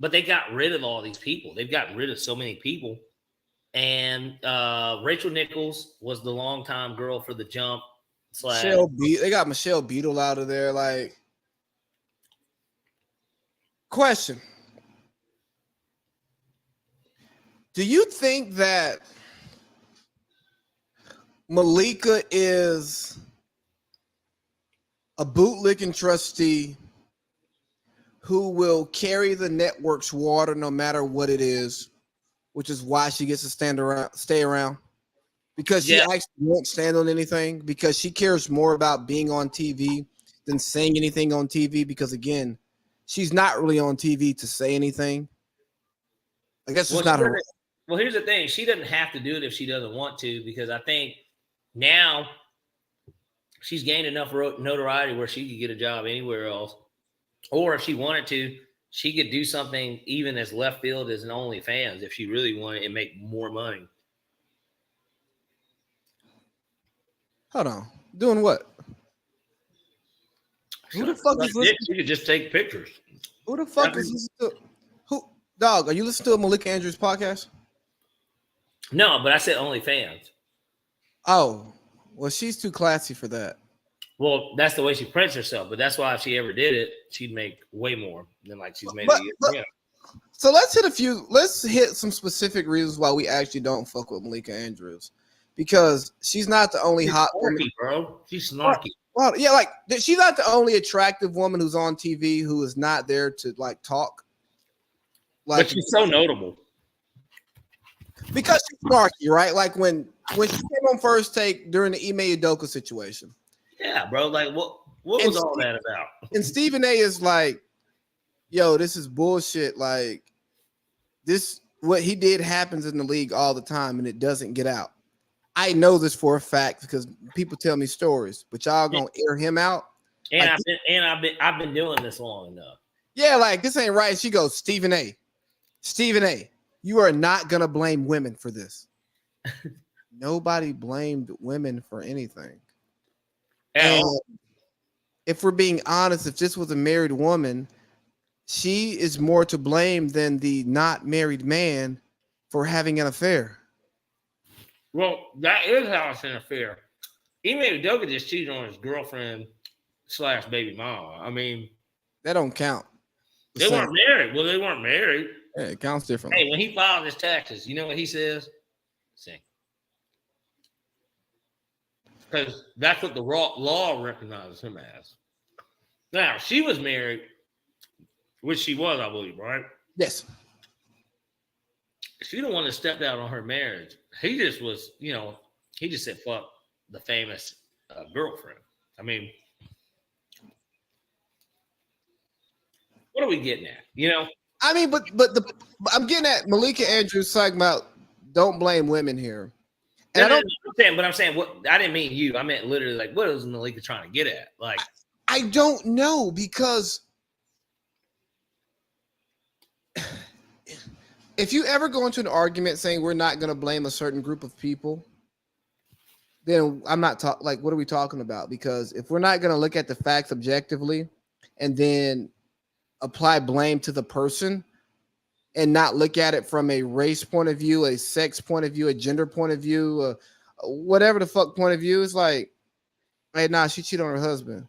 but they got rid of all these people. They've gotten rid of so many people. And Rachel Nichols was the longtime girl for the Jump. They got Michelle Beadle out of there. Like, question: do you think that Malika is a bootlicking trustee who will carry the network's water no matter what it is, which is why she gets to stay around? Because she actually won't stand on anything, because she cares more about being on TV than saying anything on TV, because, again, she's not really on TV to say anything. I guess it's not her. Well, here's the thing. She doesn't have to do it if she doesn't want to, because I think now she's gained enough notoriety where she could get a job anywhere else. Or if she wanted to, she could do something even as left field as an OnlyFans if she really wanted and make more money. Hold on. Doing what? Who the fuck is listening? You could just take pictures. Who the fuck is listening to? Who? Dog, are you listening to a Malika Andrews podcast? No, but I said OnlyFans. Oh, well, she's too classy for that. Well, that's the way she prints herself, but that's why if she ever did it, she'd make way more than like she's made a year. So let's hit some specific reasons why we actually don't fuck with Malika Andrews. Because she's not the only hot woman, bro. She's snarky. Well, yeah, like she's not the only attractive woman who's on TV who is not there to like talk. Like, but she's so notable because she's snarky, right? Like when she came on First Take during the Ime Udoka situation. Yeah, bro. Like what was all that about? And Stephen A is like, yo, this is bullshit. Like this, what he did happens in the league all the time, and it doesn't get out. I know this for a fact because people tell me stories, but y'all gonna air him out. And like, I've been doing this long enough. Yeah, like this ain't right. She goes, Stephen A, you are not gonna blame women for this. Nobody blamed women for anything. And if we're being honest, if this was a married woman, she is more to blame than the not married man for having an affair. Well, that is how it's an affair. Ime Udoka just cheated on his girlfriend / baby mama. I mean, that don't count. They weren't married. Well, they weren't married. Yeah, it counts differently. Hey, when he filed his taxes, you know what he says? Sing. Because that's what the law recognizes him as. Now, she was married, which she was, I believe, right? Yes. She the one that stepped out on her marriage. He just was, he just said, fuck the famous girlfriend. I mean, what are we getting at? I mean, but I'm getting at Malika Andrews talking about don't blame women here. And I'm saying what I didn't mean you. I meant literally like what was Malika trying to get at? Like I don't know, because if you ever go into an argument saying we're not going to blame a certain group of people, then I'm not like, what are we talking about? Because if we're not going to look at the facts objectively and then apply blame to the person and not look at it from a race point of view, a sex point of view, a gender point of view, whatever the fuck point of view, it's like, hey, nah, she cheated on her husband.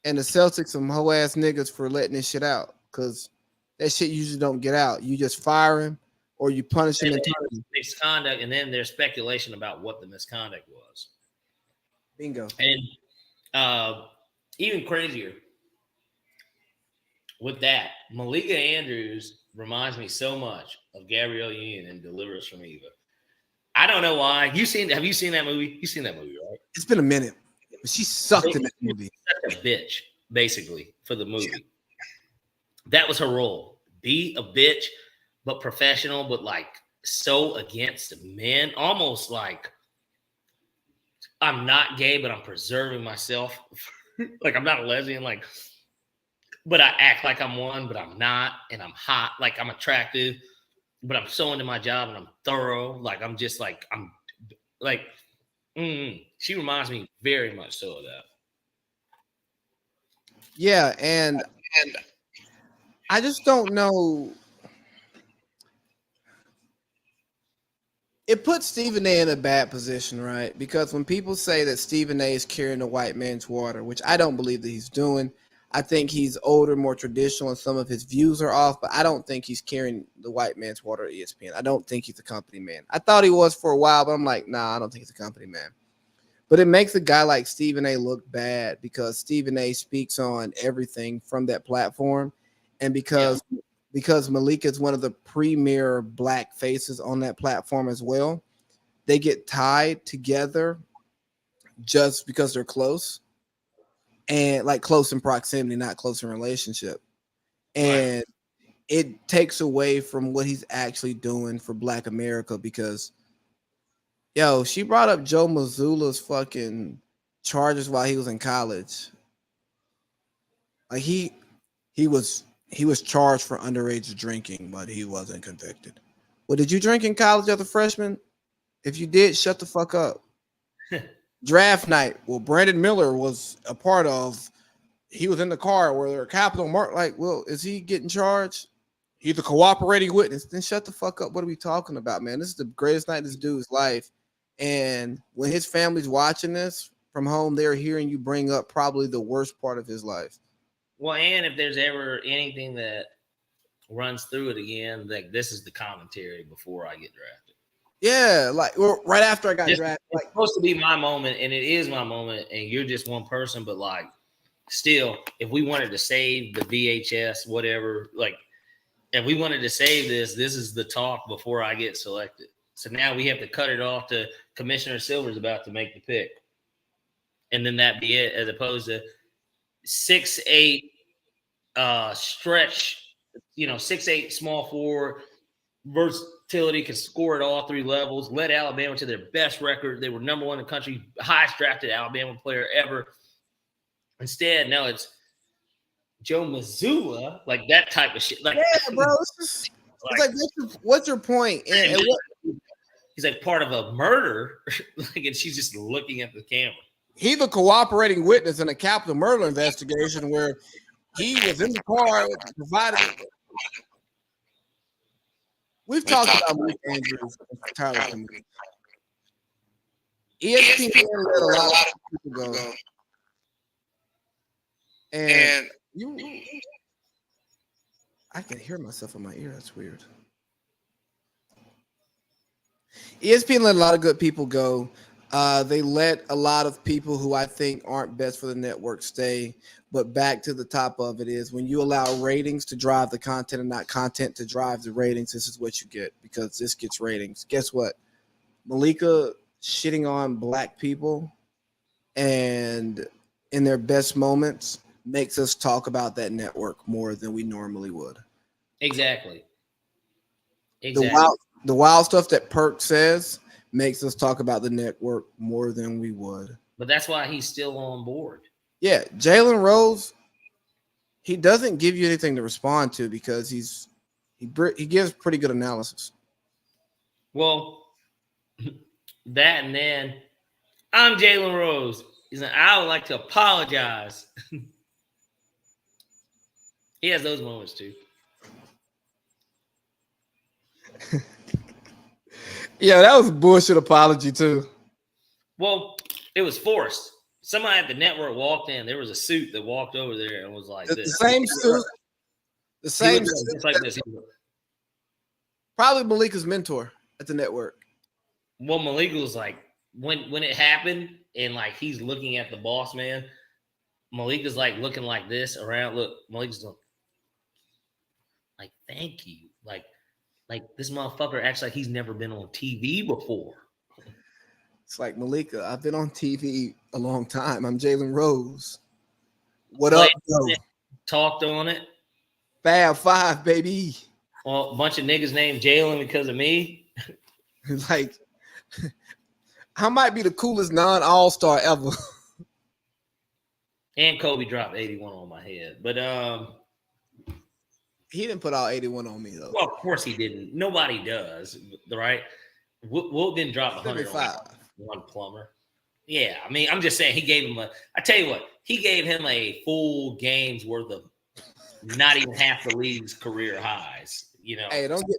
And the Celtics some hoe ass niggas for letting this shit out, because that shit usually don't get out. You just fire him or you punish him. Misconduct, and then there's speculation about what the misconduct was. Bingo. And even crazier with that, Malika Andrews reminds me so much of Gabrielle Union in Deliver Us from Eva. I don't know why. Have you seen that movie? You've seen that movie, right? It's been a minute. She sucked in that movie. Such a bitch, basically, for the movie. Yeah. That was her role. Be a bitch, but professional, but like so against men. Almost like I'm not gay, but I'm preserving myself. Like I'm not a lesbian, like, but I act like I'm one, but I'm not, and I'm hot, like I'm attractive, but I'm so into my job and I'm thorough. Like I'm just like she reminds me very much so of that. Yeah, and I just don't know. it puts Stephen A in a bad position, right? Because when people say that Stephen A is carrying the white man's water, which I don't believe that he's doing, I think he's older, more traditional, and some of his views are off, but I don't think he's carrying the white man's water at ESPN. I don't think he's a company man. I thought he was for a while, but I'm like, nah, I don't think he's a company man. But it makes a guy like Stephen A look bad because Stephen A speaks on everything from that platform. And because Malik is one of the premier black faces on that platform as well, they get tied together just because they're close and like close in proximity, not close in relationship. And Right. it takes away from what he's actually doing for Black America because, yo, she brought up Joe Mazzulla's fucking charges while he was in college. Like he was charged for underage drinking, but he wasn't convicted. Well, did you drink in college as a freshman? If you did, shut the fuck up. Draft night. Well, Brandon Miller was a part of. He was in the car where their Capitol Mark. Like, well, is he getting charged? He's a cooperating witness. Then shut the fuck up. What are we talking about, man? This is the greatest night of this dude's life. And when his family's watching this from home, they're hearing you bring up probably the worst part of his life. Well, and if there's ever anything that runs through it again, like this is the commentary before I get drafted. Yeah, like right after I got drafted. It's supposed to be my moment, and it is my moment, and you're just one person, but like still, if we wanted to save the VHS, whatever, like if we wanted to save this is the talk before I get selected. So now we have to cut it off to Commissioner Silver's about to make the pick. And then that be it, as opposed to 6'8" stretch, 6'8" small forward, versatility, can score at all three levels, led Alabama to their best record. They were number one in the country, highest drafted Alabama player ever. Instead, no, it's Joe Mazzulla, like that type of shit. Like, yeah, bro. It's like what's your point? And he's like part of a murder, like, and she's just looking at the camera. He's a cooperating witness in a capital murder investigation where he was in the car provided. We've talked about Malik Andrews entirely. ESPN let a lot of people go. And I can hear myself in my ear. That's weird. ESPN let a lot of good people go. They let a lot of people who I think aren't best for the network stay. But back to the top of it is when you allow ratings to drive the content and not content to drive the ratings, this is what you get because this gets ratings. Guess what? Malika shitting on black people and in their best moments makes us talk about that network more than we normally would. Exactly. The wild stuff that Perk says makes us talk about the network more than we would. But that's why he's still on board. Yeah, Jalen Rose, he doesn't give you anything to respond to because he gives pretty good analysis. Well, that and then I'm Jalen Rose. He's like, I would like to apologize. He has those moments too. Yeah, that was a bullshit apology too. Well, it was forced. Somebody at the network walked in. There was a suit that walked over there and was like the this. Same suit. The same suit. Just like this. Probably Malika's mentor at the network. Well, Malika was like, when it happened, and like he's looking at the boss man, Malika's like looking like this around. Look, Malika's like, thank you. Like this motherfucker acts like he's never been on TV before. It's like, Malika, I've been on TV a long time. I'm Jalen Rose. What up, bro? Talked on it. Fab 5, baby. Well, a bunch of niggas named Jalen because of me. Like, I might be the coolest non-all-star ever. And Kobe dropped 81 on my head. But he didn't put all 81 on me, though. Well, of course he didn't. Nobody does, right? Wilt didn't drop 100 on one plumber. Yeah, I mean, I'm just saying he gave him I tell you what, he gave him a full game's worth of not even half the league's career highs, Hey, don't get.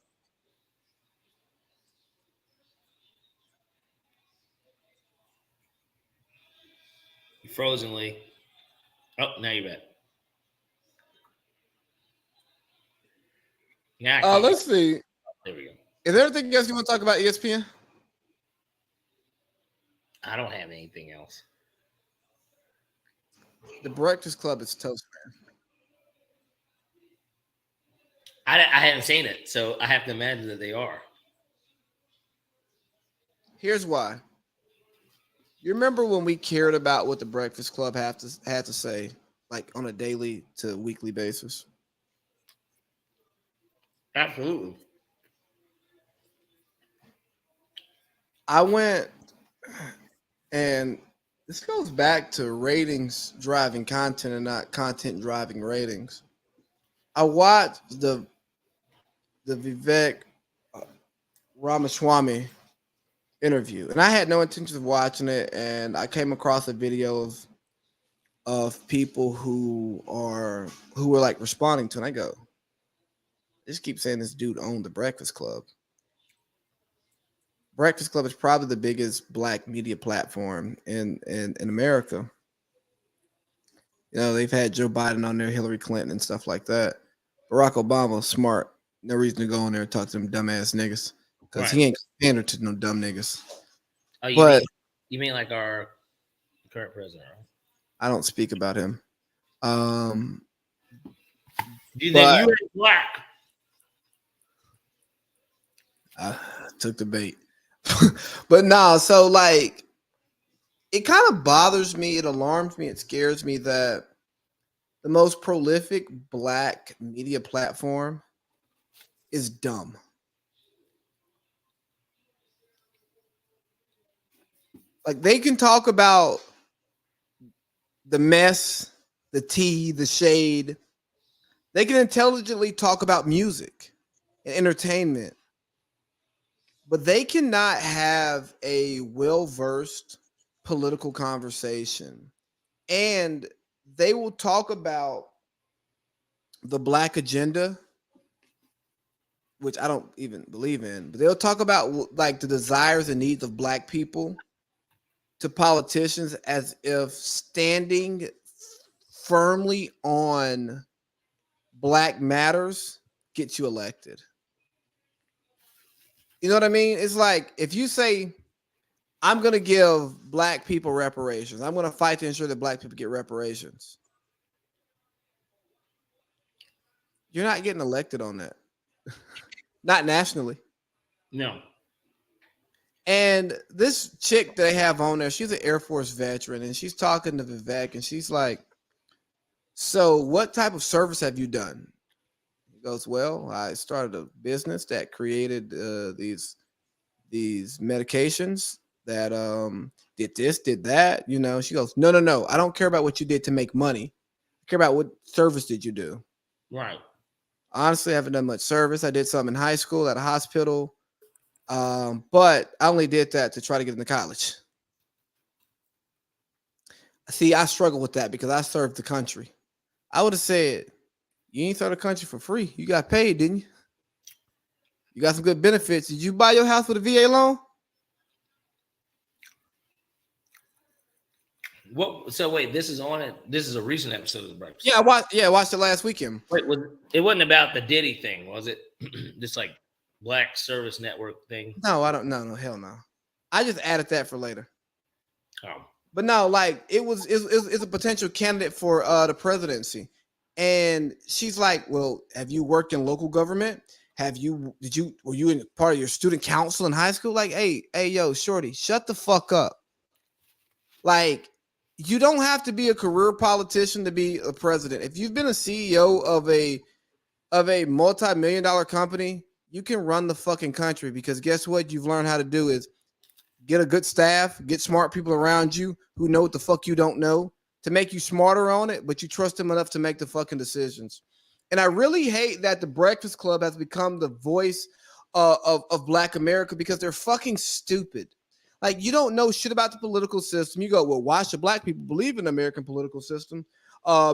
frozenly. Oh, now you're back. Now I can't. Let's see. There we go. Is there anything else you want to talk about ESPN? I don't have anything else. The Breakfast Club is toast, man. I haven't seen it, so I have to imagine that they are. Here's why. You remember when we cared about what the Breakfast Club had to say, like on a daily to weekly basis? Absolutely. I went, and this goes back to ratings driving content and not content driving ratings. I watched the Vivek Ramaswamy interview, and I had no intention of watching it, and I came across a video of people who were like responding to it, and I go, just keep saying this dude owned the Breakfast Club. Breakfast Club is probably the biggest black media platform in America. You know, they've had Joe Biden on there, Hillary Clinton, and stuff like that. Barack Obama, smart. No reason to go on there and talk to them dumbass niggas because he ain't pander to no dumb niggas. Oh, you mean like our current president? Right? I don't speak about him. Do you think you ain't black? I took the bait. But no, so like it kind of bothers me, it alarms me, it scares me that the most prolific black media platform is dumb. Like they can talk about the mess, the tea, the shade. They can intelligently talk about music and entertainment. But they cannot have a well-versed political conversation. And they will talk about the black agenda, which I don't even believe in, but they'll talk about like the desires and needs of black people to politicians as if standing firmly on black matters gets you elected. You know what I mean? It's like if you say, I'm going to give black people reparations, I'm going to fight to ensure that black people get reparations. You're not getting elected on that. Not nationally. No. And this chick that they have on there, she's an Air Force veteran, and she's talking to Vivek, and she's like, so what type of service have you done? He goes, well, I started a business that created these medications that did this, did that. You know, she goes, no. I don't care about what you did to make money. I care about what service did you do. Right. Honestly, I haven't done much service. I did some in high school at a hospital. But I only did that to try to get into college. See, I struggle with that because I served the country. I would have said, you ain't served the country for free. You got paid, didn't you? You got some good benefits. Did you buy your house with a VA loan? What? So wait, this is on it. This is a recent episode of The Breakfast. Yeah, I watched it last weekend. Wait, it wasn't about the Diddy thing, was it? Just like Black Service Network thing. No, I don't. No, hell no. I just added that for later. Oh, but no, like it's a potential candidate for the presidency, and she's like, "Well, have you worked in local government? Were you in part of your student council in high school? Like, hey, yo, shorty, shut the fuck up. Like, you don't have to be a career politician to be a president. If you've been a CEO of a multi-million-dollar company, you can run the fucking country because guess what? You've learned how to do is get a good staff, get smart people around you who know what the fuck you don't know to make you smarter on it, but you trust them enough to make the fucking decisions. And I really hate that the Breakfast Club has become the voice of Black America because they're fucking stupid. Like, you don't know shit about the political system. You go, well, why should Black people believe in the American political system?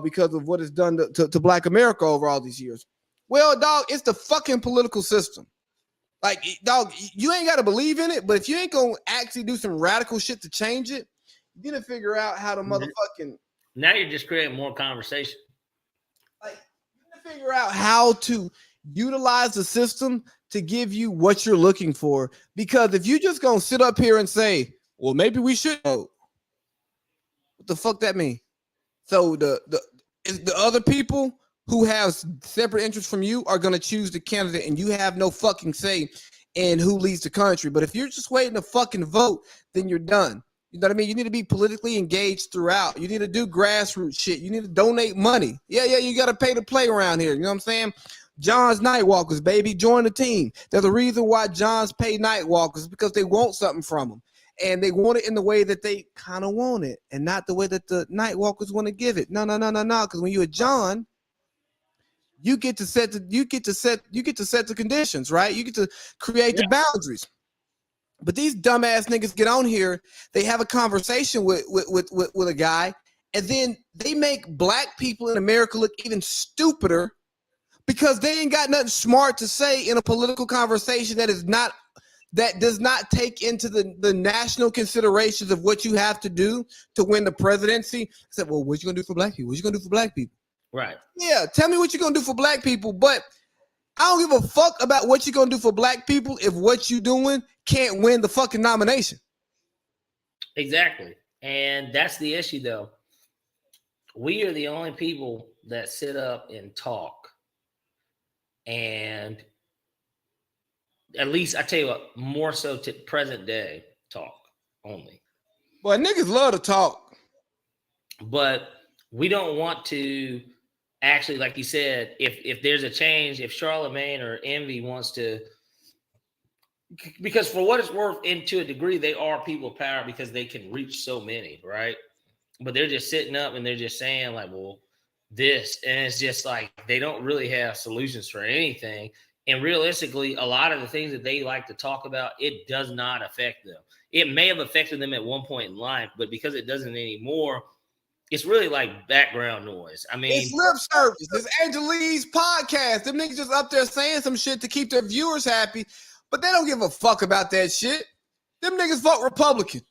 Because of what it's done to Black America over all these years. Well, dog, it's the fucking political system. Like, dog, you ain't got to believe in it, but if you ain't going to actually do some radical shit to change it, You need to figure out how to motherfucking. Now you're just creating more conversation. Like, you need to figure out how to utilize the system to give you what you're looking for. Because if you just gonna sit up here and say, well, maybe we should vote, what the fuck that mean? So the other people who have separate interests from you are gonna choose the candidate, and you have no fucking say in who leads the country. But if you're just waiting to fucking vote, then you're done. You know what I mean? You need to be politically engaged throughout. You need to do grassroots shit. You need to donate money. Yeah, you got to pay to play around here. You know what I'm saying? John's Nightwalkers, baby, join the team. There's a reason why John's pay Nightwalkers, because they want something from them. And they want it in the way that they kind of want it, and not the way that the Nightwalkers want to give it. No. Because when you're a John, you get to set the conditions, right? You get to create the boundaries. But these dumbass niggas get on here, they have a conversation with a guy, and then they make black people in America look even stupider because they ain't got nothing smart to say in a political conversation that does not take into the national considerations of what you have to do to win the presidency. I said, well, what you gonna do for black people? What you gonna do for black people? Right. Yeah, tell me what you're gonna do for black people, but I don't give a fuck about what you're gonna do for black people if what you doing can't win the fucking nomination. Exactly. And that's the issue, though. We are the only people that sit up and talk. And at least I tell you what, more so to present day talk only. Boy, niggas love to talk. But we don't want to actually, like you said, if there's a change, if Charlemagne or Envy wants to, because for what it's worth, and to a degree, they are people of power because they can reach so many, right? But they're just sitting up and they're just saying like, well, this, and it's just like they don't really have solutions for anything. And realistically, a lot of the things that they like to talk about, it does not affect them. It may have affected them at one point in life, but because it doesn't anymore, it's really like background noise. I mean, it's lip service. It's Angelique's podcast. Them niggas just up there saying some shit to keep their viewers happy, but they don't give a fuck about that shit. Them niggas vote Republican.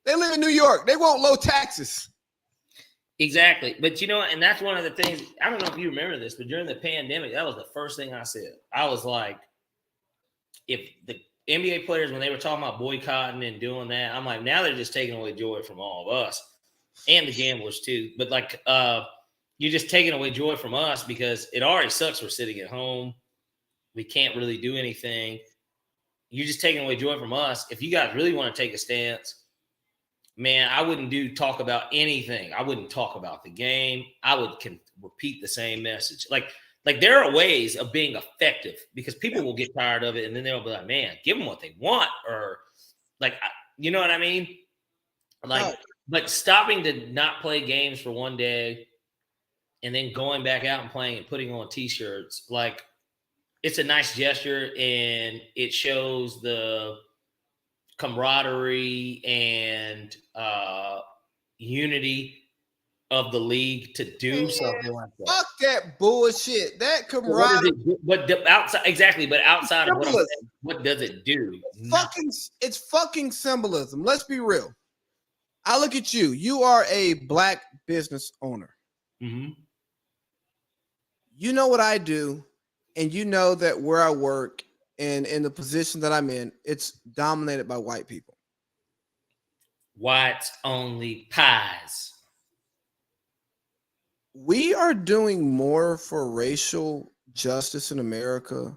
They live in New York. They want low taxes. Exactly. But, you know, and that's one of the things, I don't know if you remember this, but during the pandemic, that was the first thing I said. I was like, if the NBA players, when they were talking about boycotting and doing that, I'm like, now they're just taking away joy from all of us. And the gamblers too, but like you're just taking away joy from us because it already sucks. We're sitting at home, we can't really do anything. You're just taking away joy from us. If you guys really want to take a stance, man, I wouldn't talk about anything. I wouldn't talk about the game. I would repeat the same message. Like there are ways of being effective because people will get tired of it and then they'll be like, man, give them what they want, or like, you know what I mean? Like. But stopping to not play games for one day and then going back out and playing and putting on T-shirts, like it's a nice gesture and it shows the camaraderie and unity of the league to do something like that. Fuck that bullshit. That camaraderie. But outside, exactly. But outside of what I'm saying, what does it do? It's fucking symbolism. Let's be real. I look at you. You are a black business owner. Mm-hmm. You know what I do, and you know that where I work and in the position that I'm in, it's dominated by white people. Whites only pies. We are doing more for racial justice in America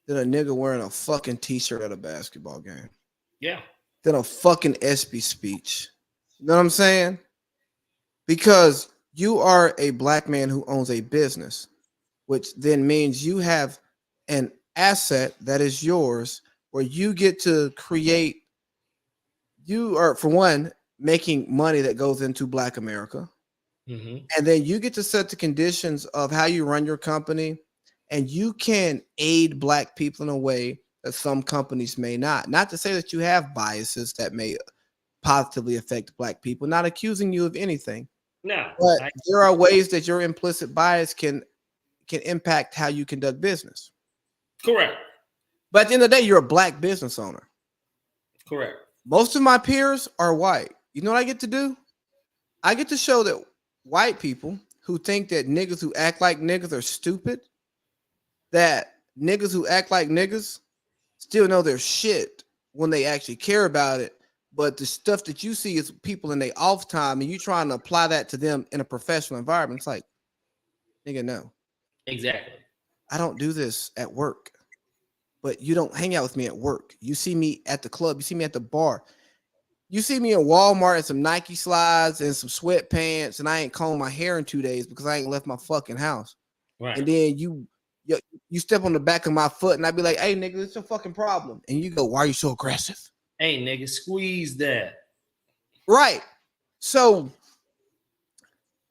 than a nigga wearing a fucking t-shirt at a basketball game. Yeah. Than a fucking ESPY speech. You know what I'm saying? Because you are a black man who owns a business, which then means you have an asset that is yours where you get to create. You are, for one, making money that goes into Black America. Mm-hmm. And then you get to set the conditions of how you run your company, and you can aid black people in a way that some companies may not. Not to say that you have biases that may positively affect black people, not accusing you of anything. No. But there are ways that your implicit bias can impact how you conduct business. Correct. But at the end of the day, you're a black business owner. Correct. Most of my peers are white. You know what I get to do? I get to show that white people who think that niggas who act like niggas are stupid, that niggas who act like niggas still know their shit when they actually care about it. But the stuff that you see is people in their off time, and you trying to apply that to them in a professional environment. It's like, nigga, no. Exactly. I don't do this at work. But you don't hang out with me at work. You see me at the club. You see me at the bar. You see me in Walmart in some Nike slides and some sweatpants, and I ain't combed my hair in 2 days because I ain't left my fucking house. Right. And then you step on the back of my foot, and I'd be like, "Hey, nigga, it's your fucking problem." And you go, "Why are you so aggressive?" Hey, nigga, squeeze that. Right. So,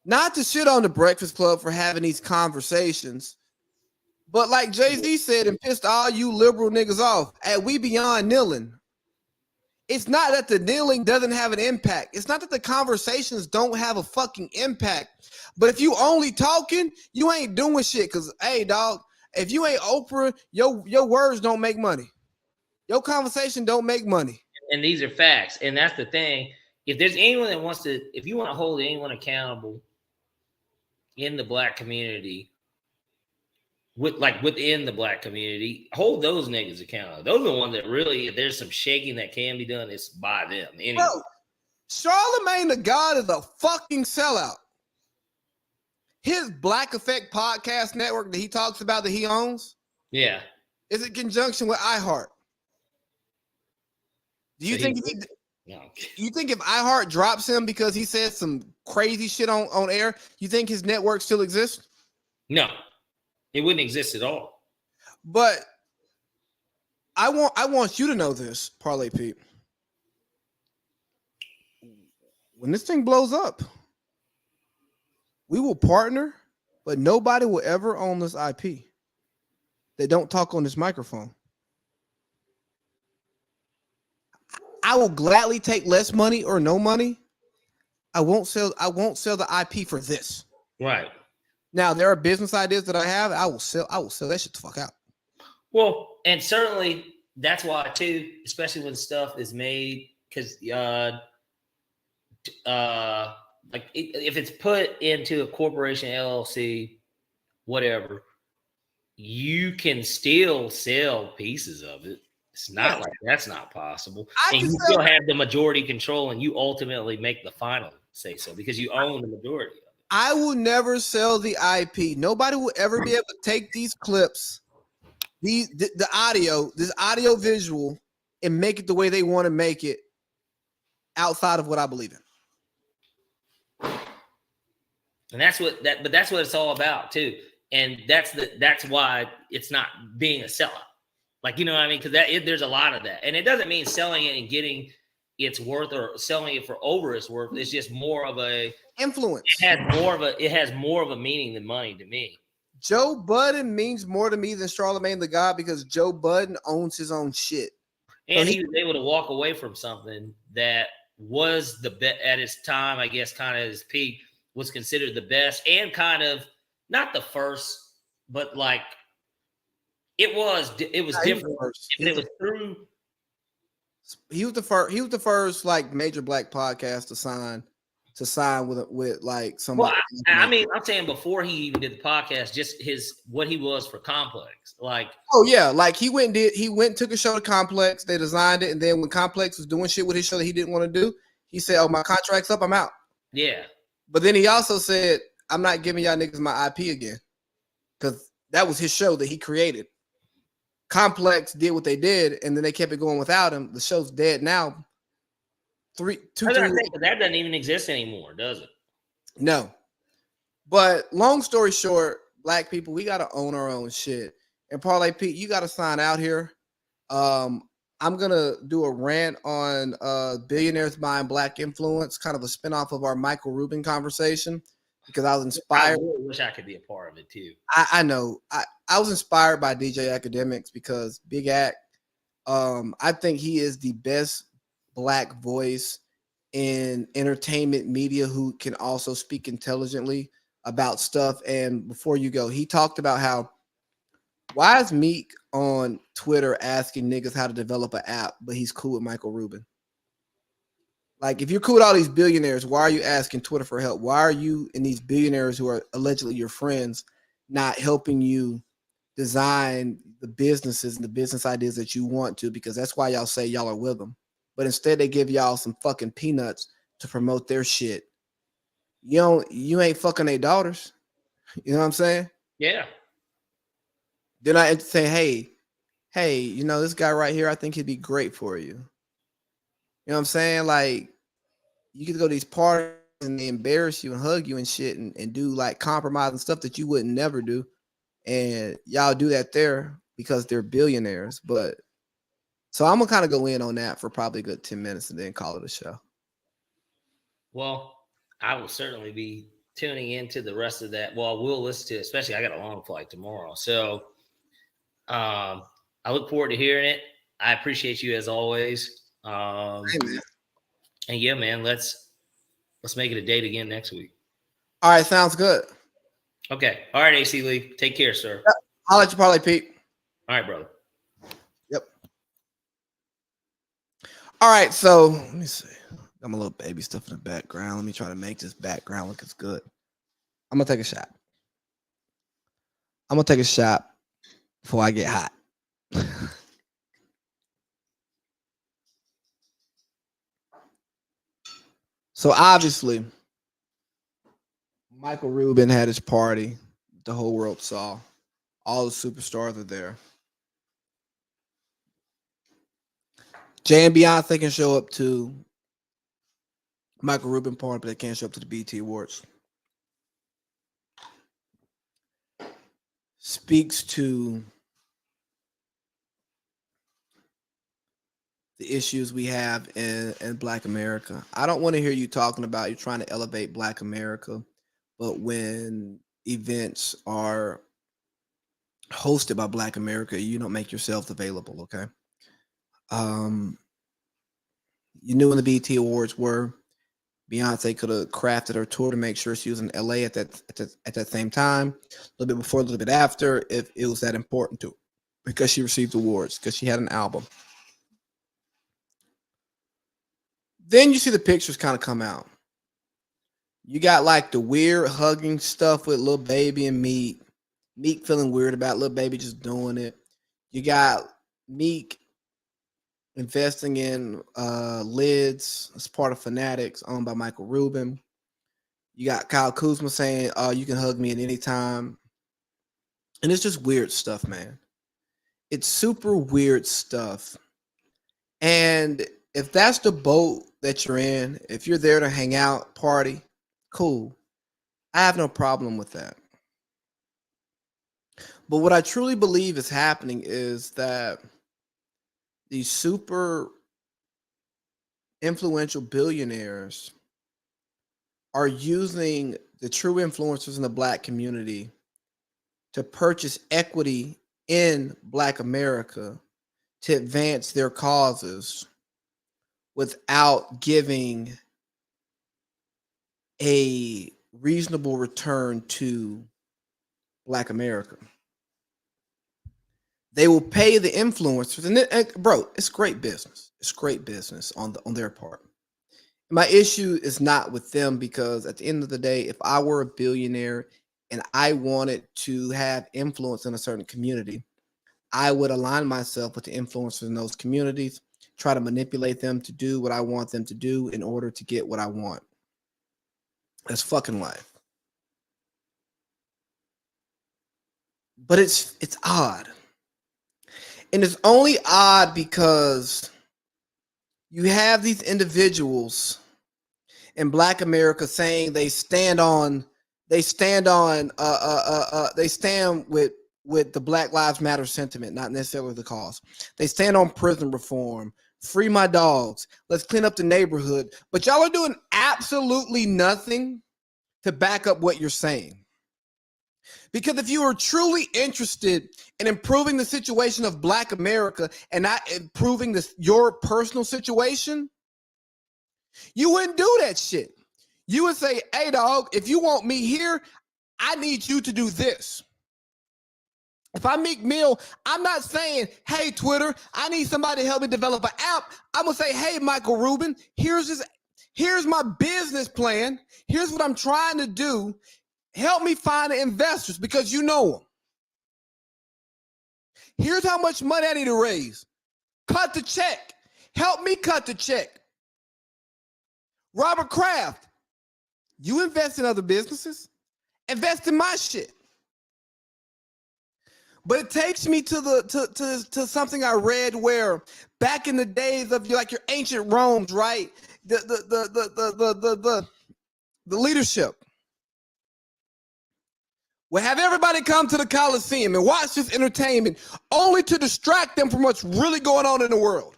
not to shit on the Breakfast Club for having these conversations, but like Jay-Z said and pissed all you liberal niggas off, and we beyond kneeling. It's not that the kneeling doesn't have an impact. It's not that the conversations don't have a fucking impact. But if you only talking, you ain't doing shit. Cause hey, dog, if you ain't Oprah, your words don't make money. Your conversation don't make money. And these are facts. And that's the thing. If there's anyone that wants to, if you want to hold anyone accountable in the black community, within the black community, hold those niggas accountable. Those are the ones that really, if there's some shaking that can be done, it's by them. Anyway. Bro, Charlemagne the God is a fucking sellout. His Black Effect podcast network that he talks about that he owns, yeah, is in conjunction with iHeart. Do you think no. You think if iHeart drops him because he said some crazy shit on air, you think his network still exists? No. It wouldn't exist at all. But I want you to know this, Parlay Pete. When this thing blows up, we will partner, but nobody will ever own this IP. They don't talk on this microphone. I will gladly take less money or no money. I won't sell the IP for this. Right. Now there are business ideas that I have. I will sell that shit the fuck out. Well, and certainly that's why too, especially when stuff is made, because if it's put into a corporation, LLC, whatever, you can still sell pieces of it. It's not like that's not possible. And you still have the majority control, and you ultimately make the final say so because you own the majority of it. I will never sell the IP. Nobody will ever be able to take these clips, the audio, this audio visual, and make it the way they want to make it outside of what I believe in. And that's what it's all about too. And that's why it's not being a sellout. Like, you know what I mean? Because there's a lot of that. And it doesn't mean selling it and getting its worth or selling it for over its worth. It's just more of a influence. It has more of a meaning than money to me. Joe Budden means more to me than Charlemagne the God because Joe Budden owns his own shit. And so he was able to walk away from something that was the best at its time, I guess, kind of his peak, was considered the best and kind of not the first, but like it was different. It was through. He was the first like major black podcast to sign with like somebody. Well, I mean, I'm saying before he even did the podcast, just what he was for Complex. Like, oh yeah, like he went and took a show to Complex, they designed it, and then when Complex was doing shit with his show that he didn't want to do, he said, "Oh, my contract's up, I'm out." Yeah. But then he also said, "I'm not giving y'all niggas my IP again," because that was his show that he created. Complex did what they did, and then they kept it going without him. The show's dead now. That doesn't even exist anymore, does it? No. But long story short, black people, we gotta own our own shit. And Parlay Pete, you gotta sign out here. I'm gonna do a rant on billionaires buying black influence, kind of a spinoff of our Michael Rubin conversation, because I was inspired. I really wish I could be a part of it too. I know. I was inspired by DJ Academics because Big Act, I think he is the best black voice in entertainment media who can also speak intelligently about stuff. And before you go, he talked about how, why is Meek on Twitter asking niggas how to develop an app, but he's cool with Michael Rubin? Like, if you're cool with all these billionaires, why are you asking Twitter for help? Why are you and these billionaires who are allegedly your friends not helping you design the businesses and the business ideas that you want to? Because that's why y'all say y'all are with them. But instead, they give y'all some fucking peanuts to promote their shit. You ain't fucking their daughters. You know what I'm saying? Yeah. They're not saying, hey, this guy right here, I think he'd be great for you. You know what I'm saying? Like, you get to go to these parties and they embarrass you and hug you and shit and do like compromising stuff that you would never do. And y'all do that there because they're billionaires. But so I'm gonna kind of go in on that for probably a good 10 minutes and then call it a show. Well, I will certainly be tuning into the rest of that. Well, we'll listen to it, especially I got a long flight tomorrow. So I look forward to hearing it. I appreciate you as always. Hey, man. And yeah, man, let's make it a date again next week. All right, sounds good. Okay. All right, AC Lee. Take care, sir. I'll let you parlay, Pete. All right, brother. Yep. All right, so let me see. Got my little baby stuff in the background. Let me try to make this background look as good. I'm gonna take a shot. Before I get hot. So obviously, Michael Rubin had his party. The whole world saw. All the superstars are there. Jay and Beyonce can show up to Michael Rubin party, but they can't show up to the BT Awards. Speaks to the issues we have in Black America. I don't want to hear you talking about you're trying to elevate Black America, but when events are hosted by Black America, you don't make yourselves available, okay? You knew when the BET Awards were. Beyonce could have crafted her tour to make sure she was in LA at that same time, a little bit before, a little bit after, if it was that important to her, because she received awards, because she had an album. Then you see the pictures kind of come out. You got like the weird hugging stuff with Lil Baby and Meek. Meek feeling weird about Lil Baby just doing it. You got Meek investing in Lids as part of Fanatics, owned by Michael Rubin. You got Kyle Kuzma saying, you can hug me at any time. And it's just weird stuff, man. It's super weird stuff. And if that's the boat that you're in, if you're there to hang out, party, cool. I have no problem with that. But what I truly believe is happening is that these super influential billionaires are using the true influencers in the Black community to purchase equity in Black America to advance their causes without giving a reasonable return to Black America. They will pay the influencers, and bro, it's great business. It's great business on their part. My issue is not with them, because at the end of the day, if I were a billionaire and I wanted to have influence in a certain community, I would align myself with the influencers in those communities, try to manipulate them to do what I want them to do in order to get what I want. That's fucking life. But it's odd. And it's only odd because you have these individuals in Black America saying they stand with the Black Lives Matter sentiment, not necessarily the cause. They stand on prison reform, free my dogs, let's clean up the neighborhood. But y'all are doing absolutely nothing to back up what you're saying. Because if you were truly interested in improving the situation of Black America and not improving your personal situation, you wouldn't do that shit. You would say, hey, dog, if you want me here, I need you to do this. If I Meek Mill, I'm not saying, hey, Twitter, I need somebody to help me develop an app. I'm going to say, hey, Michael Rubin, here's this. Here's my business plan. Here's what I'm trying to do. Help me find the investors because you know them. Here's how much money I need to raise. Cut the check. Help me cut the check. Robert Kraft, you invest in other businesses. Invest in my shit. But it takes me to something I read where back in the days of your ancient Rome's, right? The leadership will have everybody come to the Coliseum and watch this entertainment only to distract them from what's really going on in the world.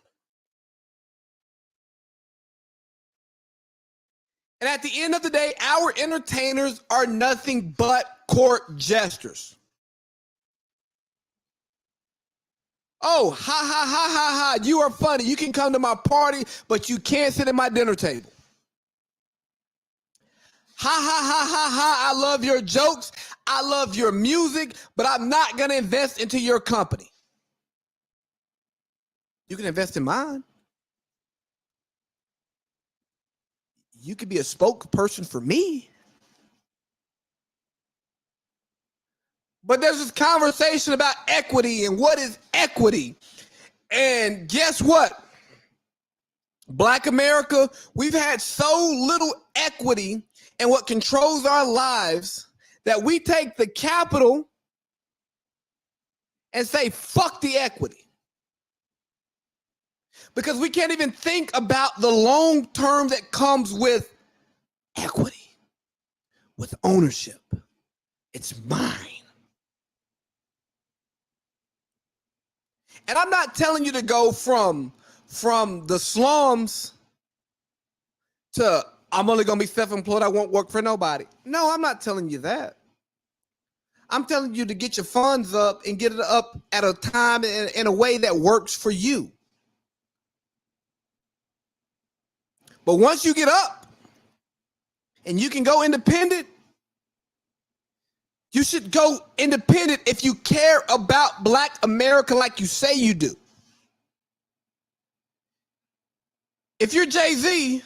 And at the end of the day, our entertainers are nothing but court jesters. Oh, ha, ha, ha, ha, ha. You are funny. You can come to my party, but you can't sit at my dinner table. Ha, ha, ha, ha, ha. I love your jokes. I love your music, but I'm not going to invest into your company. You can invest in mine. You could be a spokesperson for me. But there's this conversation about equity and what is equity. And guess what? Black America, we've had so little equity in what controls our lives that we take the capital and say, fuck the equity. Because we can't even think about the long term that comes with equity, with ownership. It's mine. And I'm not telling you to go from the slums to I'm only going to be self-employed. I won't work for nobody. No, I'm not telling you that. I'm telling you to get your funds up and get it up at a time in a way that works for you. But once you get up and you can go independent, you should go independent if you care about Black America like you say you do. If you're Jay-Z,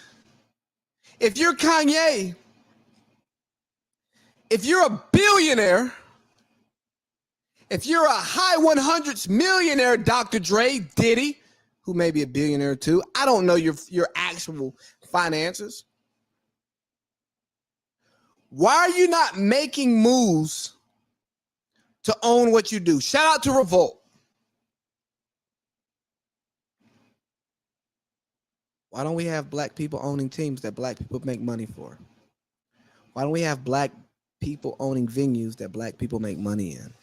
if you're Kanye, if you're a billionaire, if you're a high 100s millionaire, Dr. Dre, Diddy, who may be a billionaire too, I don't know your actual finances. Why are you not making moves to own what you do? Shout out to Revolt. Why don't we have Black people owning teams that Black people make money for? Why don't we have Black people owning venues that Black people make money in?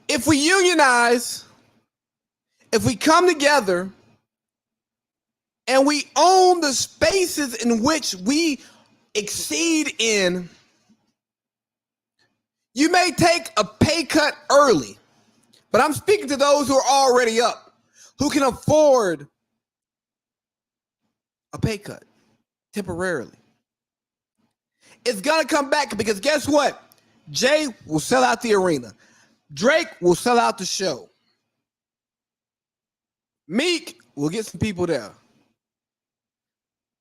If we unionize, if we come together, and we own the spaces in which we exceed in, you may take a pay cut early, but I'm speaking to those who are already up, who can afford a pay cut temporarily. It's going to come back because guess what? Jay will sell out the arena. Drake will sell out the show. Meek will get some people there.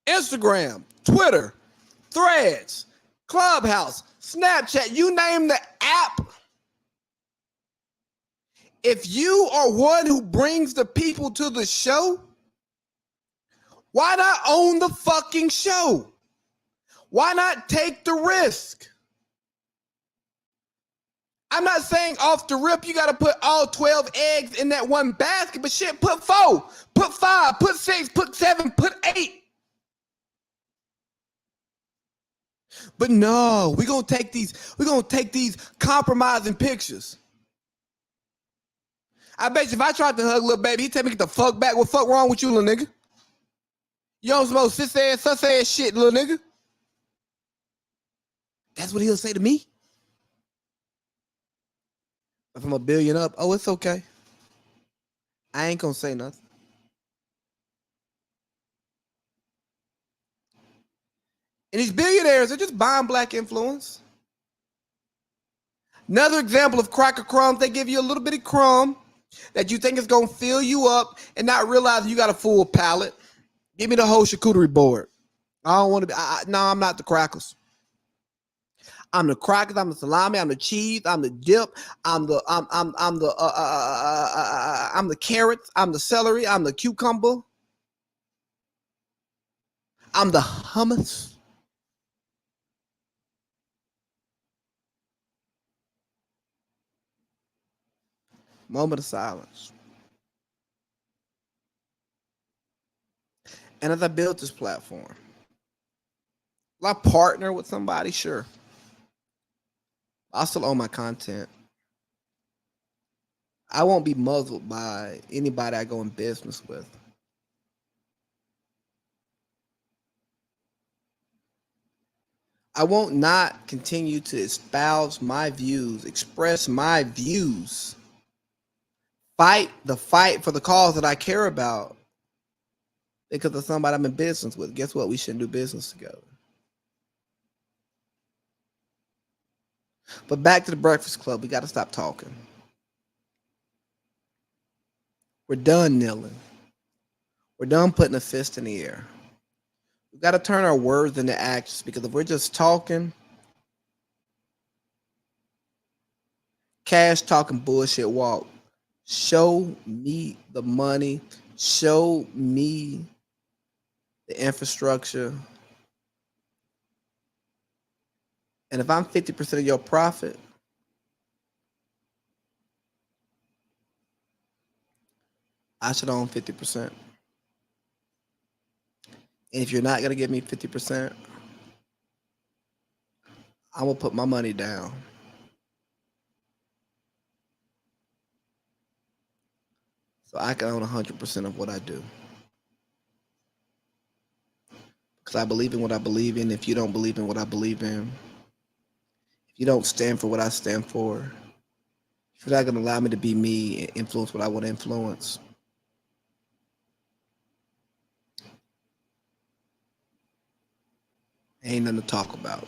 Instagram, Twitter, Threads, Clubhouse, Snapchat, you name the app. If you are one who brings the people to the show, why not own the fucking show? Why not take the risk? I'm not saying off the rip you got to put all 12 eggs in that one basket, but shit, put 4, put 5, put 6, put 7, put 8. But no, we're gonna take these compromising pictures. I bet you if I tried to hug little baby, he'd tell me get the fuck back. What fuck wrong with you, little nigga? You on some old sus ass shit, little nigga. That's what he'll say to me. If I'm $1 billion up, oh, it's okay. I ain't gonna say nothing. And these billionaires are just buying Black influence. Another example of cracker crumbs, they give you a little bitty crumb that you think is going to fill you up and not realize you got a full palate. Give me the whole charcuterie board. I don't want to be. No, I'm not the crackers. I'm the crackers. I'm the salami. I'm the cheese. I'm the dip. I'm the carrots. I'm the celery. I'm the cucumber. I'm the hummus. Moment of silence. And as I built this platform, will I partner with somebody? Sure. I still own my content. I won't be muzzled by anybody I go in business with. I won't not continue to espouse my views, express my views, fight the fight for the cause that I care about because of somebody I'm in business with. Guess what? We shouldn't do business together. But back to the Breakfast Club, we got to stop talking. We're done kneeling. We're done putting a fist in the air. We've got to turn our words into actions because if we're just talking, cash talking bullshit walk, show me the money, show me the infrastructure. And if I'm 50% of your profit, I should own 50%. And if you're not going to give me 50%, I'm going to put my money down. So I can own 100% of what I do. Because I believe in what I believe in. If you don't believe in what I believe in, if you don't stand for what I stand for, if you're not going to allow me to be me and influence what I want to influence, ain't nothing to talk about.